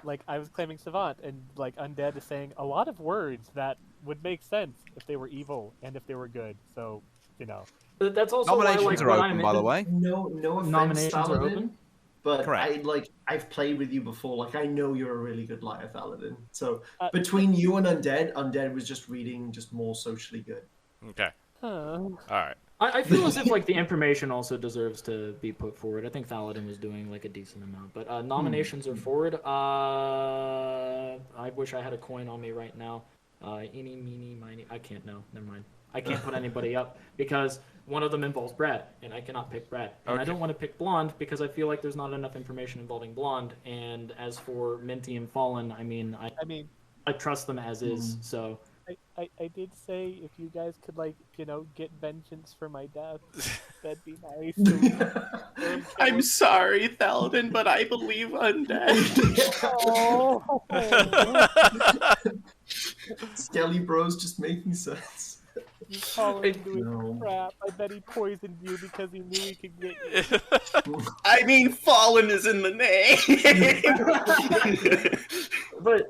like I was claiming Savant, and like Undead is saying a lot of words that would make sense if they were evil and if they were good. So, you know. But that's also nominations why, are open, by the way. No offense, Nominations are Thaladin, open? But Correct. I've played with you before. Like I know you're a really good liar, Thaladin. So between you and Undead was just reading just more socially good. Okay. All right. I feel as if like the information also deserves to be put forward. I think Thaladin was doing like a decent amount, but nominations are forward. I wish I had a coin on me right now. Eeny, meeny, miny. I can't. No, never mind. I can't put anybody up because one of them involves Brad, and I cannot pick Brad. And I don't want to pick Blonde because I feel like there's not enough information involving Blonde. And as for Minty and Fallen, I mean, I trust them as is. So. I did say if you guys could, like, you know, get vengeance for my death, that'd be nice. I'm sorry, Thaladin, but I believe Undead. Skelly Bros just making sense. Fallen doing crap. I bet he poisoned you because he knew he could get you. I mean, Fallen is in the name. But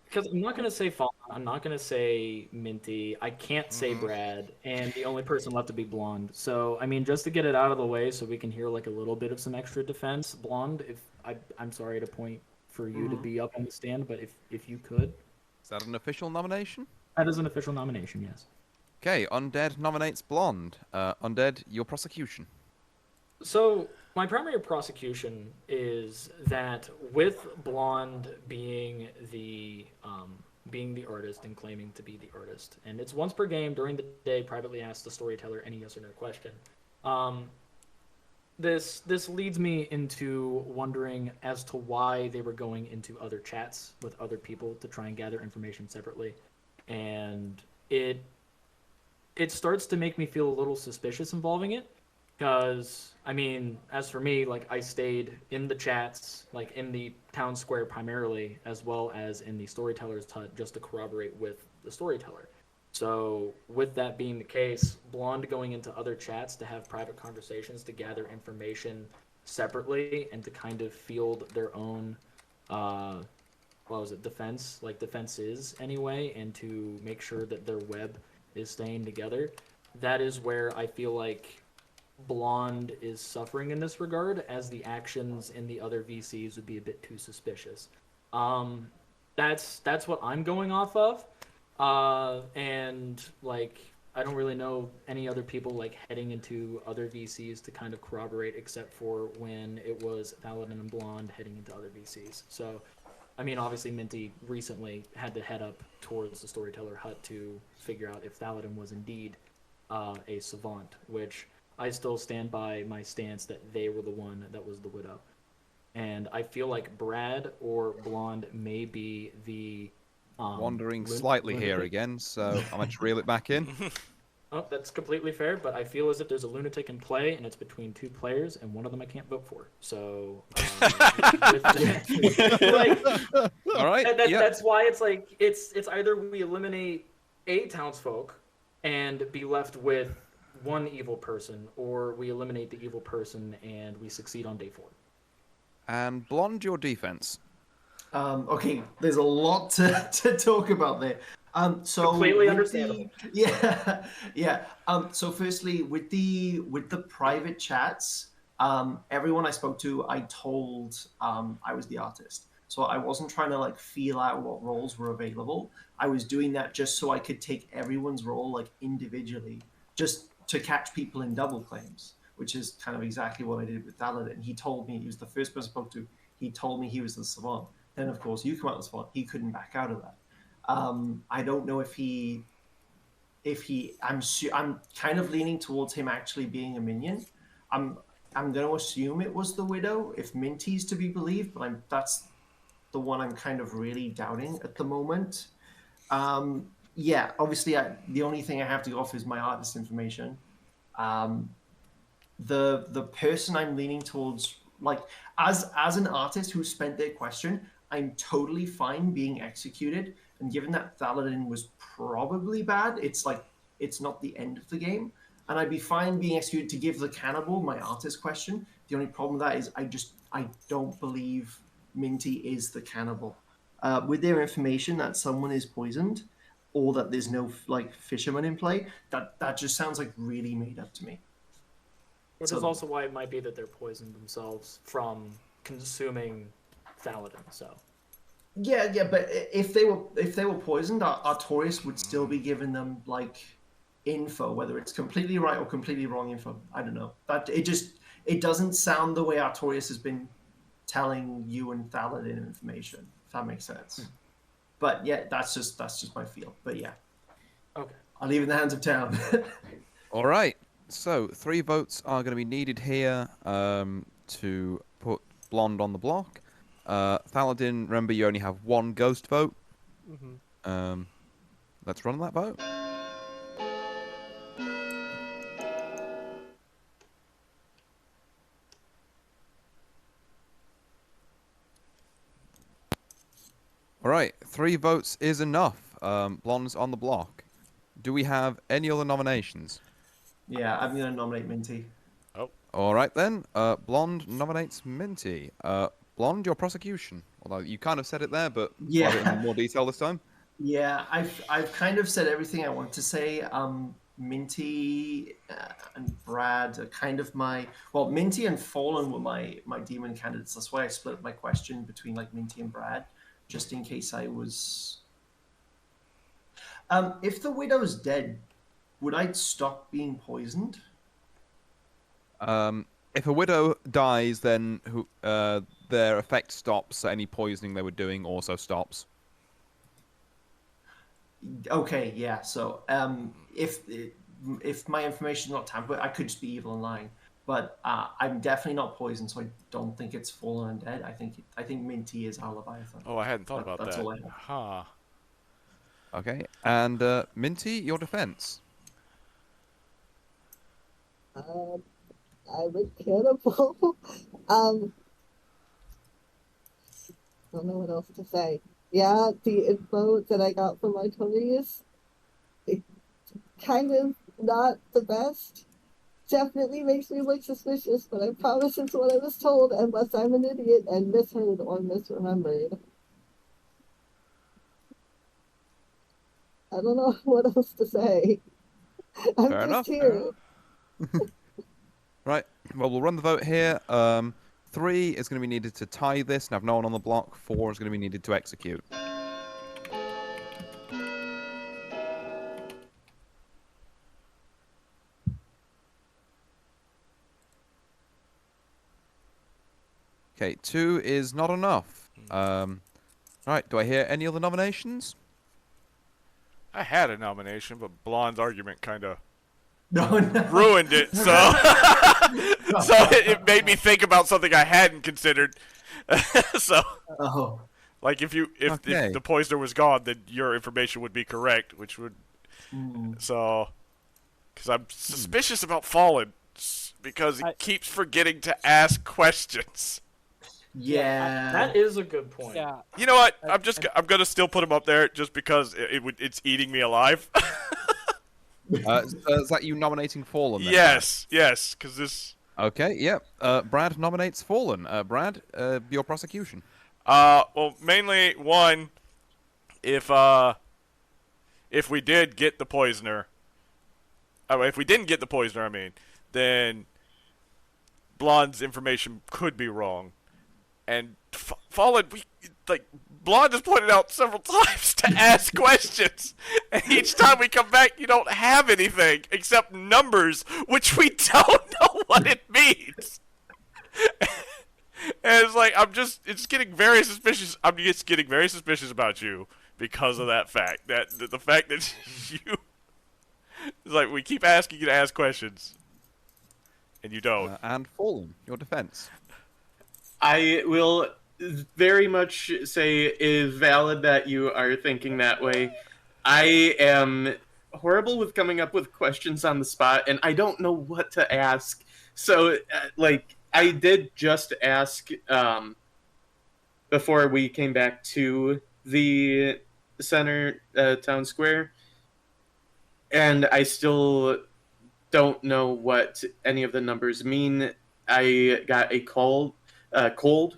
because I'm not gonna say Fallen, I'm not gonna say Minty, I can't say Brad, and the only person left to be Blonde. So I mean, just to get it out of the way, so we can hear like a little bit of some extra defense, Blonde. If I'm sorry to point for you to be up on the stand, but if you could. Is that an official nomination? That is an official nomination, yes. Okay, Undead nominates Blonde. Undead, your prosecution. So my primary prosecution is that with Blonde being the artist and claiming to be the artist, and it's once per game during the day. Privately ask the storyteller any yes or no question. This leads me into wondering as to why they were going into other chats with other people to try and gather information separately, and it starts to make me feel a little suspicious involving it. Because, I mean, as for me, like, I stayed in the chats, like, in the town square primarily, as well as in the storyteller's hut, just to corroborate with the storyteller. So, with that being the case, Blonde going into other chats to have private conversations to gather information separately and to kind of field their own, defenses anyway, and to make sure that their web is staying together, that is where I feel like Blonde is suffering in this regard, as the actions in the other VCs would be a bit too suspicious. That's what I'm going off of, and like I don't really know any other people like heading into other VCs to kind of corroborate, except for when it was Paladin and Blonde heading into other VCs. So, I mean, obviously Minty recently had to head up towards the storyteller hut to figure out if Paladin was indeed a savant, which I still stand by my stance that they were the one that was the widow. And I feel like Brad or Blonde may be the... Wandering slightly here again, so I'm going to reel it back in. Oh, that's completely fair, but I feel as if there's a lunatic in play, and it's between two players, and one of them I can't vote for. So, all right, that's why it's like it's either we eliminate a townsfolk and be left with one evil person, or we eliminate the evil person and we succeed on day 4. And Blonde, your defense. Okay, there's a lot to talk about there. So completely understandable. Yeah. So firstly, with the private chats, everyone I spoke to, I told I was the artist. So I wasn't trying to like feel out what roles were available. I was doing that just so I could take everyone's role like individually, just to catch people in double claims, which is kind of exactly what I did with Thaladin. He told me, he was the first person I spoke to, he told me he was the savant. Then, of course, you come out with the savant. He couldn't back out of that. I don't know if I'm kind of leaning towards him actually being a minion. I'm going to assume it was the widow, if Minty's to be believed, but that's the one I'm kind of really doubting at the moment. Yeah, obviously, the only thing I have to go off is my artist information. The person I'm leaning towards, like, as an artist who spent their question, I'm totally fine being executed. And given that Thaladin was probably bad, it's like, it's not the end of the game. And I'd be fine being executed to give the cannibal my artist question. The only problem with that is I don't believe Minty is the cannibal. With their information that someone is poisoned, or that there's no like fisherman in play, that just sounds like really made up to me. Which is also why it might be that they're poisoned themselves from consuming Thaladin. So. Yeah, but if they were poisoned, Artorias would still be giving them like info, whether it's completely right or completely wrong info. I don't know. That it doesn't sound the way Artorias has been telling you and Thaladin information. If that makes sense. But yeah, that's just my feel. But yeah. Okay. I'll leave it in the hands of town. All right. So 3 votes are going to be needed here to put Blonde on the block. Thaladin, remember you only have 1 ghost vote. Mm-hmm. Let's run that vote. All right, 3 votes is enough. Blonde's on the block. Do we have any other nominations? Yeah, I'm going to nominate Minty. Oh. All right then. Blonde nominates Minty. Blonde, your prosecution. Although you kind of said it there, but yeah, in more detail this time. Yeah, I've kind of said everything I want to say. Minty and Brad are kind of Minty and Fallen were my demon candidates. That's why I split my question between like Minty and Brad, just in case I was. If the widow's dead, would I stop being poisoned? If a widow dies, then their effect stops. So any poisoning they were doing also stops. Okay, yeah. So if my information is not tampered, I could just be evil and lying. But I'm definitely not poisoned, so I don't think it's fallen undead. I think Minty is our Leviathan. Oh, I hadn't thought about that's that. all I have. Huh. Okay, and Minty, your defense. I would cannibal. Don't know what else to say. Yeah, the info that I got from my Tonys, it kind of not the best. Definitely makes me look suspicious, but I promise it's what I was told, unless I'm an idiot and misheard or misremembered. I don't know what else to say. I'm Fair just enough. here. Right. Well, we'll run the vote here. 3 is going to be needed to tie this and have no one on the block. 4 is going to be needed to execute. Okay, 2 is not enough. Right, do I hear any other nominations? I had a nomination, but Blonde's argument kind of No. ruined it. So, so it made me think about something I hadn't considered. So, like if the poisoner was gone, then your information would be correct, which would. So, because I'm suspicious about Fallen, because he keeps forgetting to ask questions. Yeah, that is a good point. Yeah. You know what? I'm gonna still put him up there just because it's eating me alive. Is that you nominating Fallen? Then? Yes, because this. Okay, yep. Brad nominates Fallen. Brad, your prosecution. Well, mainly one, if we did get the poisoner, if we didn't get the poisoner, I mean, then Blonde's information could be wrong. And Fallen, Blonde has pointed out several times to ask questions. And each time we come back, you don't have anything except numbers, which we don't know what it means. And it's like, it's getting very suspicious. I'm just getting very suspicious about you because of that fact. The fact that you, it's like, we keep asking you to ask questions, and you don't. And Fallen, your defense. I will very much say it is valid that you are thinking that way. I am horrible with coming up with questions on the spot, and I don't know what to ask. So, I did just ask before we came back to the center town square, and I still don't know what any of the numbers mean. I got a cold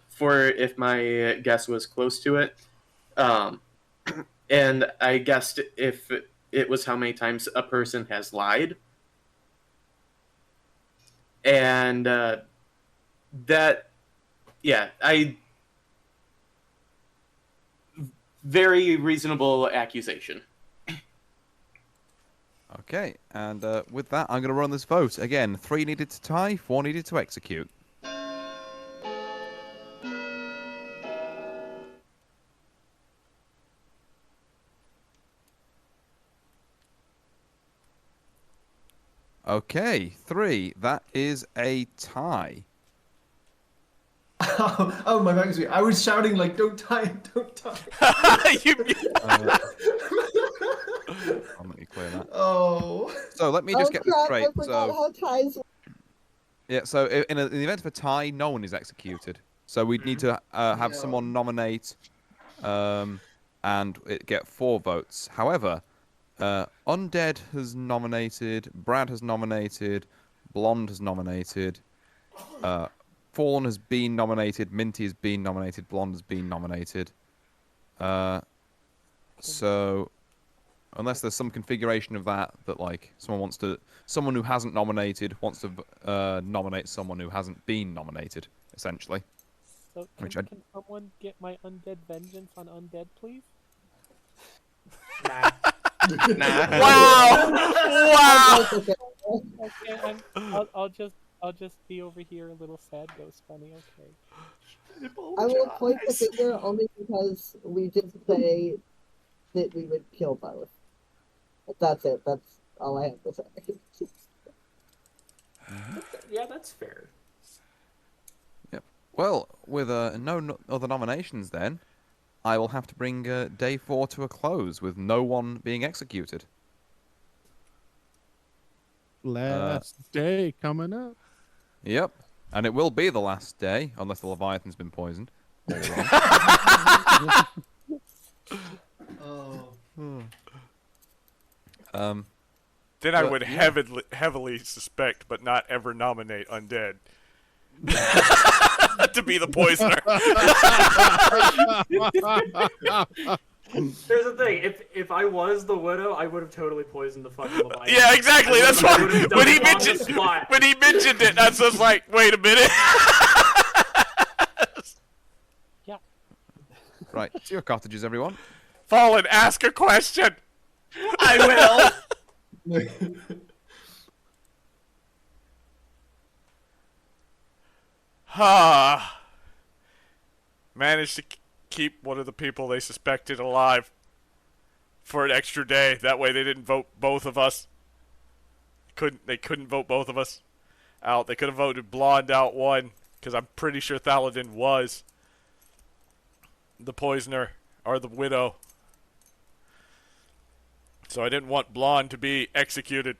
for if my guess was close to it, and I guessed if it was how many times a person has lied, and very reasonable accusation. Okay, and with that, I'm going to run this vote. Again, 3 needed to tie, 4 needed to execute. Okay, 3. That is a tie. Oh, my back is weird. I was shouting like, "Don't tie, don't tie." I'll let me clear that. Oh. So let me just get this straight. I forgot how ties. Yeah, so in the event of a tie, no one is executed. So we'd need to have someone nominate, and get 4 votes. However, Undead has nominated, Brad has nominated, Blonde has nominated, Fallen has been nominated, Minty has been nominated, Blonde has been nominated. So, unless there's some configuration of that like someone who hasn't nominated wants to nominate someone who hasn't been nominated, essentially. So can someone get my undead vengeance on undead, please? Wow! Wow! Okay. Okay, I'll just be over here a little sad, Ghost Bunny. Okay. I will point the finger only because we did say that we would kill both. That's it. That's all I have to say. Yeah, that's fair. Yep. Well, with no other nominations, then I will have to bring day 4 to a close with no one being executed. Last day coming up. Yep. And it will be the last day, unless the Leviathan's been poisoned. Oh. Then I would heavily suspect, but not ever nominate Undead to be the poisoner. Here's the thing: if I was the widow, I would have totally poisoned the fucking Leviathan. Yeah, exactly. That's why when he mentioned it, I was like, wait a minute. Yeah. Right, to your cottages, everyone. Fallen, ask a question. I will. Managed to keep one of the people they suspected alive for an extra day. That way they didn't vote both of us. They couldn't vote both of us out. They could have voted Blonde out one, because I'm pretty sure Thaladin was the poisoner or the widow. So I didn't want Blonde to be executed.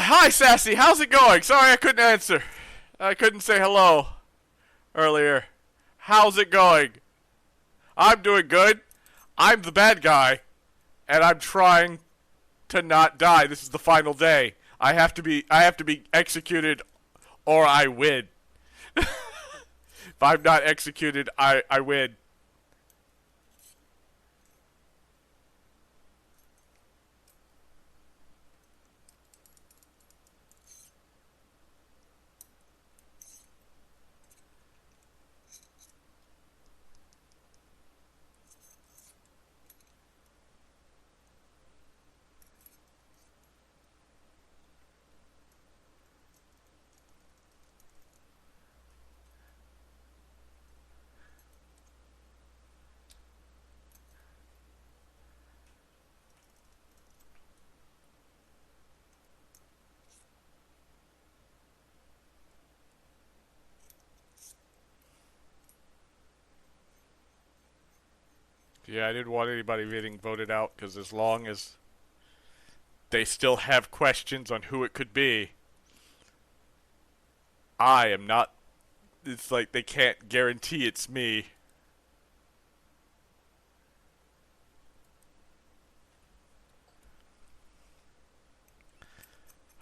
Hi, Sassy. How's it going? Sorry I couldn't answer. I couldn't say hello earlier. How's it going? I'm doing good. I'm the bad guy, and I'm trying to not die. This is the final day. I have to be executed, or I win. If I'm not executed, I win. Yeah, I didn't want anybody getting voted out, because as long as they still have questions on who it could be, I am not... It's like they can't guarantee it's me.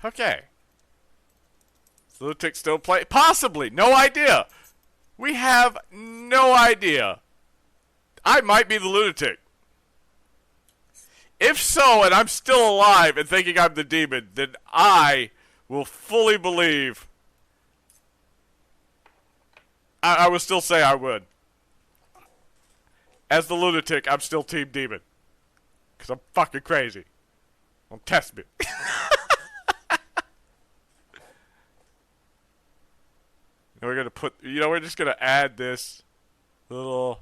Okay. Is Lunatic still play? Possibly. No idea. We have no idea. I might be the Lunatic. If so, and I'm still alive and thinking I'm the demon, then I will fully believe. I will still say I would. As the Lunatic, I'm still Team Demon. Because I'm fucking crazy. Don't test me. And we're gonna put, we're just gonna add this little,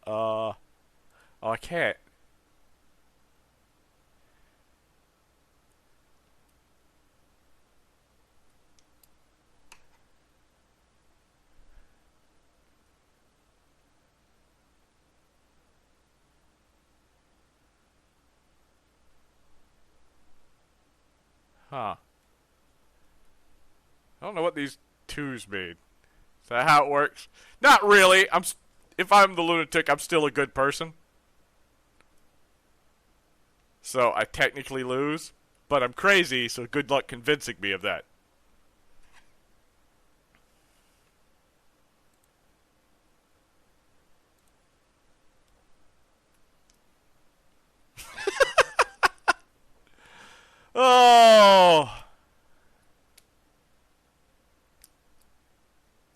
oh, I can't. Huh. I don't know what these twos mean. Is that how it works? Not really. If I'm the Lunatic, I'm still a good person. So I technically lose, but I'm crazy, so good luck convincing me of that. Oh.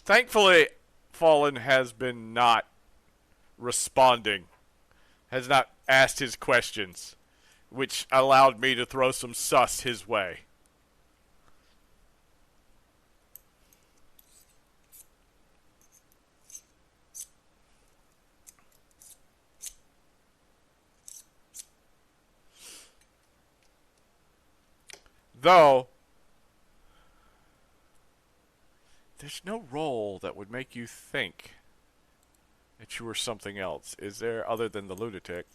Thankfully, Fallen has been not responding, has not asked his questions, which allowed me to throw some sus his way. Though, there's no role that would make you think that you were something else, is there, other than the lunatic?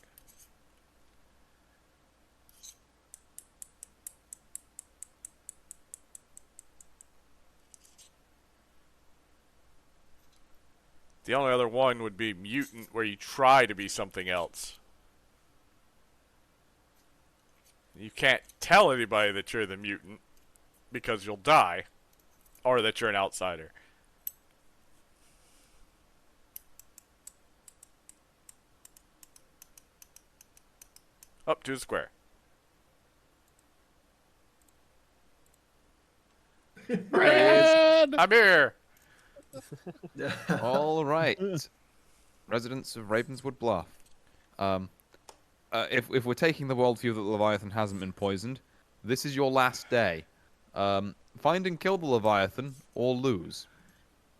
The only other one would be mutant, where you try to be something else. You can't tell anybody that you're the mutant, because you'll die, or that you're an outsider. Up to the square. Brad! I'm here! All right. Residents of Ravenswood Bluff. If we're taking the worldview that the Leviathan hasn't been poisoned, this is your last day. Find and kill the Leviathan, or lose.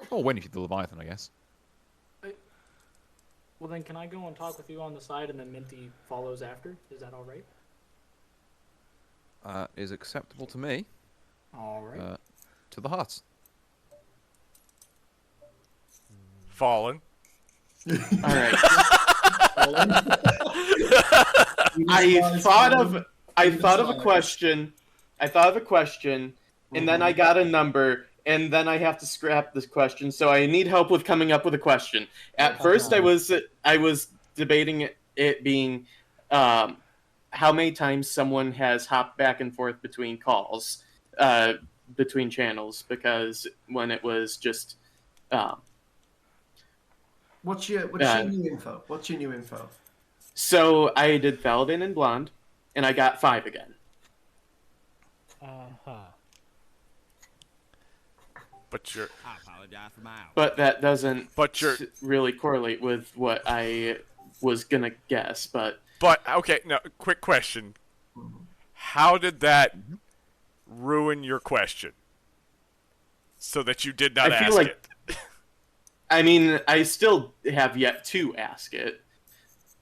Or win if you're the Leviathan, I guess. Well, then can I go and talk with you on the side and then Minty follows after? Is that alright? Is acceptable to me. Alright. To the hut. Fallen. Alright. I thought of a question. And then I got a number, and then I have to scrap this question. So I need help with coming up with a question. At first, I was debating it being how many times someone has hopped back and forth between calls, between channels, because when it was just. What's your new info? What's your new info? So I did Paladin and Blonde, and I got 5 again. But that doesn't really correlate with what I was gonna guess. But okay, no. Quick question: how did that ruin your question? So that you did not ask it. I mean, I still have yet to ask it,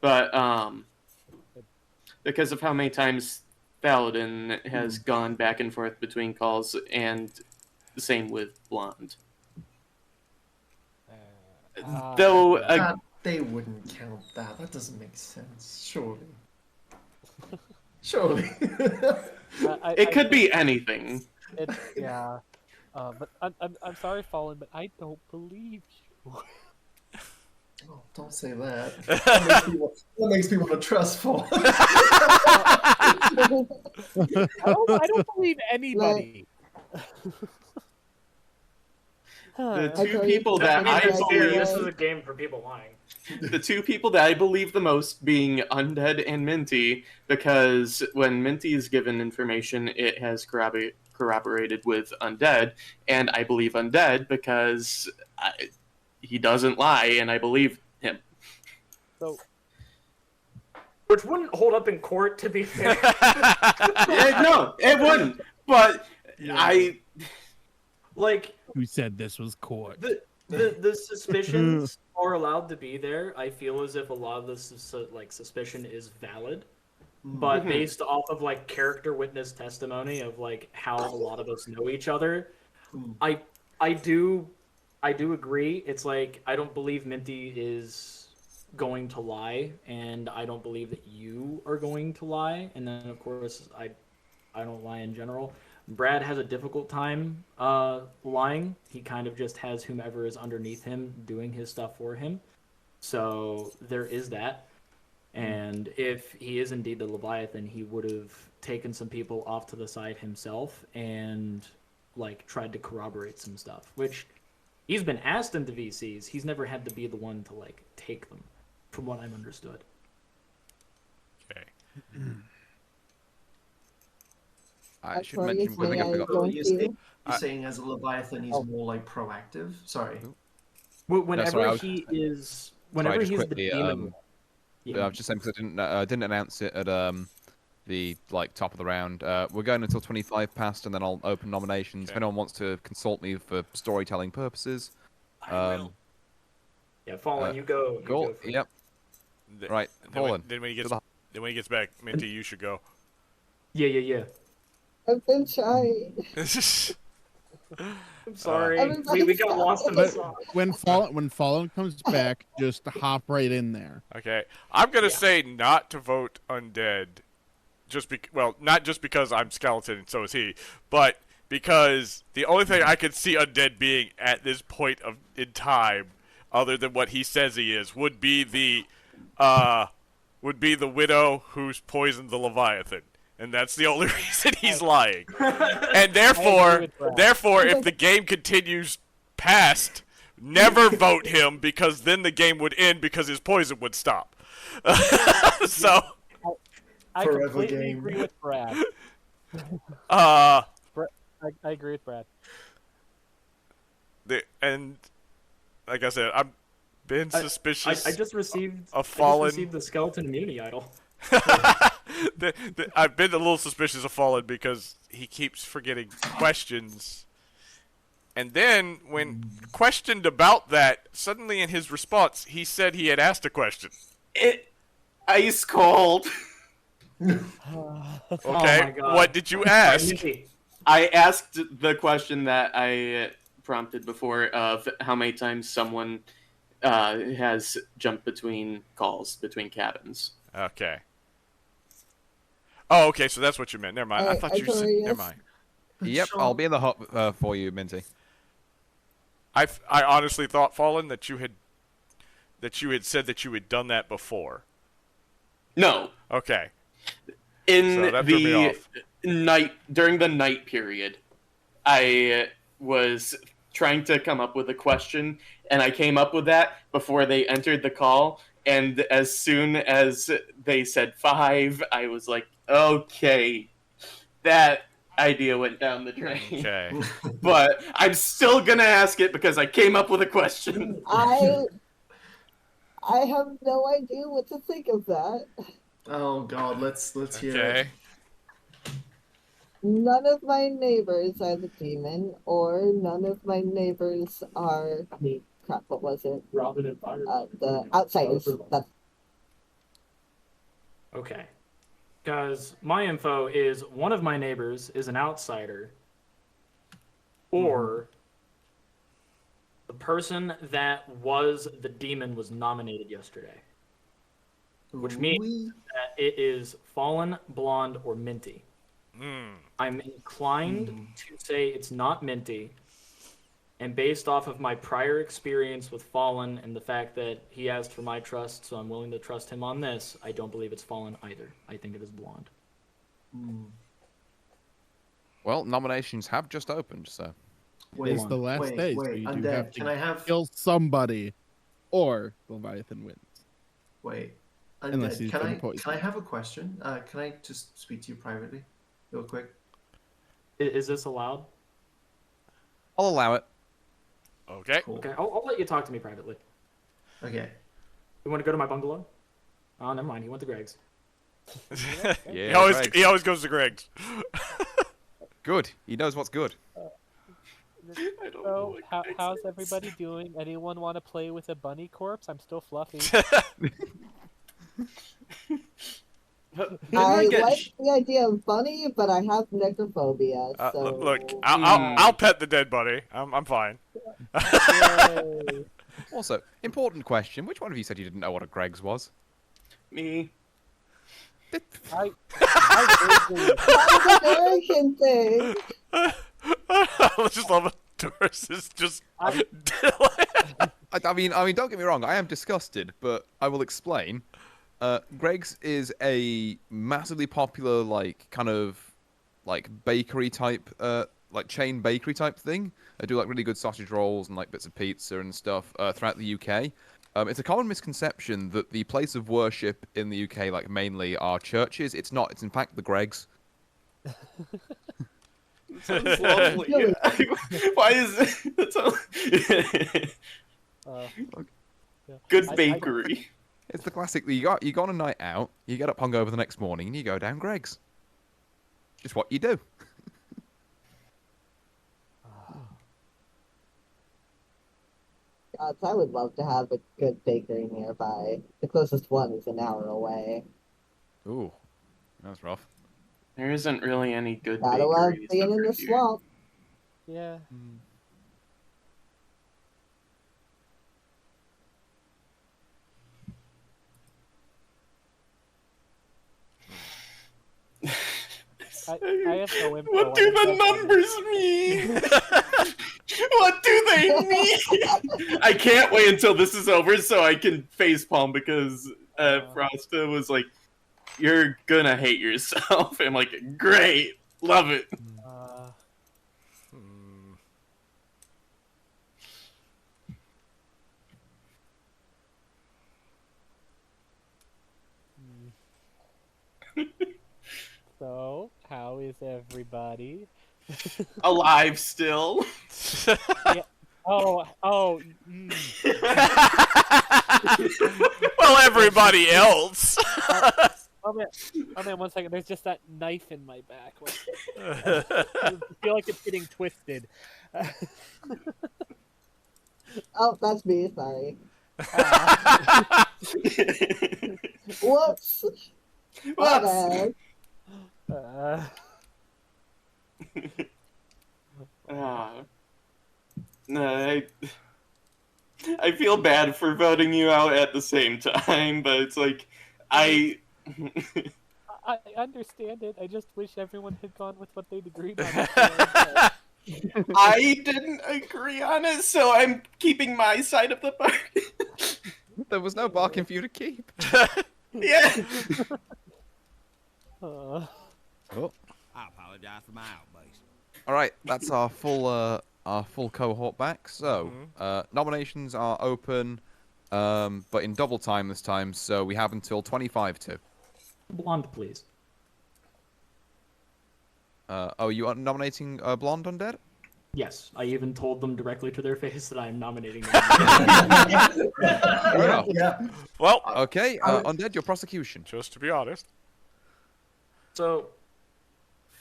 but because of how many times Paladin has gone back and forth between calls, and the same with Blonde. Though they wouldn't count that. That doesn't make sense. Surely. Surely. It could be anything. Yeah. But I'm sorry, Fallen, but I don't believe you. Oh, don't say that. That makes me want to trust Fallen. I don't believe anybody. The two people that I believe... This is a game for people lying. The two people that I believe the most being Undead and Minty, because when Minty is given information, it has corroborated with Undead, and I believe Undead because he doesn't lie, and I believe him. So, which wouldn't hold up in court, to be fair. No, it wouldn't. But I like. Who said this was court? The suspicions are allowed to be there. I feel as if a lot of this suspicion is valid, but based off of like character witness testimony of like how a lot of us know each other, I do agree. It's like I don't believe Minty is going to lie, and I don't believe that you are going to lie. And then of course I don't lie in general. Brad has a difficult time lying. He kind of just has whomever is underneath him doing his stuff for him. So there is that. And if he is indeed the Leviathan, he would have taken some people off to the side himself and like tried to corroborate some stuff, which he's been asked into VCs. He's never had to be the one to like take them, from what I've understood. Okay. I should mention Victorious, one thing may I I forgot. join You're you? saying as a Leviathan, he's more like proactive. Sorry. Whenever sorry, I was- he is, Sorry, whenever just he's quickly. the demon. I was just saying because I didn't announce it at the top of the round. We're going until 25 past, and then I'll open nominations. If anyone wants to consult me for storytelling purposes, Yeah, Fallen, you go. You Cool. go for Yep. Right, Fallen. Then when he to gets the- back, Minty, you should go. Yeah. I've been trying. I'm sorry. Everybody We got stop. lost in the But sauce. when Fallen comes back, just hop right in there. Okay, I'm gonna say not to vote undead, not just because I'm skeleton and so is he, but because the only thing I could see undead being at this point in time, other than what he says he is, would be the widow who's poisoned the Leviathan. And that's the only reason he's lying. And therefore, if the game continues past, never vote him, because then the game would end because his poison would stop. So, I Forever completely game. agree with Brad. uh, I agree with Brad. and like I said, I've been suspicious. I just received a Fallen. I just received the skeleton immunity idol. I've been a little suspicious of Fallen because he keeps forgetting questions. And then, when questioned about that, suddenly in his response, he said he had asked a question. Ice cold. Okay, my God. what did you ask? I asked the question that I prompted before of how many times someone has jumped between calls, between cabins. Okay. Oh, okay, so that's what you meant. Never mind. I thought you said... Victorious. Never mind. Yep, I'll be in the hot for you, Minty. I honestly thought, Fallen, that you had said that you had done that before. No. Okay. In So that threw me the off. night, during the night period, I was trying to come up with a question, and I came up with that before they entered the call, and as soon as they said 5, I was like, okay, that idea went down the drain. Okay. But I'm still gonna ask it because I came up with a question. I have no idea what to think of that. Oh God, let's hear it. Okay. None of my neighbors are the demon, or none of my neighbors are. I mean, crap. What was it? Robin and Fire. The outsiders. That's Okay. Because my info is one of my neighbors is an outsider, or the person that was the demon was nominated yesterday. Which means that it is Fallen, Blonde, or Minty. I'm inclined to say it's not Minty. And based off of my prior experience with Fallen and the fact that he asked for my trust, so I'm willing to trust him on this, I don't believe it's Fallen either. I think it is Blonde. Well, nominations have just opened, so... It's the last day, so wait, you do Undead, have to can I have... kill somebody, or Leviathan wins. Wait, Unless Undead, he's can been I poisoned. have a question? Can I just speak to you privately, real quick? Is this allowed? I'll allow it. Okay. Cool. Okay, I'll let you talk to me privately. Okay. You want to go to my bungalow? Oh, never mind. He went to Greg's. Yeah, he always goes to Greg's. Good. He knows what's good. So, how's everybody doing? Anyone want to play with a bunny corpse? I'm still fluffy. I like the idea of bunny, but I have necrophobia. So Look, I'll pet the dead buddy. I'm fine. Also, important question. Which one of you said you didn't know what a Greg's was? Me. That's an American thing. I just love it. Doris is just... I mean, don't get me wrong. I am disgusted, but I will explain. Greg's is a massively popular, kind of bakery type, chain bakery type thing. They do really good sausage rolls and bits of pizza and stuff throughout the UK. It's a common misconception that the place of worship in the UK, mainly, are churches. It's not. It's in fact the Greg's. Sounds lovely. Why is it? That's all... Yeah. Good bakery. It's the classic. You go on a night out, you get up hungover the next morning, and you go down Greg's. Just what you do. God, I would love to have a good bakery nearby. The closest one is an hour away. Ooh, that's rough. There isn't really any good Gotta love bakeries being in over the here. swamp. Yeah. I have no info. What do the numbers mean? What do they mean? I can't wait until this is over so I can facepalm because Frosta was like, "You're gonna hate yourself." I'm like, "Great, love it." So, how is everybody? Alive still. Yeah. Oh. Well, everybody else. Oh man, 1 second. There's just that knife in my back. I feel like it's getting twisted. Oh, that's me. Sorry. Whoops. My bad. No, I feel bad for voting you out at the same time, but it's like I understand it. I just wish everyone had gone with what they'd agreed on. I didn't agree on it, so I'm keeping my side of the bargain. There was no bargain for you to keep. Yeah. Oh. I apologize for my outburst. All right, that's our full cohort back. So nominations are open, but in double time this time. So we have until 25 to. Blonde, please. Oh, you are nominating Blonde Undead? Yes, I even told them directly to their face that I'm nominating them. Yeah. Well, okay, Undead, your prosecution. Just to be honest. So,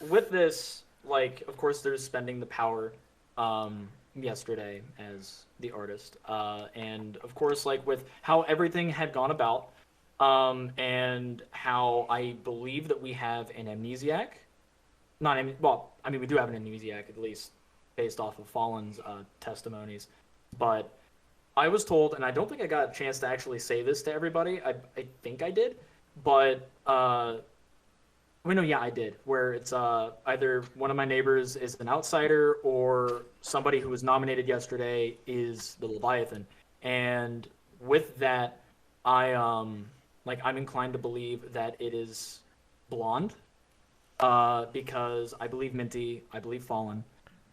with this, like, of course, there's spending the power yesterday as the artist. And, of course, like, with how everything had gone about, and how I believe that we have an amnesiac. Well, I mean, we do have an amnesiac, at least, based off of Fallen's testimonies. But I was told, and I don't think I got a chance to actually say this to everybody. I think I did. But, I did. Where it's either one of my neighbors is an outsider or somebody who was nominated yesterday is the Leviathan. And with that, I'm inclined to believe that it is Blonde. Because I believe Minty, I believe Fallen.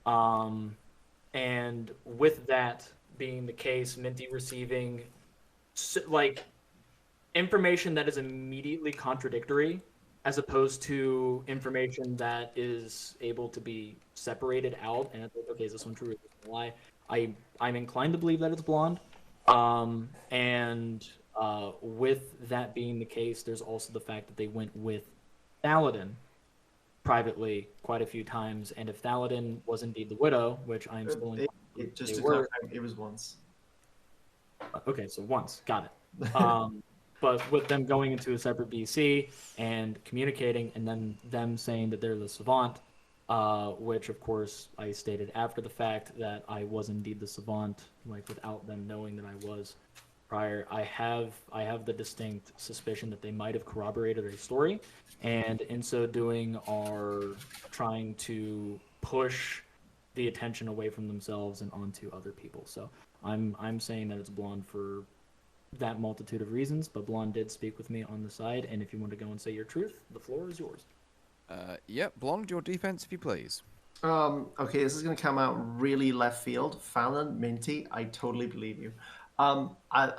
And with that being the case, Minty receiving information that is immediately contradictory as opposed to information that is able to be separated out and it's like, okay, is this one true or is this one a lie? I'm inclined to believe that it's Blonde. With that being the case, there's also the fact that they went with Thaladin privately quite a few times, and if Thaladin was indeed the widow, which I'm still just to clarify, it was once. Okay, so once, got it. But with them going into a separate BC and communicating, and then them saying that they're the Savant, which of course I stated after the fact that I was indeed the Savant, like without them knowing that I was prior. I have the distinct suspicion that they might have corroborated their story, and in so doing are trying to push the attention away from themselves and onto other people. So I'm saying that it's Blonde for that multitude of reasons, but Blonde did speak with me on the side, and if you want to go and say your truth, the floor is yours. Yep, Blonde, your defense, if you please. Okay, this is going to come out really left field. Fallon, Minty, I totally believe you.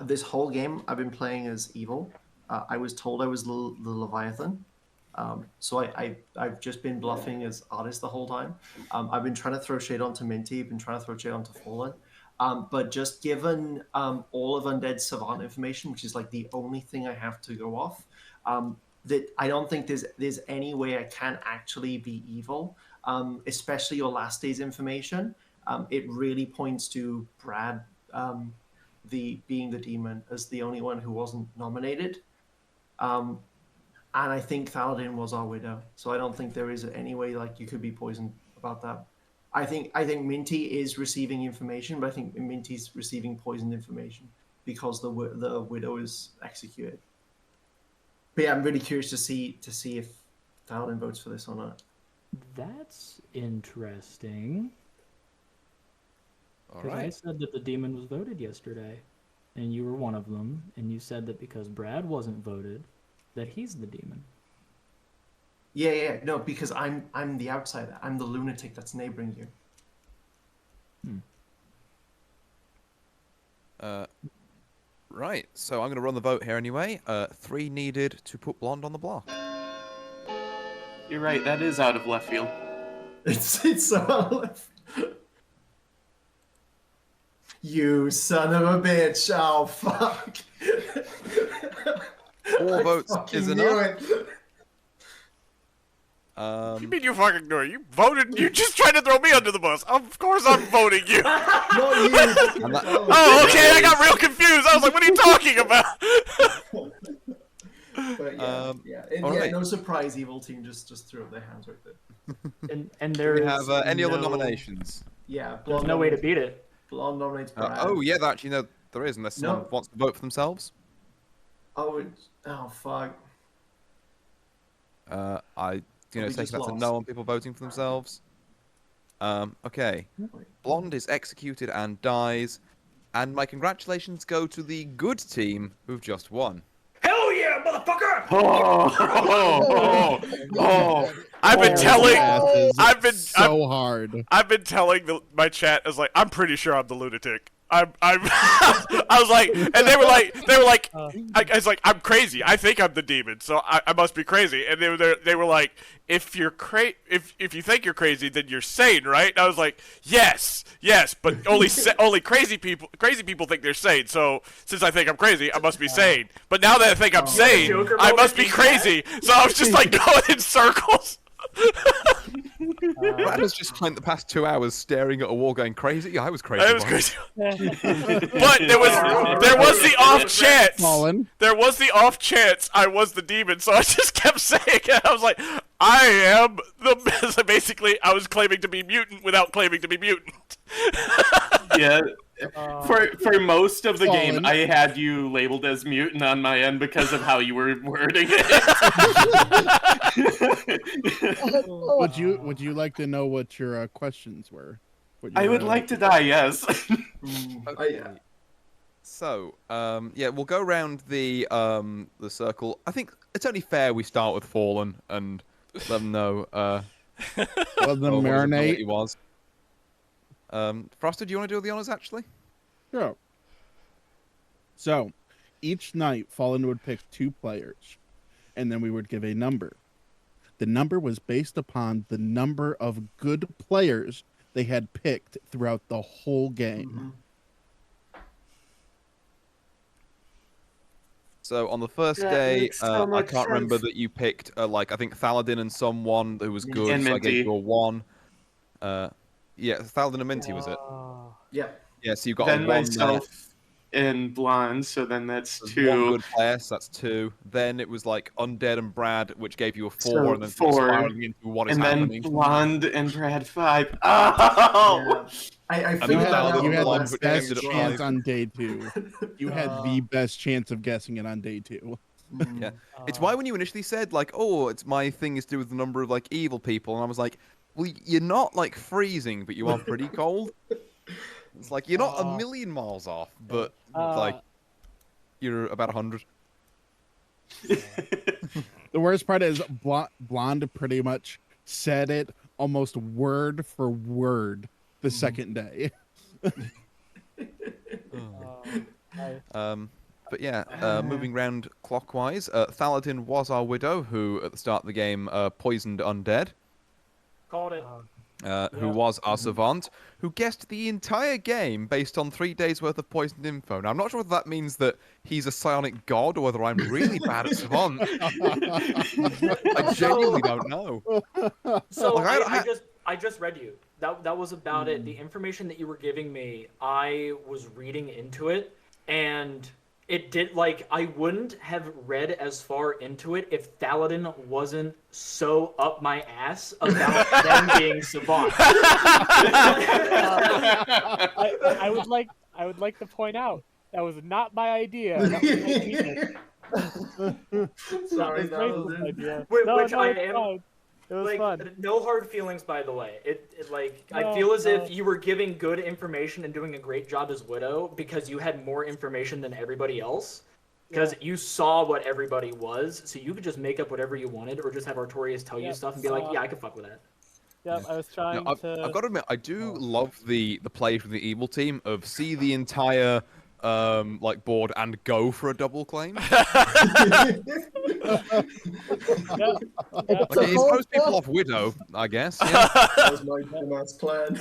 This whole game, I've been playing as evil. I was told I was the Leviathan. So I've just been bluffing as artist the whole time. I've been trying to throw shade onto Minty, I've been trying to throw shade onto Fallen. But just given all of Undead Savant information, which is like the only thing I have to go off, that I don't think there's any way I can actually be evil, especially your last day's information. It really points to Brad being the demon as the only one who wasn't nominated. And I think Thaladin was our widow, so I don't think there is any way like you could be poisoned about that. I think Minty is receiving information, but I think Minty's receiving poisoned information because the widow is executed. But yeah, I'm really curious to see if Thaladin votes for this or not. That's interesting. All Because I right. said that the demon was voted yesterday, and you were one of them, and you said that because Brad wasn't voted, that he's the demon. Yeah, no, because I'm the outsider. I'm the lunatic that's neighboring you. Right. So I'm going to run the vote here anyway. 3 needed to put Blonde on the block. You're right. That is out of left field. It's so out of left. You son of a bitch! Oh fuck! 4 votes is enough. You mean you fucking knew it? You voted. You just tried to throw me under the bus. Of course I'm voting you. Not you. Oh, okay. I got real confused. I was like, what are you talking about? But yeah, right. no surprise. Evil team just threw up their hands right there. And Do there we is have any other no- nominations? Yeah, There's no way to beat it. Blonde nominates Brad. Oh yeah, actually no, there is unless someone wants to vote for themselves. Oh fuck. I We take just that to lost. no on people voting for themselves. Okay. Blonde is executed and dies, and my congratulations go to the good team who've just won. Hell yeah, motherfucker! I've been telling. Hard. I've been telling my chat is like, I'm pretty sure I'm the lunatic. I was like, and they were like, I was like, I'm crazy. I think I'm the demon, so I must be crazy. And they were like, if you think you're crazy, then you're sane, right? And I was like, yes, but only crazy people think they're sane. So since I think I'm crazy, I must be sane. But now that I think I'm sane, I must be crazy. So I was just like going in circles. Brad has just spent the past 2 hours staring at a wall going crazy. I was crazy. I was crazy. But there was the off chance. There was the off chance I was the demon, so I just kept saying it. I was like, I am the. So basically, I was claiming to be mutant without claiming to be mutant. Yeah. For most of the game, I had you labeled as mutant on my end because of how you were wording it. Would you like to know what your questions were? I would like to die. Yes. Okay. So, we'll go around the circle. I think it's only fair we start with Fallen and let them know. Well, the marinate. He was. Frosted, do you want to do the honors actually? Sure. So, each night, Fallen would pick 2 players, and then we would give a number. The number was based upon the number of good players they had picked throughout the whole game. So on the first day, I can't remember that you picked I think Thaladin and someone who was good, And so I Minty. gave you a 1. Thaladin and Minty was it? Yeah. Yeah, so you got Then a 1 myself and Blonde, so then that's there. 2. 1 good player, so that's 2. Then it was like Undead and Brad, which gave you a 4, So and then 4, spiraling into what is and then happening. Blonde and Brad 5. Oh! I And feel then that Thaladin You now. had Blonde, the which best ended at chance 5. on day 2. You had the best chance of guessing it on day 2. Yeah, it's why when you initially said like, "Oh, it's my thing is to do with the number of like evil people," and I was like, "Well, you're not like freezing, but you are pretty cold." It's like you're not a million miles off, but like you're about 100. The worst part is Blonde pretty much said it almost word for word the second day. But yeah, moving round clockwise, Thaladin was our widow, who at the start of the game poisoned undead. Called it. Who was our savant, who guessed the entire game based on 3 days worth of poisoned info. Now, I'm not sure whether that means that he's a psionic god or whether I'm really bad at savant. I genuinely don't know. So Like, I just read you. That was about it. The information that you were giving me, I was reading into it, and it did, like, I wouldn't have read as far into it if Thaladin wasn't so up my ass about them being savant. I would like to point out that was not my idea. That was Sorry, Rachel's idea. Which No, I it's am. fine. It was Like, fun. no hard feelings, by the way. I No, feel as no. if you were giving good information and doing a great job as Widow because you had more information than everybody else. Because you saw what everybody was, so you could just make up whatever you wanted, or just have Artorias tell you stuff and be like, "Yeah, I can fuck with that." Yeah, I was trying I've to. got to admit, I do love the play from the evil team of see the entire like board and go for a double claim. Like, it throws people off widow, I guess. Yeah. That was my dumbass plan.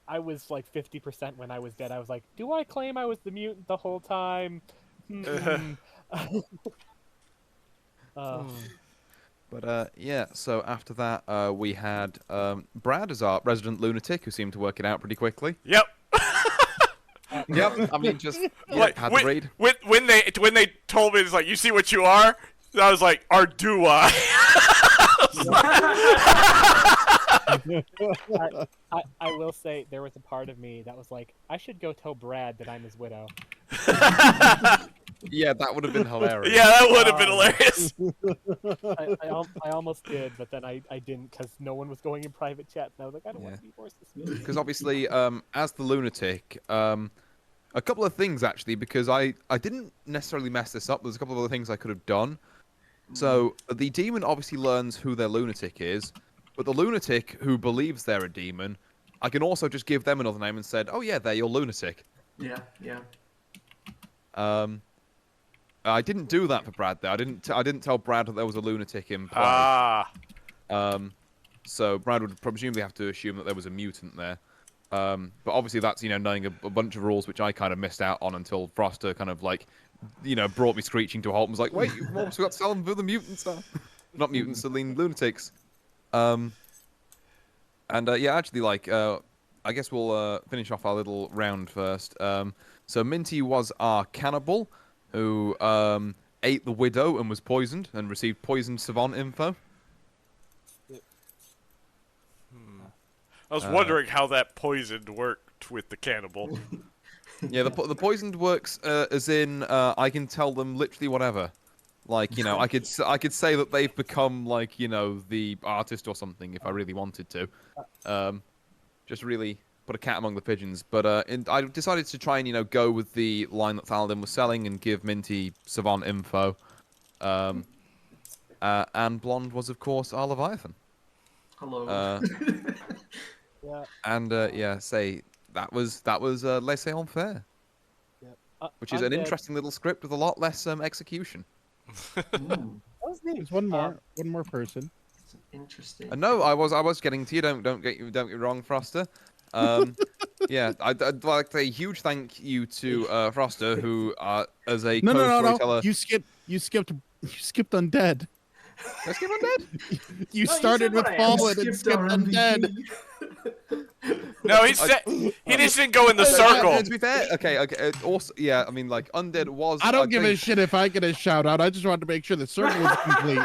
I was like 50% when I was dead. I was like, do I claim I was the mutant the whole time? But yeah, so after that, we had Brad as our resident lunatic, who seemed to work it out pretty quickly. Yep. Yep. I mean, just Like, had to read. when they told me, it's like, you see what you are, I was like, or do I? I will say there was a part of me that was like, I should go tell Brad that I'm his widow. Yeah, that would have been hilarious. Yeah, that would have been hilarious. I almost did, but then I didn't because no one was going in private chat, and I was like, I don't want to be more suspicious. Because obviously, as the lunatic, a couple of things actually, because I didn't necessarily mess this up. There's a couple of other things I could have done. So the demon obviously learns who their lunatic is, but the lunatic who believes they're a demon, I can also just give them another name and said, oh yeah, they're your lunatic. Yeah, yeah. I didn't do that for Brad though. I didn't tell Brad that there was a lunatic in play. So Brad would presumably have to assume that there was a mutant there. But obviously that's, knowing a bunch of rules which I kind of missed out on until Froster kind of like, brought me screeching to a halt and was like, wait, you've almost got to tell them who the mutants are. Not mutants, the lunatics. And yeah, actually, like, I guess we'll finish off our little round first. So Minty was our cannibal who ate the widow and was poisoned and received poisoned savant info. I was wondering how that poisoned worked with the cannibal. Yeah, the poisoned works as in I can tell them literally whatever. Like, I could say that they've become like, the artist or something if I really wanted to. Just really put a cat among the pigeons. But I decided to try and go with the line that Thaladin was selling and give Minty savant info. And Blonde was of course our Leviathan. Hello. And yeah, say that was laissez faire, which is an interesting little script with a lot less execution. There's one more person. Interesting. No, I was getting to you. Don't get me wrong, Froster. Yeah, I'd like to say a huge thank you to Froster, who as a co-storyteller. You skipped Undead. Did I skip Undead? You started with Fallen and skipped Undead. No, he just didn't go in the circle. To be fair, okay. Also, yeah, I mean, like, Undead was. I don't give a shit if I get a shout out. I just wanted to make sure the circle was complete.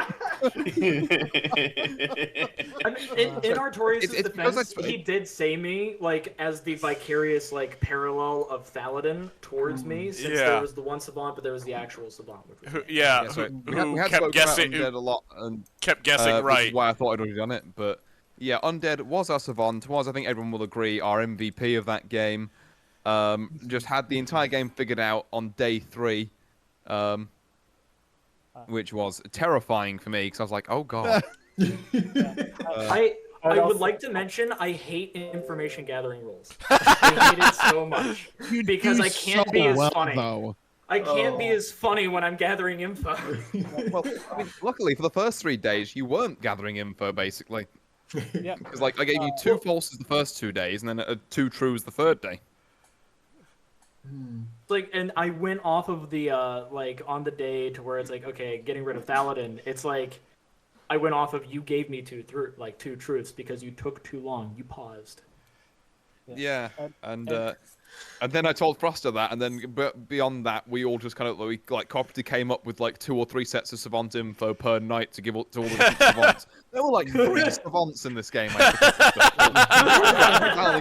In Artorias' defense, he did say me like as the vicarious like parallel of Thaladin towards me, since there was the one savant, but there was the actual savant. Who we had kept guessing Undead a lot and kept guessing right. Which is why I thought I'd already done it, but yeah, Undead was our savant. Was, I think everyone will agree, our MVP of that game. Just had the entire game figured out on day 3. Which was terrifying for me because I was like, "Oh god." I would like to mention I hate information gathering rules. I hate it so much because I can't be as funny. Though. I can't be as funny when I'm gathering info. Well, I mean, luckily for the first 3 days, you weren't gathering info basically. Yeah. Because like I gave you 2 falses the first 2 days, and then 2 trues the 3rd day. Like, and I went off of the like on the day to where it's like, okay, getting rid of Thaladin. It's like I went off of you gave me 2 truths because you took too long. You paused. Yeah, and then I told Froster that, and then beyond that, we all just kind of like Cooperative came up with like 2 or 3 sets of savant info per night to give to all the savants. There were like 3 savants in this game. Paladin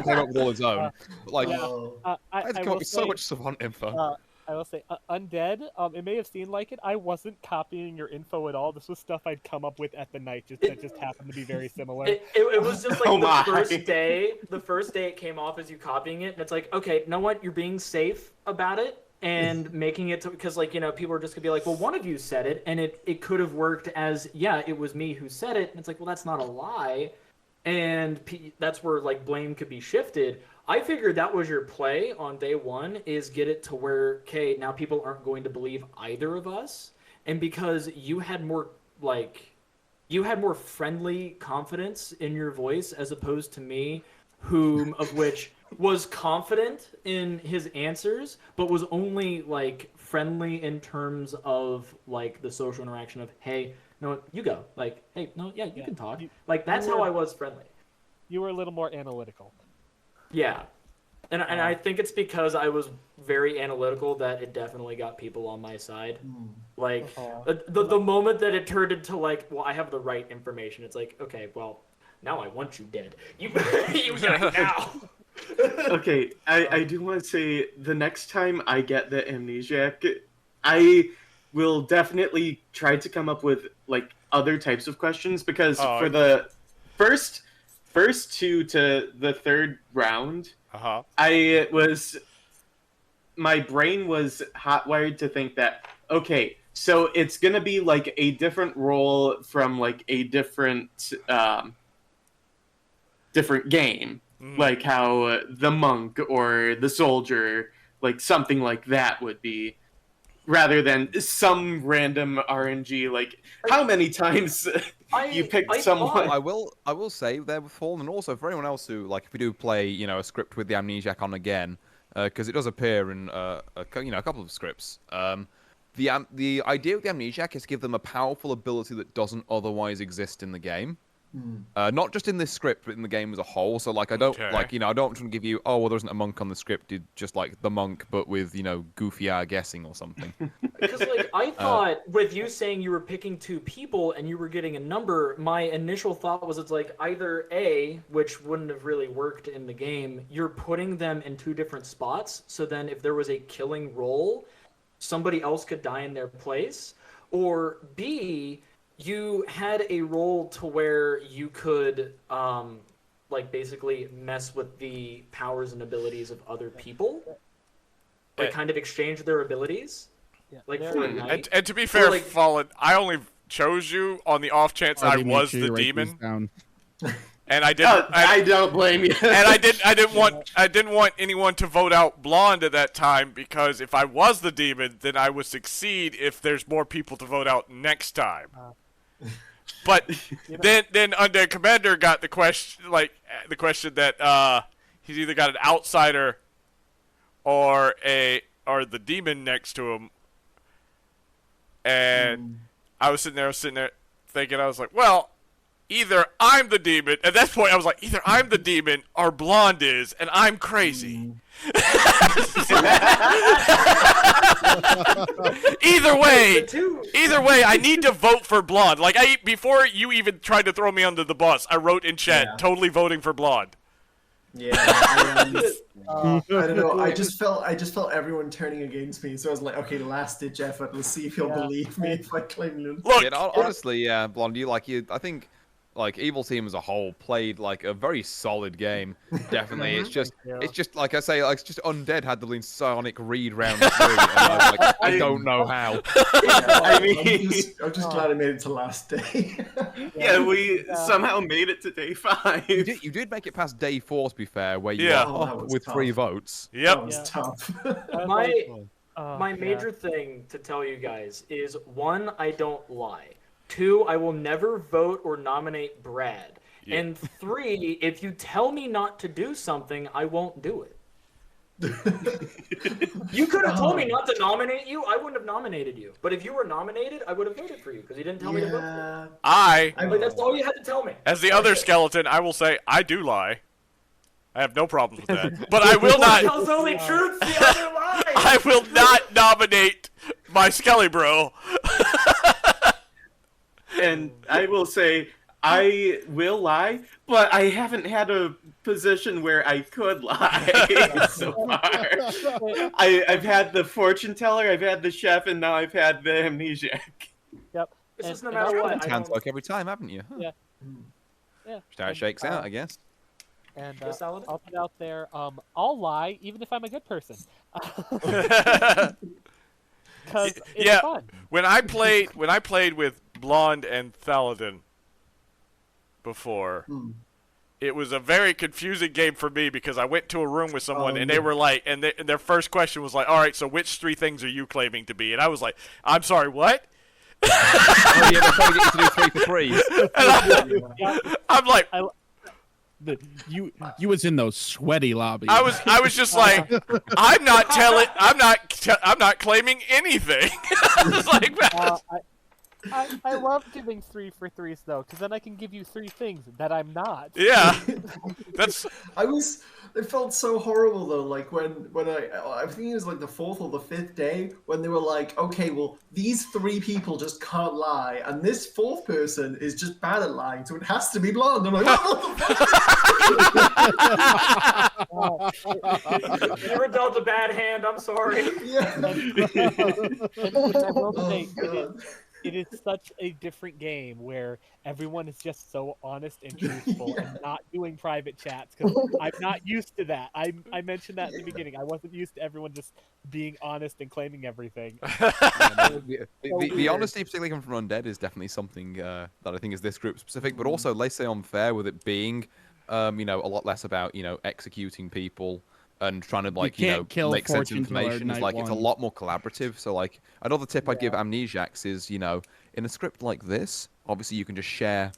came up with all his own. But, like, I had to come up with so much savant info. I will say, Undead, it may have seemed like it. I wasn't copying your info at all. This was stuff I'd come up with at the night that just happened to be very similar. It was just like the first day it came off as you copying it, and it's like, okay, you know what? You're being safe about it and making it because, like, you know, people are just gonna be like, well, one of you said it, and it could have worked as, yeah, it was me who said it, and it's like, well, that's not a lie, and that's where, like, blame could be shifted. I figured that was your play on day 1, is get it to where, okay, now people aren't going to believe either of us. And because you had more friendly confidence in your voice as opposed to me, of which was confident in his answers, but was only like friendly in terms of like the social interaction of, hey, no, you go. Like, hey, no, yeah, you can talk. Like, that's how I was friendly. You were a little more analytical. Yeah, and I think it's because I was very analytical that it definitely got people on my side. Like, the moment that it turned into like, well, I have the right information, it's like, okay, well, now I want you dead. You die now. Okay, I do want to say, the next time I get the amnesiac, I will definitely try to come up with like other types of questions, because for the first 2 to the 3rd round, my brain was hotwired to think that, okay, so it's gonna be like a different role from like a different game, like how the monk or the soldier, like something like that would be, rather than some random RNG. Like, how many times you picked someone? I will say there before, and also for anyone else who, like, if we do play, you know, a script with the amnesiac on again, because it does appear in a couple of scripts. The idea with the amnesiac is to give them a powerful ability that doesn't otherwise exist in the game. Not just in this script, but in the game as a whole. So, like, I don't want to give you, oh, well, there isn't a monk on the script, just like the monk, but with, you know, goofy guessing or something. Because, like, I thought with you saying you were picking 2 people and you were getting a number, my initial thought was it's like either A, which wouldn't have really worked in the game, you're putting them in 2 different spots, so then if there was a killing roll, somebody else could die in their place, or B, you had a role to where you could, like, basically mess with the powers and abilities of other people, like, kind of exchange their abilities, like, for a night. And to be fair, like, Fallen, I only chose you on the off chance I was the demon. And I didn't. I don't blame you. And I didn't want anyone to vote out Blonde at that time, because if I was the demon, then I would succeed if there's more people to vote out next time. But then Undead Commander got the question that he's either got an outsider or the demon next to him, and I was sitting there thinking, I was like, well, either I'm the demon. At that point, I was like, either I'm the demon or Blonde is, and I'm crazy. Either way, I need to vote for Blonde. Like, before you even tried to throw me under the bus, I wrote in chat, totally voting for Blonde. Yeah, I don't know. I just felt everyone turning against me, so I was like, okay, last ditch effort. Let's see if he'll believe me if I claim Lune. Look, honestly, Blonde, I think like Evil Team as a whole played like a very solid game. Definitely, it's just like I say, like it's just Undead had the Sonic Reed round 3. And I was like, I don't know how. I mean, I'm just glad I made it to last day. Yeah, we somehow made it to day 5. You did make it past day 4, to be fair, where you were with tough. 3 votes. Yep. That was tough. My major thing to tell you guys is 1, I don't lie. 2, I will never vote or nominate Brad. Yeah. And 3, if you tell me not to do something, I won't do it. You could have told me not to nominate you. I wouldn't have nominated you. But if you were nominated, I would have voted for you because you didn't tell me to vote for you. That's all you had to tell me. As the other skeleton, I will say I do lie. I have no problems with that. But I will not. Tells only truth, the other lies. I will not nominate my Skelly bro. And I will say, I will lie, but I haven't had a position where I could lie so far. I've had the fortune teller, I've had the chef, and now I've had the amnesiac. Yep. It's just no matter what. Townsfolk every time, haven't you? Huh. Yeah. Yeah. Just how it shakes out, I guess. And I'll put out there, I'll lie even if I'm a good person. Because it's fun. When I played with Blonde and Thaladin before, it was a very confusing game for me because I went to a room with someone and they were like, and their first question was like, all right, so which 3 things are you claiming to be? And I was like, I'm sorry, what? Oh yeah, they're trying to get you to do 3 for 3s. I'm like, you was in those sweaty lobbies. I was just like, I'm not claiming anything. It's like that. I love giving 3 for 3s though, because then I can give you 3 things that I'm not. Yeah, that's. It felt so horrible though. Like when I think it was like the 4th or the 5th day when they were like, okay, well these 3 people just can't lie, and this 4th person is just bad at lying, so it has to be Blonde. I'm like, what the fuck? You were dealt a bad hand. I'm sorry. Yeah. I will say, it is such a different game where everyone is just so honest and truthful and not doing private chats because I'm not used to that. I mentioned that in the beginning. I wasn't used to everyone just being honest and claiming everything. The honesty, particularly coming from Undead, is definitely something that I think is this group specific, but also Laissez on Fair with it being, a lot less about, executing people and trying to make sense of information. It's like it's a lot more collaborative. So like another tip I'd give Amnesiacs is, in a script like this, obviously you can just share,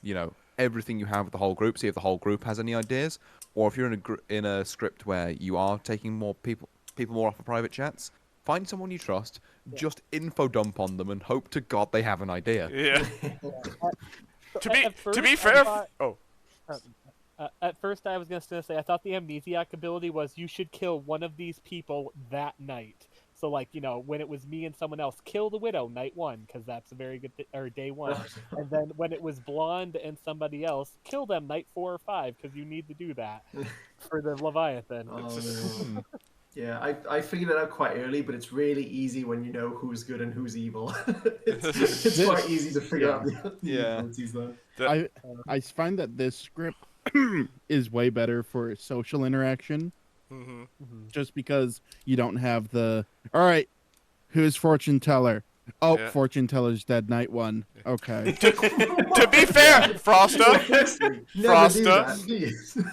everything you have with the whole group. See if the whole group has any ideas, or if you're in a script where you are taking more people more off of private chats, find someone you trust, just info dump on them, and hope to God they have an idea. Yeah. To be fair, at first, I was going to say, I thought the amnesiac ability was you should kill one of these people that night. So, like, when it was me and someone else, kill the widow night 1, because that's a very good or day 1. And then when it was Blonde and somebody else, kill them night 4 or 5, because you need to do that for the Leviathan. Yeah, I figured it out quite early, but it's really easy when you know who's good and who's evil. it's quite easy to figure out the abilities, though. I find that this script is way better for social interaction. Just because you don't have the all right, who's fortune teller? Oh, fortune teller's dead night 1. Okay. To be fair, Frosta,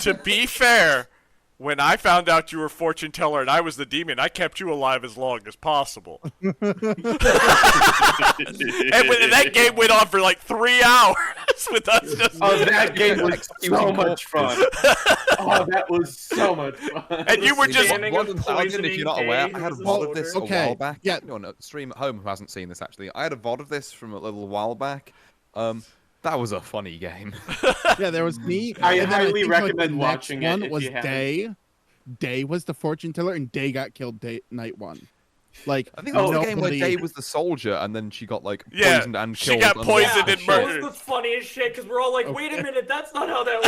to be fair, when I found out you were fortune teller and I was the demon, I kept you alive as long as possible. And that game went on for like 3 hours with us just. Oh, that game was so much fun. Oh, that was so much fun. And you were just. If you're not aware, I had a VOD of this a while back. Yeah, no, stream at home who hasn't seen this actually. I had a VOD of this from a little while back. That was a funny game. Yeah, there was me. I highly recommend watching it. One was Day. Day was the fortune teller, and Day got killed night 1. Like I think that was the game where Day was the soldier, and then she got poisoned and killed. She got poisoned and murdered. That was the funniest shit because we're all like, wait a minute, that's not how that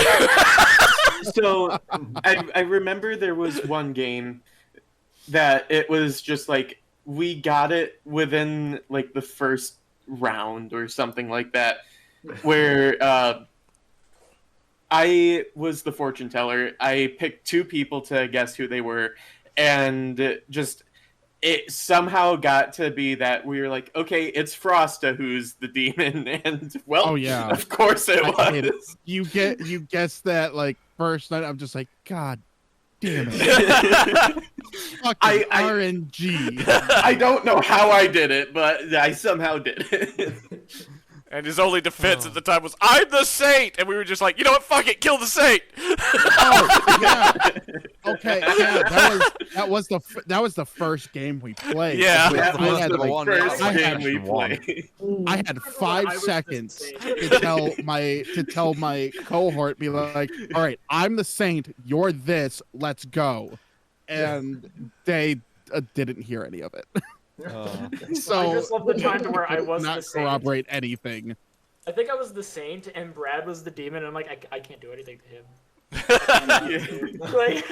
works. So I remember there was one game that it was just like we got it within like the first round or something like that, where I was the fortune teller. I picked 2 people to guess who they were, and just it somehow got to be that we were like, okay, it's Frosta who's the demon, and well, Oh yeah, of course it I hate it. was. You guessed that like first night. I'm just like, God damn it. Fucking RNG. I don't know how I did it, but I somehow did it. And his only defense at the time was, "I'm the saint," and we were just like, "You know what? Fuck it, kill the saint." Oh yeah. Okay, yeah, that was the first game we played. Yeah, I had like, first I game had, we played. I had 5 seconds to tell my cohort, be like, all right, I'm the saint, you're this, let's go, and they didn't hear any of it. So I just love the time to where I was not the saint. corroborate anything. I think I was the saint and Brad was the demon, and I'm like, I can't do anything to him. Like,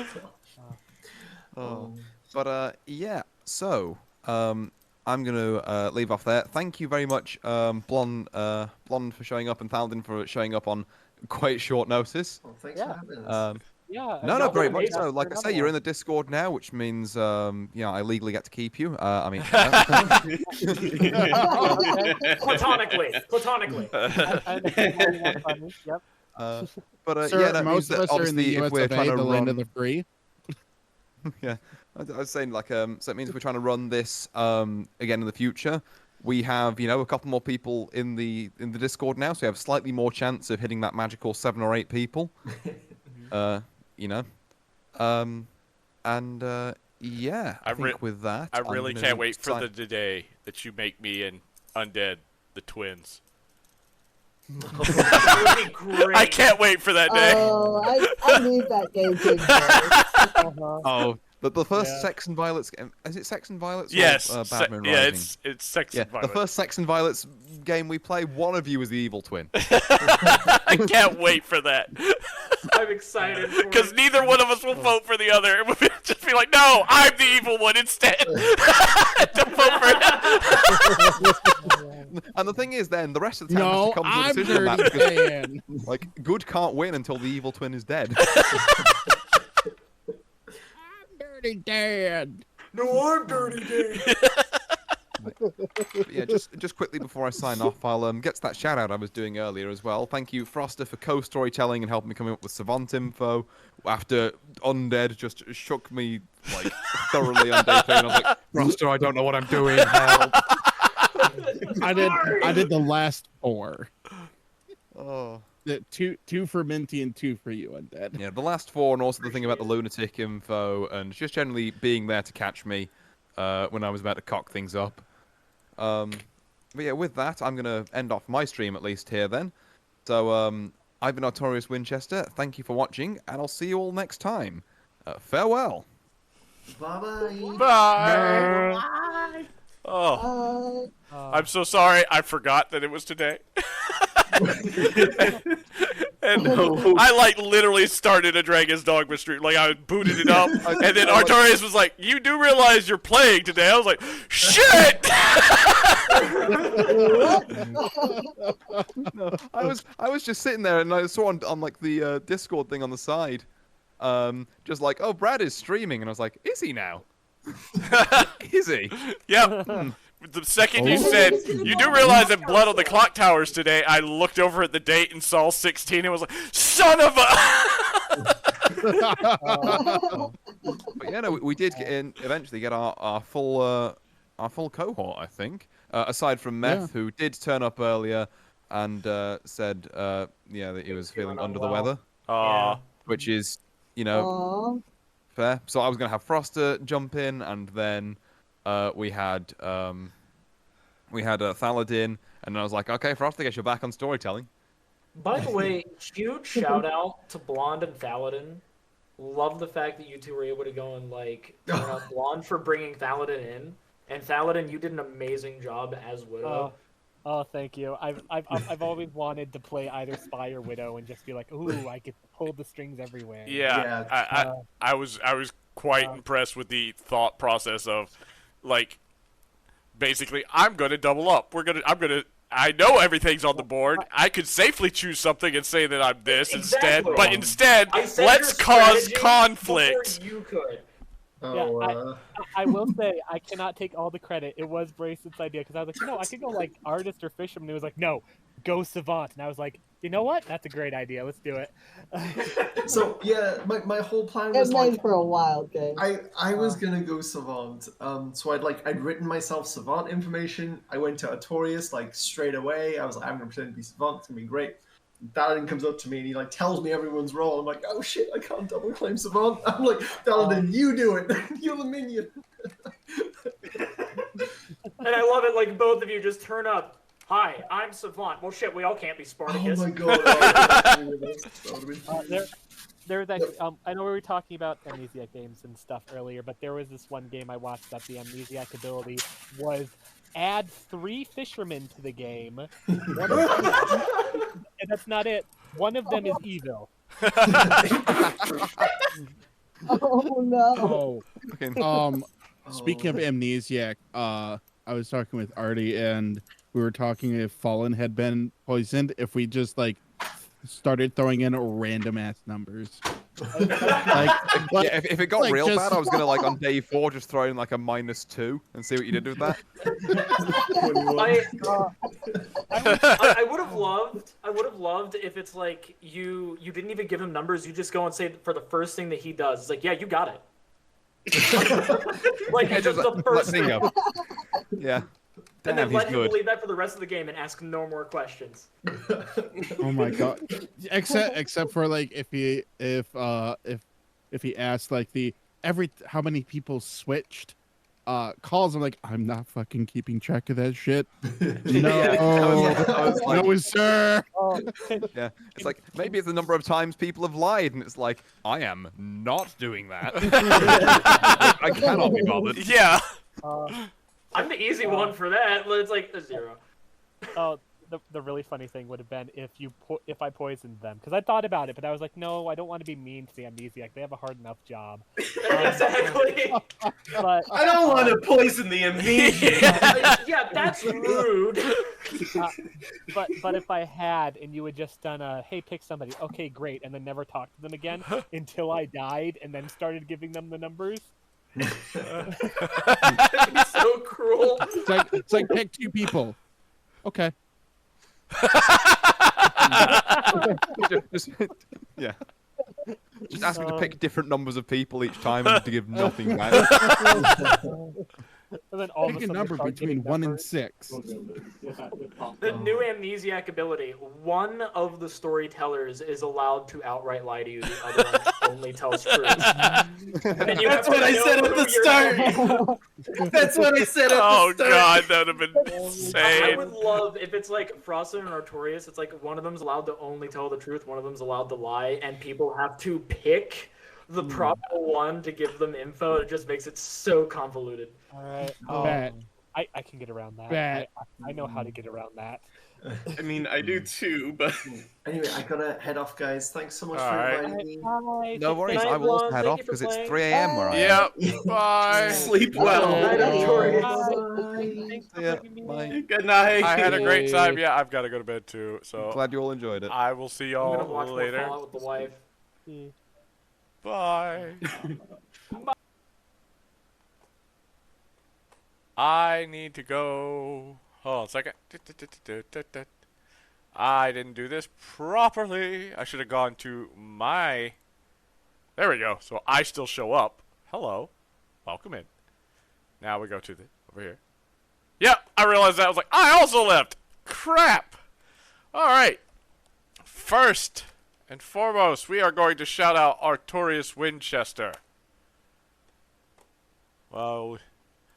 yeah. So I'm gonna leave off there. Thank you very much, Blonde for showing up, and Thalden for showing up on quite short notice. Well, thanks for having us. Yeah. No, very much amazing. so. Like I say, you're in the Discord now, which means, I legally get to keep you. I mean, platonically. Yep. but Sir, yeah, that means most of that us are in the obviously if US we're of A, trying to the land run, of the free. yeah, I was saying like, so it means if we're trying to run this again in the future, we have a couple more people in the Discord now, so we have slightly more chance of hitting that magical 7 or 8 people. Yeah, I think with that, I really can't wait for the day that you make me and Undead the twins. That would be great. I can't wait for that day. Oh, I need that game to Oh, the first Sex and Violets game, is it Sex and Violets? Yes. Or, Batman yeah, Rising? it's Sex and Violets. The first Sex and Violets game we play, one of you is the evil twin. I can't wait for that. I'm excited because neither one of us will vote for the other. We'll just be like, no, I'm the evil one instead. Don't vote for it. And the thing is, then the rest of the town has to come to a I'm decision on that Dirty because, Dan. like, good can't win until the evil twin is dead. Dirty Dan. No, I'm Dirty Dan. But yeah, just quickly before I sign off, I'll get to that shout out I was doing earlier as well. Thank you, Froster, for co-storytelling and helping me come up with Savant info after Undead just shook me like thoroughly on day 3, and I was like, Froster, I don't know what I'm doing. Help. I did the last 4. Oh. Two for Minty and 2 for you, Undead. Yeah, the last 4, and also the thing about the lunatic info, and just generally being there to catch me when I was about to cock things up. But yeah, with that, I'm going to end off my stream at least here then. So, I've been Artorius Winchester. Thank you for watching, and I'll see you all next time. Farewell. Bye-bye. Bye. Oh, I'm so sorry. I forgot that it was today. And I like literally started a Dragon's Dogma stream. Like I booted it up, and then Artorius was like, "You do realize you're playing today?" I was like, "Shit!" No, I was just sitting there, and I saw on like the Discord thing on the side, just like, "Oh, Brad is streaming," and I was like, "Is he now? Is he?" Yep. The second you said, "You do realize that Blood on the Clock Towers today," I looked over at the date and saw 16 and was like, "Son of a!" But yeah, no, we did eventually get our full cohort, I think. Aside from Meth, who did turn up earlier and said, that he was feeling under the weather. Which is, fair. So I was gonna have Froster jump in, and then we had Thaladin, and then I was like, okay, Frost, I guess you're back on storytelling. By the way, huge shout out to Blonde and Thaladin. Love the fact that you two were able to go and turn out Blonde for bringing Thaladin in, and Thaladin, you did an amazing job as Widow. Oh, thank you. I've always wanted to play either Spy or Widow and just be like, ooh, I get to pull the strings everywhere. Yeah. I was quite impressed with the thought process of, like, basically, I'm gonna double up. I'm gonna I know everything's on the board. I could safely choose something and say that I'm this instead, Exactly. but instead, I said let's your cause strategy conflict. before you could. Yeah, I will say I cannot take all the credit. It was Bracelet's idea because I was like, I could go like artist or fisherman. He was like, no, go savant, and I was like, you know what? That's a great idea. Let's do it. So yeah, my whole plan It was like made for a wild game. I was gonna go savant. So I'd written myself savant information. I went to Artorias like straight away. I was like, I'm gonna pretend to be savant. It's gonna be great. Daladin comes up to me and he like tells me everyone's role. I'm like, oh shit, I can't double claim savant. I'm like, Daladin, you do it. You're the minion. And I love it, like both of you just turn up. Hi, I'm Savant. Well, shit, we all can't be Spartacus. Oh my god. There was actually, I know we were talking about Amnesiac games and stuff earlier, but there was this one game I watched that the Amnesiac ability was add 3 fishermen to the game. One of them, and that's not it. One of them is evil. Oh no. Speaking of Amnesiac, I was talking with Artie and we were talking if Fallen had been poisoned, if we just like started throwing in random ass numbers. If it got like, real just- bad, I was gonna like on day 4 just throw in like a -2 and see what you did with that. I would have loved if it's like you didn't even give him numbers. You just go and say for the first thing that he does. It's like, yeah, you got it. Like Yeah, just just the first thing. Bingo. Yeah. And Damn, then let he's him good. believe that for the rest of the game and ask no more questions. Oh my god. Except for like if he asked like how many people switched calls, I'm like, I'm not fucking keeping track of that shit. No, I was like, no, sir. yeah, it's like maybe it's the number of times people have lied, and it's like I am not doing that. I cannot be bothered. Yeah. I'm the easy one for that. It's like a 0. Oh, the really funny thing would have been if I poisoned them, because I thought about it, but I was like, no, I don't want to be mean to the Amnesiac. They have a hard enough job. Exactly. But I don't want to poison the amnesia. Yeah, that's rude. but if I had, and you had just done hey, pick somebody, okay, great, and then never talked to them again until I died, and then started giving them the numbers. It's so cruel. It's like pick 2 people. Okay. Yeah. Just ask me to pick different numbers of people each time and to give nothing back. And then all Pick of a sudden number they start between giving 1 and numbers. 6. The new amnesiac ability, one of the storytellers is allowed to outright lie to you, the other one only tells truth. And you That's have to what I know said at who the you're start. telling. That's what I said at Oh the start. god, that would have been I insane. would love if it's like Frosted and Artorias, it's like one of them's allowed to only tell the truth, one of them's allowed to lie, and people have to pick the proper one to give them info. It just makes it so convoluted. All right. Bet. I can get around that. Bet. I know how to get around that. I mean, I do too, but Anyway, I gotta head off, guys. Thanks so much for Alright. inviting me. Bye. No worries, Night, I will also Ron. head Thank off you for because it's playing. 3 a.m. where I am. Yep. Bye. sleep Night, well. Artorias. Thanks for Yeah, bringing me bye. in. Good night. I had a great time. Yeah, I've got to go to bed too. So Glad you all enjoyed it. I will see I'm y'all gonna watch more later. Fallout with the wife. Bye. I need to go. Hold on a second. I didn't do this properly. I should have gone to my... There we go. So I still show up. Hello. Welcome in. Now we go to the... over here. Yep, I realized that. I was like, I also left. Crap. Alright. First and foremost, we are going to shout out Artorias Winchester. Well,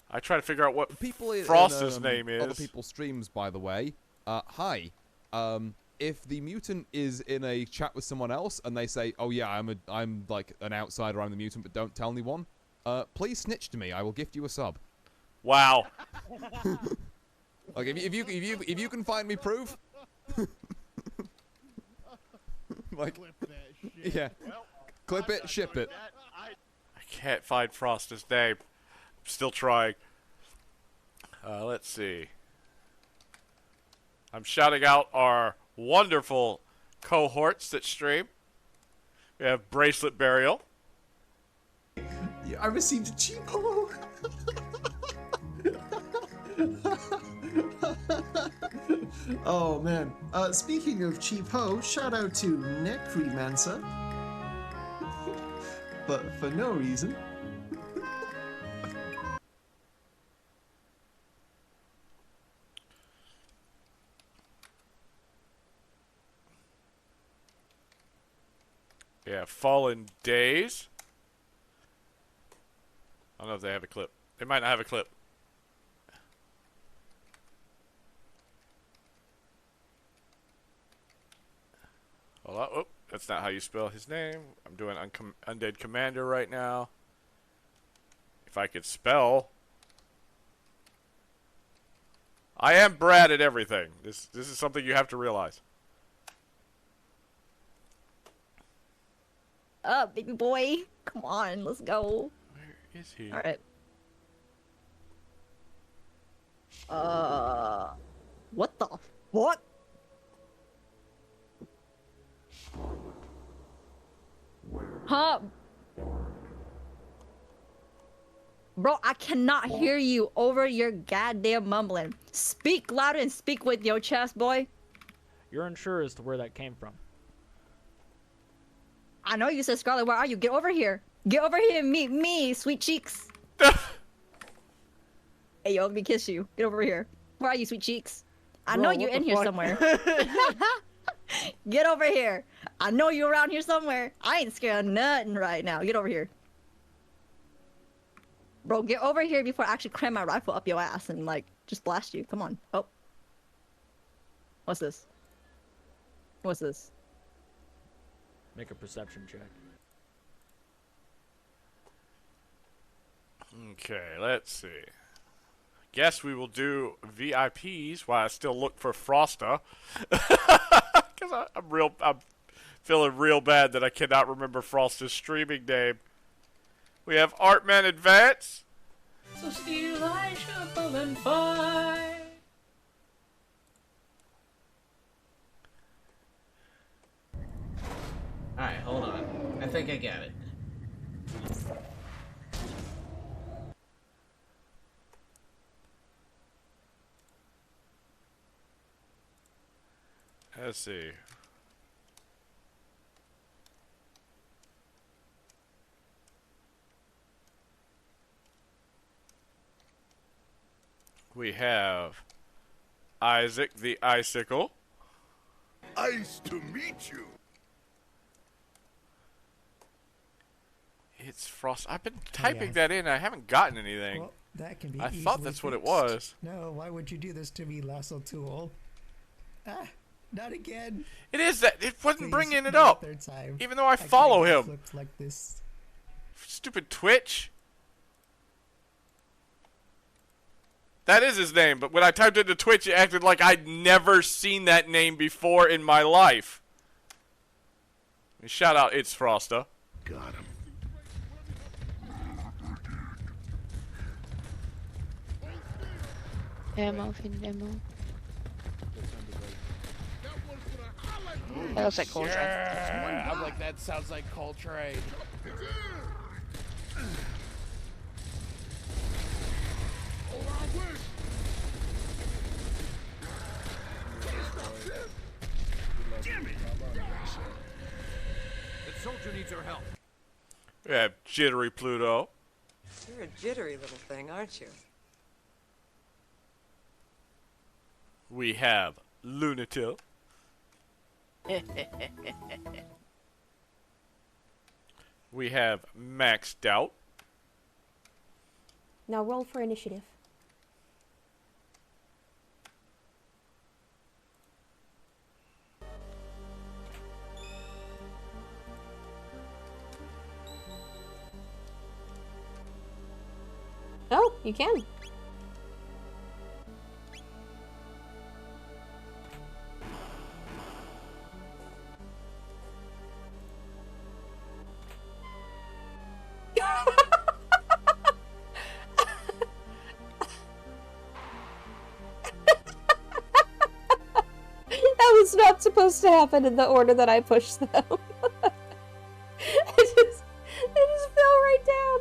I try to figure out what People in Frost's name is. Other people's streams, by the way. Hi. If the mutant is in a chat with someone else and they say, "Oh yeah, I'm like an outsider, I'm the mutant, but don't tell anyone," please snitch to me. I will gift you a sub. Wow. Like if you can find me proof. Like, yeah, clip it, ship it. I can't find Frost's name. I'm still trying. Let's see. I'm shouting out our wonderful cohorts that stream. We have Bracelet Burial. I received a cheapo. Oh man. Speaking of cheapo, shout out to Necromancer. But for no reason. Yeah, Fallen Days. I don't know if they have a clip. They might not have a clip. Hold on. Oh, that's not how you spell his name. I'm doing Undead Commander right now. If I could spell. I am Brad at everything. This is something you have to realize. Baby boy. Come on, let's go. Where is he? Alright. What the? What? Huh? Bro, I cannot hear you over your goddamn mumbling. Speak louder and speak with your chest, boy. You're unsure as to where that came from. I know you said Scarlet, where are you? Get over here. Get over here and meet me, sweet cheeks. Hey, yo, let me kiss you. Get over here. Where are you, sweet cheeks? I know you're in here somewhere. Get over here. I know you're around here somewhere. I ain't scared of nothing right now. Get over here. Bro, get over here before I actually cram my rifle up your ass and, like, just blast you. Come on. Oh. What's this? What's this? Make a perception check. Okay, let's see. Guess we will do VIPs while I still look for Frosta. Because I'm feeling real bad that I cannot remember Frosta's streaming name. We have Artman Advance. So still I shuffle and fight. Alright, hold on. I think I got it. Let's see. We have Isaac the Icicle. Nice to meet you. It's Frost. I've been typing that in. I haven't gotten anything. Well, that can be I thought easily that's what it fixed. was. No, why would you do this to me, Lasso Tool? Ah, not again. It is that. It wasn't Please, bringing it not up. a third time. Even though I can't follow get him. flipped like this. Stupid Twitch. That is his name, but when I typed into Twitch, it acted like I'd never seen that name before in my life. Shout out, it's Frosta. Got him. Ammo, fiend ammo. That looks like Coltrane. Yeah, I'm like, that sounds like Coltrane. The soldier needs our help. We have Jittery Pluto. You're a jittery little thing, aren't you? We have Lunatil. We have Maxed Out. Now roll for initiative. Oh, you can. not supposed to happen in the order that I pushed them. It just fell right down.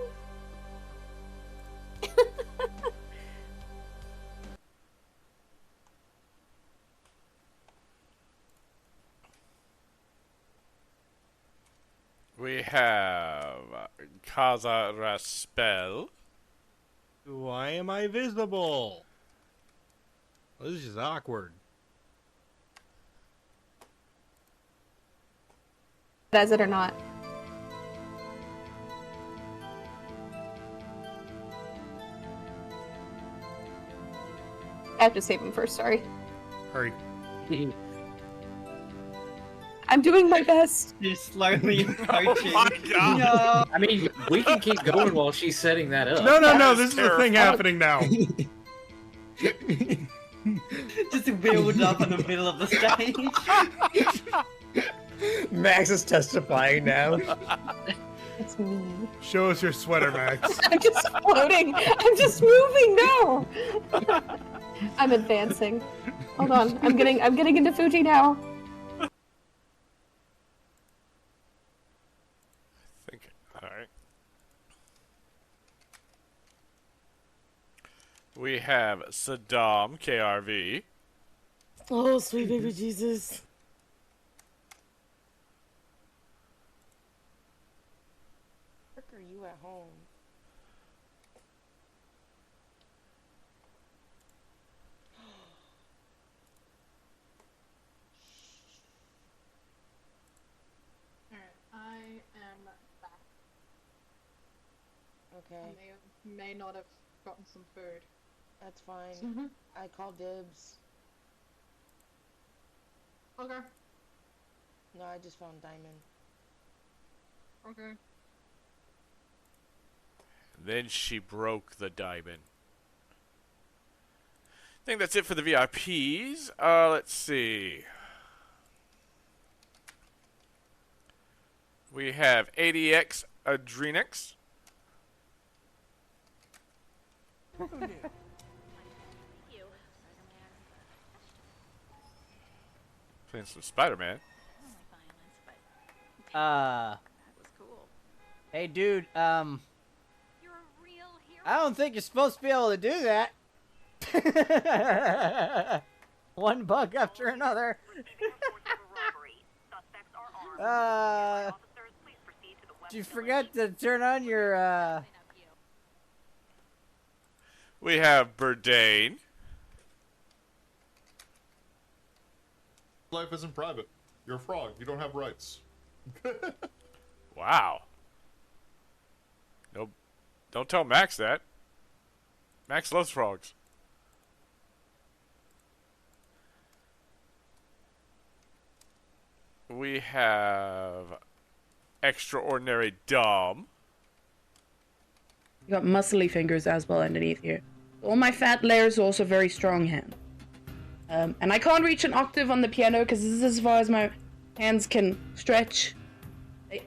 We have Kazaraspel. Why am I visible? This is awkward. Does it or not? I have to save him first, sorry. Hurry. I'm doing my best. You're slowly approaching. Oh my God. No. I mean, we can keep going while she's setting that up. No, this is the thing happening now. Just to build up in the middle of the stage. Max is testifying now. It's me. Show us your sweater, Max. I'm just floating. I'm just moving. No. I'm advancing. Hold on. I'm getting into Fuji now. Alright. We have Saddam, KRV. Oh, sweet baby Jesus. Frick are you at home? Alright, I am back. Okay. I may not have gotten some food. That's fine. I call dibs. Okay. No, I just found diamond. Okay. Then she broke the diamond. I think that's it for the VIPs. Let's see. We have ADX Adrenix. Playing some Spider-Man. Hey, dude, I don't think you're supposed to be able to do that. One bug after another. Did you forget to turn on your, We have Burdane. Life isn't private. You're a frog. You don't have rights. Wow. Nope. Don't tell Max that. Max loves frogs. We have Extraordinary Dom. You got muscly fingers as well underneath here. All my fat layers are also very strong hand. And I can't reach an octave on the piano because this is as far as my hands can stretch. I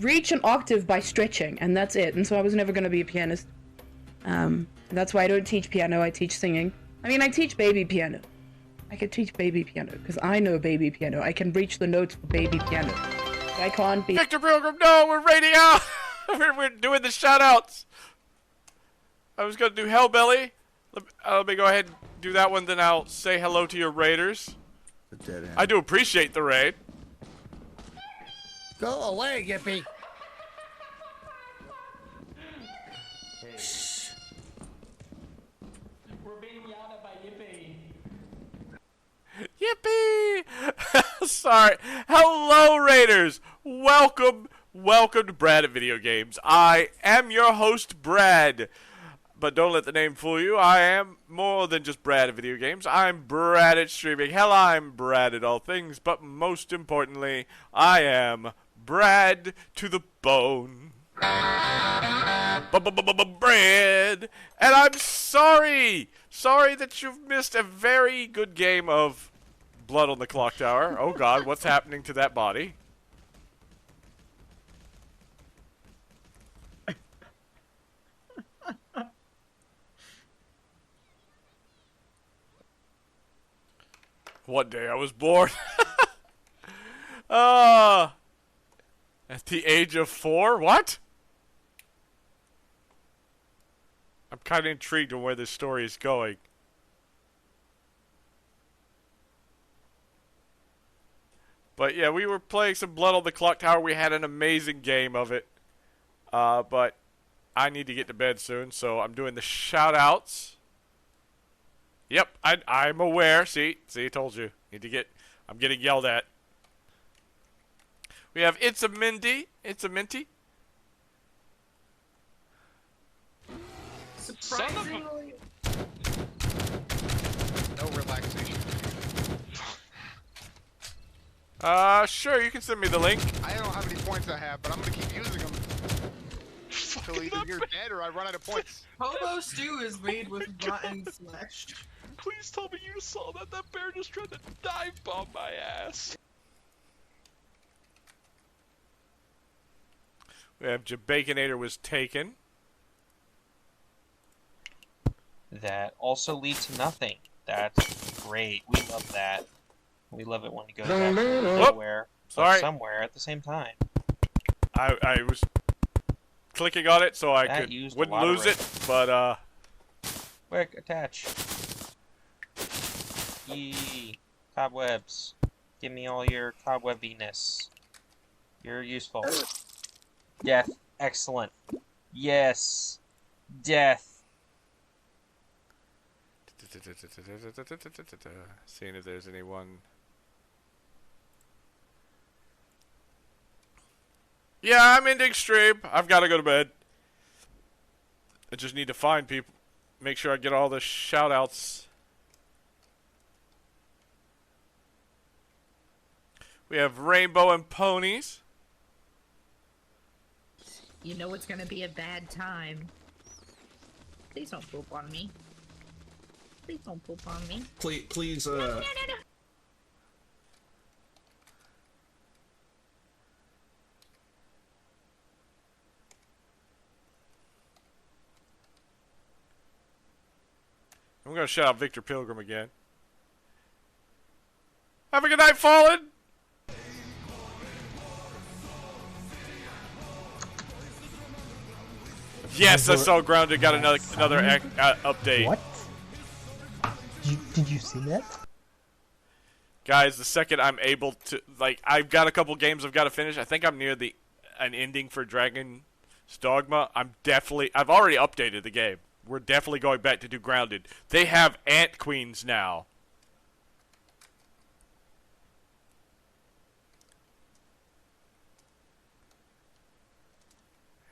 reach an octave by stretching, and that's it. And so I was never going to be a pianist. That's why I don't teach piano, I teach singing. I mean, I teach baby piano. I can teach baby piano because I know baby piano. I can reach the notes for baby piano. But I can't be. Victor Pilgrim, no, we're raiding out! we're doing the shoutouts! I was going to do Hellbelly. Let me go ahead and do that one, then I'll say hello to your raiders. I do appreciate the raid. Go away, Yippee. We're being yelled at by Yippee! Yippee. Sorry. Hello, raiders. Welcome to Brad at Video Games. I am your host, Brad. But don't let the name fool you. I am more than just Brad at Video Games. I'm Brad at Streaming. Hell, I'm Brad at all things. But most importantly, I am Brad to the bone. Brad. And I'm sorry. Sorry that you've missed a very good game of Blood on the Clocktower. Oh God, what's happening to that body? One day I was born. At the age of 4? What? I'm kind of intrigued on where this story is going. But yeah, we were playing some Blood on the Clocktower. We had an amazing game of it. But I need to get to bed soon, so I'm doing the shout-outs. Yep, I'm aware. See, I told you. I'm getting yelled at. We have It's a Minty. Surprisingly. No relaxation. Sure, you can send me the link. I don't know how many points I have, but I'm gonna keep using them until either you're dead or I run out of points. Hobo stew is made with rotten flesh. Please tell me you saw that. That bear just tried to dive bomb my ass. We have Jabaconator was taken. That also leads to nothing. That's great. We love that. We love it when it goes back to nowhere or somewhere at the same time. I was clicking on it so I wouldn't lose it, but Quick, attach. Yee. Cobwebs. Give me all your cobwebbiness. You're useful. Death. Excellent. Yes. Death. Seeing if there's anyone. Yeah, I'm ending stream. I've got to go to bed. I just need to find people. Make sure I get all the shout-outs. We have Rainbow and Ponies. You know it's gonna be a bad time. Please don't poop on me. Please don't poop on me. Please, No. I'm going to shout out Victor Pilgrim again. Have a good night, Fallen! Yes, I saw Grounded got another update. What? Did you see that? Guys, the second I'm able to, I've got a couple games I've got to finish. I think I'm near an ending for Dragon's Dogma. I've already updated the game. We're definitely going back to do Grounded. They have Ant Queens now.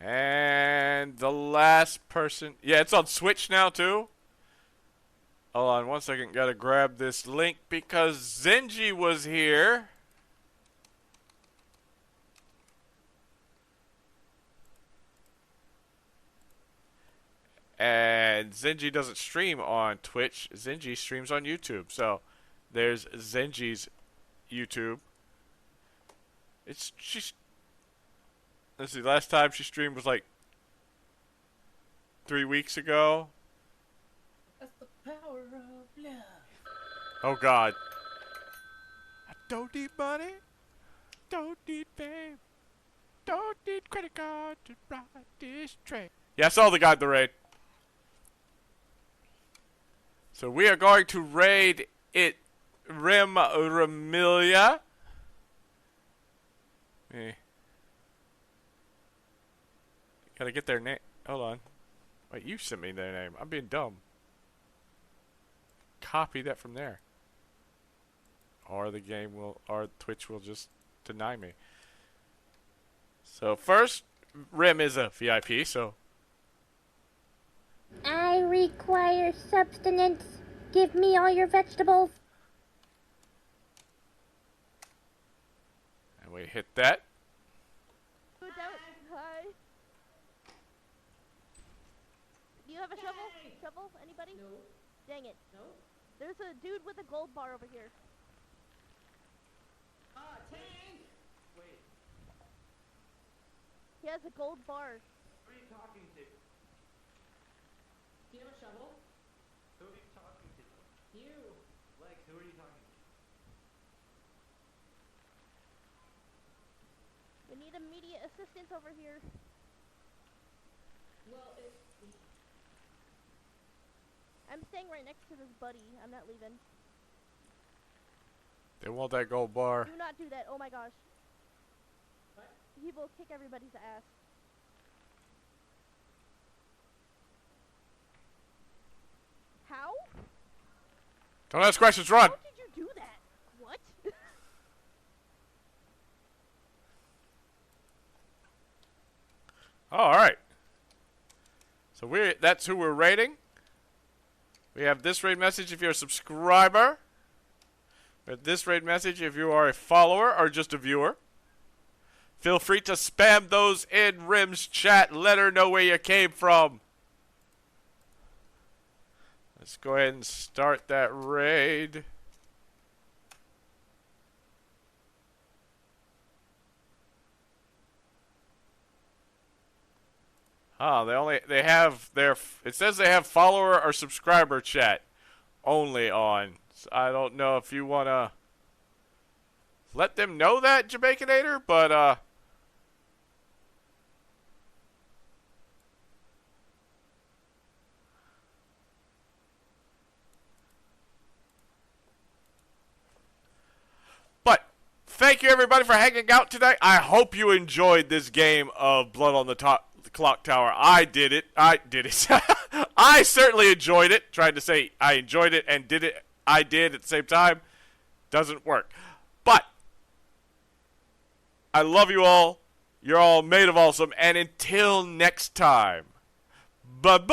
And the last person, yeah, it's on Switch now too. Hold on 1 second, gotta grab this link because Zenji was here. And Zenji doesn't stream on Twitch. Zenji streams on YouTube. So there's Zenji's YouTube. Let's see, last time she streamed was like 3 weeks ago. That's the power of love. Oh God. I don't need money. Don't need fame. Don't need credit card to ride this train. Yeah, I saw the guy in the raid. So we are going to raid it Remilia. Gotta get their name. Hold on. Wait, you sent me their name. I'm being dumb. Copy that from there. Or or Twitch will just deny me. So first, Rim is a VIP, so. I require substance. Give me all your vegetables. And we hit that. Hi. Do you have a shovel? Shovel? Anybody? No. Dang it. No. There's a dude with a gold bar over here. Tank! Wait. He has a gold bar. Who are you talking to? Do you have a shovel? Who are you talking to? You. Lex, who are you talking to? need immediate assistance over here. I'm staying right next to this buddy. I'm not leaving. They want that gold bar. Do not do that. Oh my gosh. He will kick everybody's ass. How? Don't ask questions, run! How did you do that? What? Oh, alright. So that's who we're rating. We have this raid message if you're a subscriber. We have this raid message if you are a follower or just a viewer. Feel free to spam those in Rim's chat. Let her know where you came from. Let's go ahead and start that raid. Oh, it says they have follower or subscriber chat only on. So I don't know if you want to let them know that, Jamaicanator, but thank you everybody for hanging out tonight. I hope you enjoyed this game of Blood on the Clock Tower. I did it. I certainly enjoyed it. Tried to say I enjoyed it and did it. I did at the same time. Doesn't work. But I love you all. You're all made of awesome. And until next time, bye-bye.